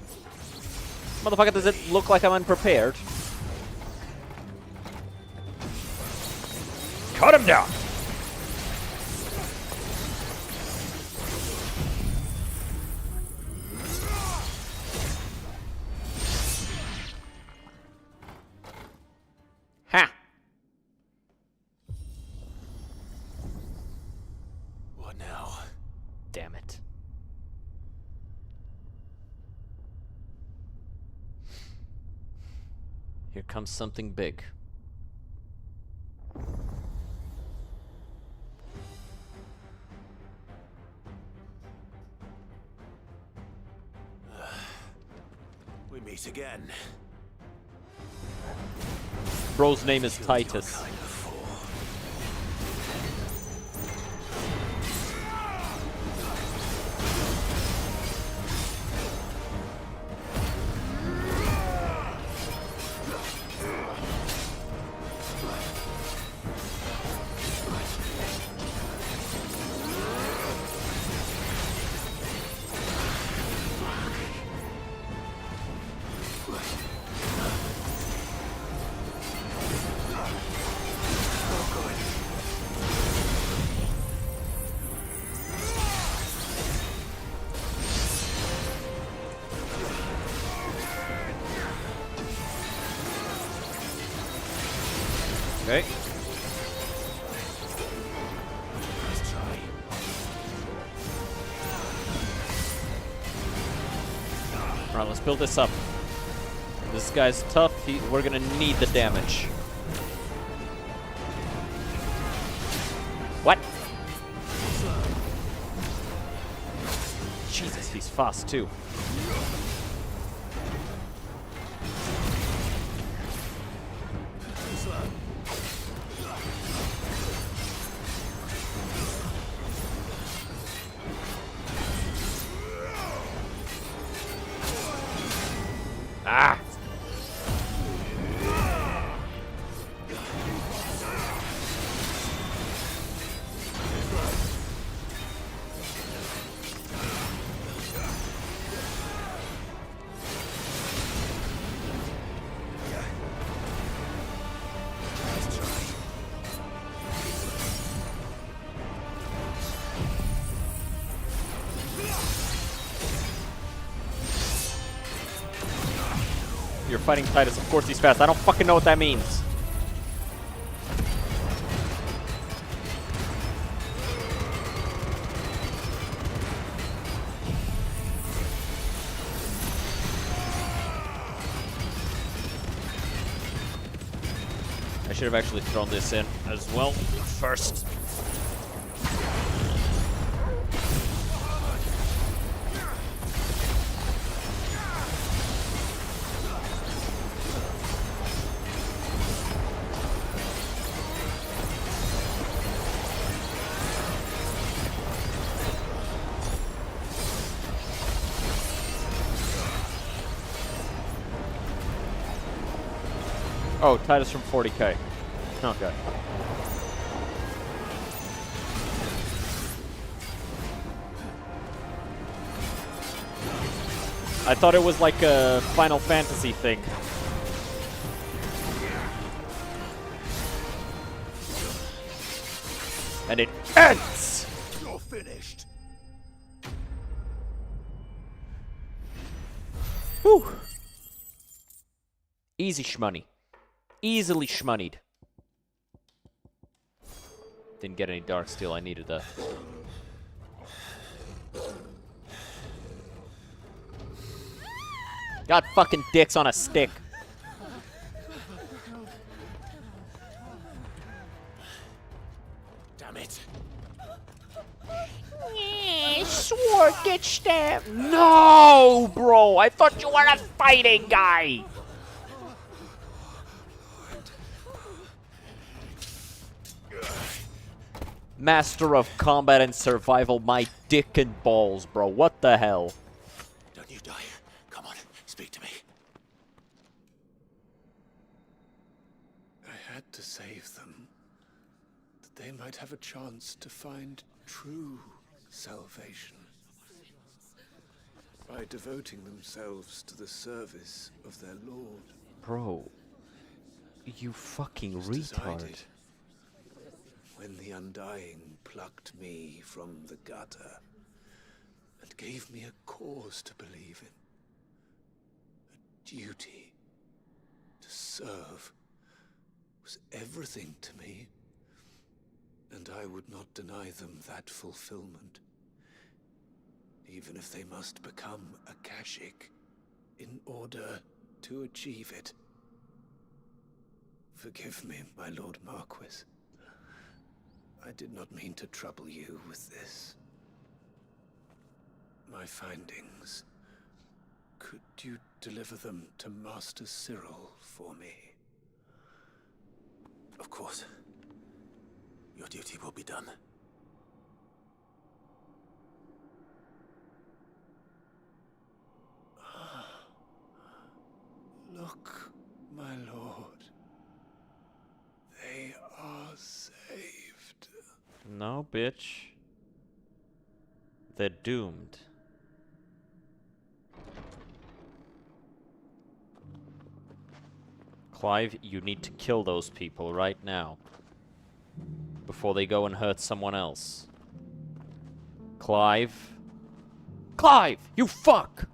Motherfucker, does it look like I'm unprepared? Cut him down! Ha! What now? Damn it. Here comes something big. We meet again. Bro's name is Titus. Okay. Let's try. Alright, let's build this up. This guy's tough. We're gonna need the damage. What? Jesus, he's fast too. Ah! You're fighting Titus, of course he's fast. I don't fucking know what that means. I should have actually thrown this in as well first. Oh, Titus from 40k. Okay. I thought it was like a Final Fantasy thing. And it ends! You're finished. Whew. Easy shmoney. Easily shmoneyed. Didn't get any dark steel. I needed that. Got fucking dicks on a stick. Damn it. Sword get stabbed. No, bro. I thought you were a fighting guy. Master of combat and survival, my dick and balls, bro. What the hell? Don't you die. Come on, speak to me. I had to save them, that they might have a chance to find true salvation. By devoting themselves to the service of their lord. Bro, you fucking retard. When the Undying plucked me from the gutter and gave me a cause to believe in, a duty to serve, was everything to me, and I would not deny them that fulfillment, even if they must become Akashic in order to achieve it. Forgive me, my Lord Marquis. I did not mean to trouble you with this. My findings. Could you deliver them to Master Cyril for me? Of course. Your duty will be done. Look, my lord. They are saved. No, bitch. They're doomed. Clive, you need to kill those people right now. Before they go and hurt someone else. Clive. Clive! You fuck!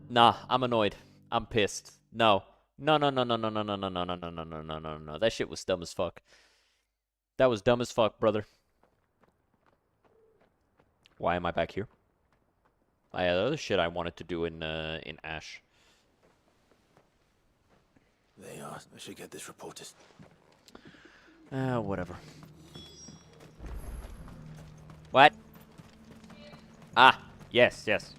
Nah, I'm annoyed. I'm pissed. No. No, no, no, no, no, no, no, no, no, no, no, no, no, no, no, no, no. That shit was dumb as fuck. That was dumb as fuck, brother. Why am I back here? I had other shit I wanted to do in Ash. They are. I should get this reported. Whatever. What? Ah, yes, yes.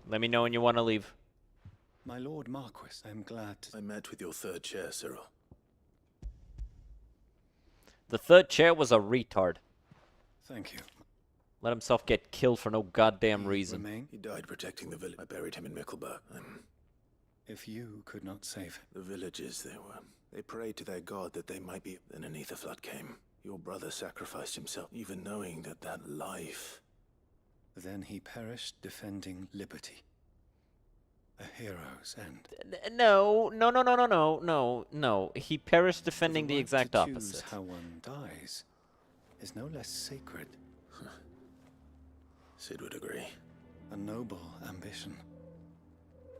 Let me know when you want to leave. My Lord Marquis, I am glad to... I met with your third chair, Cyril. The third chair was a retard. Thank you. Let himself get killed for no goddamn reason. Remain? He died protecting the village. I buried him in Mickelberg. If you could not save him. The villagers, they prayed to their god that they might be... Then an ether flood came. Your brother sacrificed himself, even knowing that life... Then he perished defending liberty. A hero's end. No. He perished defending the exact opposite. Choose how one dies is no less sacred. Sid would agree. A noble ambition.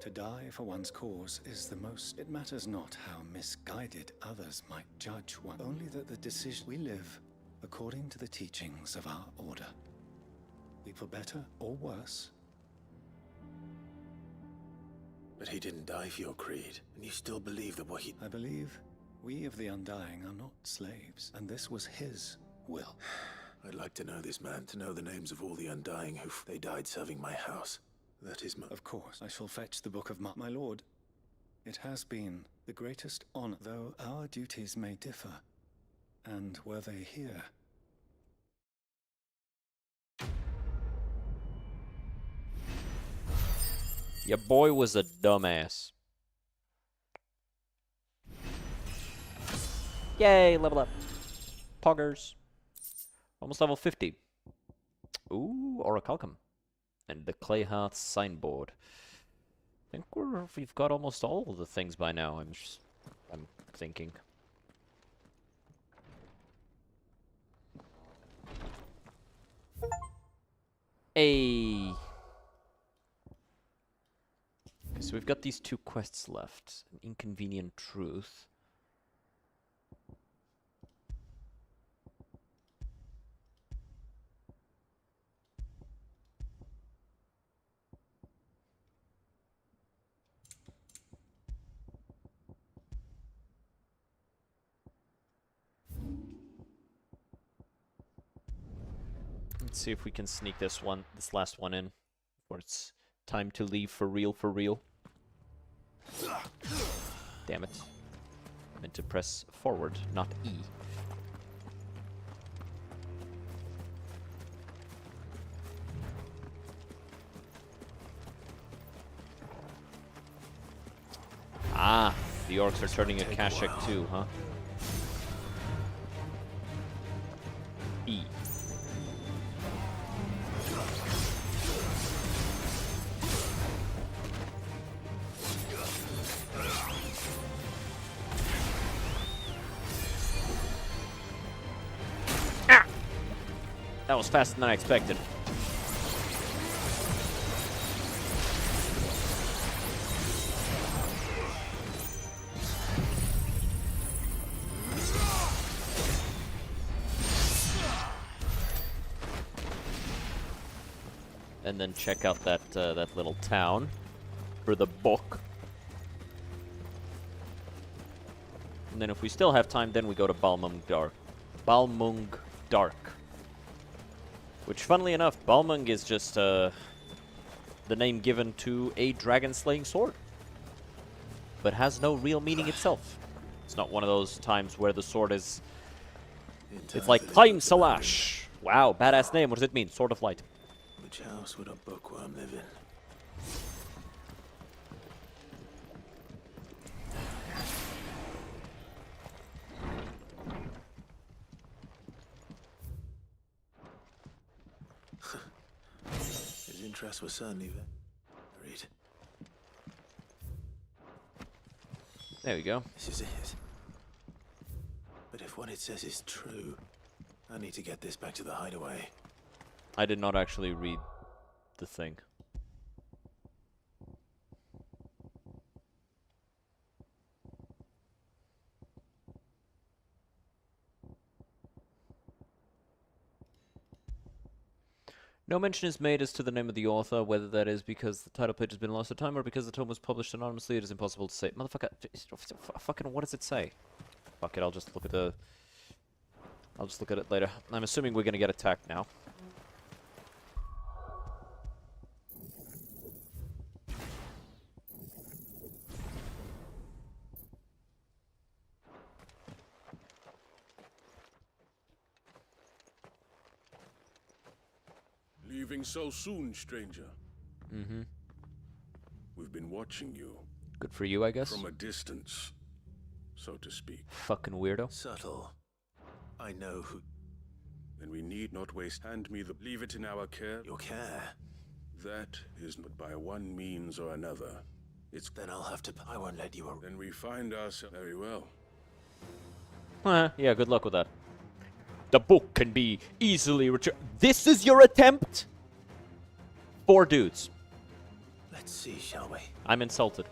To die for one's cause is the most... It matters not how misguided others might judge one. Only that the decision... We live according to the teachings of our order. Be for better or worse. But he didn't die for your creed, and you still believe that what he... I believe we of the Undying are not slaves, and this was his will. I'd like to know this man, to know the names of all the Undying who... They died serving my house. That is my... Of course, I shall fetch the Book of My Lord. It has been the greatest honor, though our duties may differ. And were they here... Your boy was a dumbass. Yay, level up. Poggers. Almost level 50. Ooh, Orichalcum. And the Clay Hearth signboard. I think we've got almost all of the things by now, I'm thinking. Hey. Okay, so we've got these two quests left. An Inconvenient Truth. Let's see if we can sneak this last one in before it's time to leave for real, for real. Damn it. I meant to press forward, not E. Ah, the orcs are turning Akashic too, huh? E. That was faster than I expected. And then check out that that little town for the book. And then if we still have time, then we go to Balmung Dark. Balmung Dark. Which, funnily enough, Balmung is just the name given to a dragon-slaying sword. But has no real meaning itself. It's not one of those times where the sword is... It's like Time Salash. Wow, badass name. What does it mean? Sword of Light. Which house would a bookworm live in? His interest was certainly varied. There we go. This is it. But if what it says is true, I need to get this back to the hideaway. I did not actually read the thing. No mention is made as to the name of the author, whether that is because the title page has been lost to time or because the tome was published anonymously. It is impossible to say. Motherfucker, fucking what does it say? Fuck it, I'll just look at the... I'll just look at it later. I'm assuming we're gonna get attacked now. Leaving so soon, stranger. Mm-hmm. We've been watching you. Good for you, I guess. From a distance, so to speak. Fucking weirdo. Subtle. I know who... Then we need not waste. Hand me the... Leave it in our care. Your care? That is not by one means or another. It's... Then I'll have to... I won't let you... Then we find ourselves... Very well. Yeah, good luck with that. The book can be easily returned. This is your attempt? 4 dudes. Let's see, shall we? I'm insulted.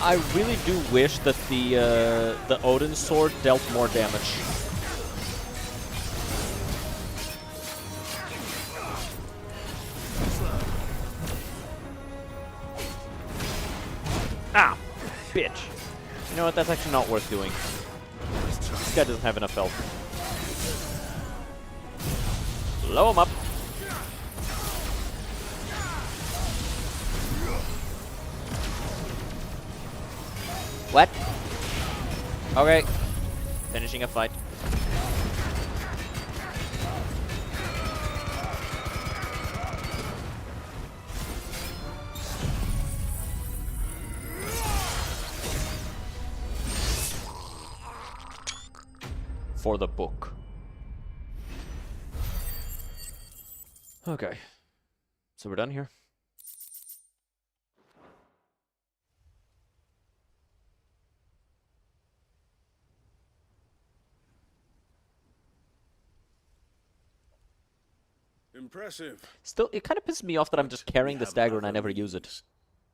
I really do wish that the Odin sword dealt more damage. Ah, bitch. You know what? That's actually not worth doing. This guy doesn't have enough health. Blow him up. What? Okay. Finishing a fight. For the book. Okay. So we're done here. Impressive. Still, it kind of pisses me off that I'm just carrying this dagger and I never use it.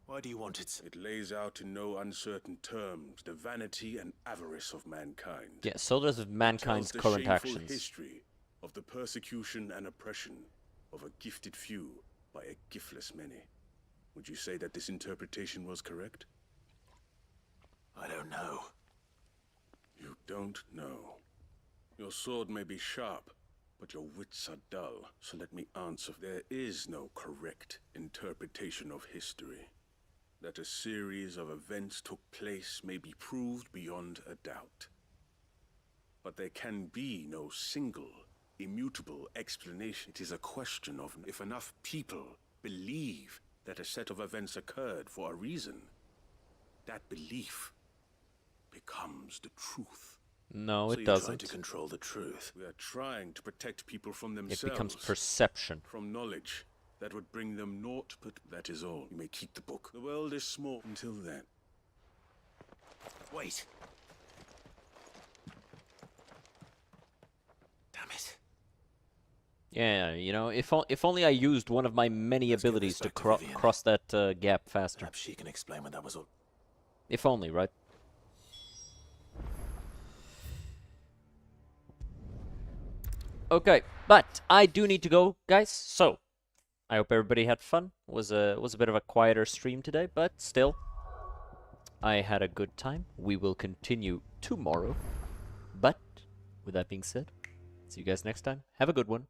Why do you want it? It lays out in no uncertain terms the vanity and avarice of mankind. Yeah, soldiers of mankind's current actions. History of the persecution and oppression of a gifted few by a giftless many. Would you say that this interpretation was correct? I don't know. You don't know. Your sword may be sharp, but your wits are dull. So let me answer. There is no correct interpretation of history. That a series of events took place may be proved beyond a doubt. But there can be no single, immutable explanation. It is a question of if enough people believe that a set of events occurred for a reason, that belief becomes the truth. No, so it doesn't. Trying to control the truth. We are trying to protect people from themselves. It becomes perception. From knowledge that would bring them naught, but that is all. You may keep the book. The world is small until then. Wait. Damn it. Yeah, you know, if only I used one of my many abilities to cross that gap faster. Perhaps she can explain what that was all. If only, right? Okay, but I do need to go, guys. So, I hope everybody had fun. It was a bit of a quieter stream today, but still, I had a good time. We will continue tomorrow. But with that being said, see you guys next time. Have a good one.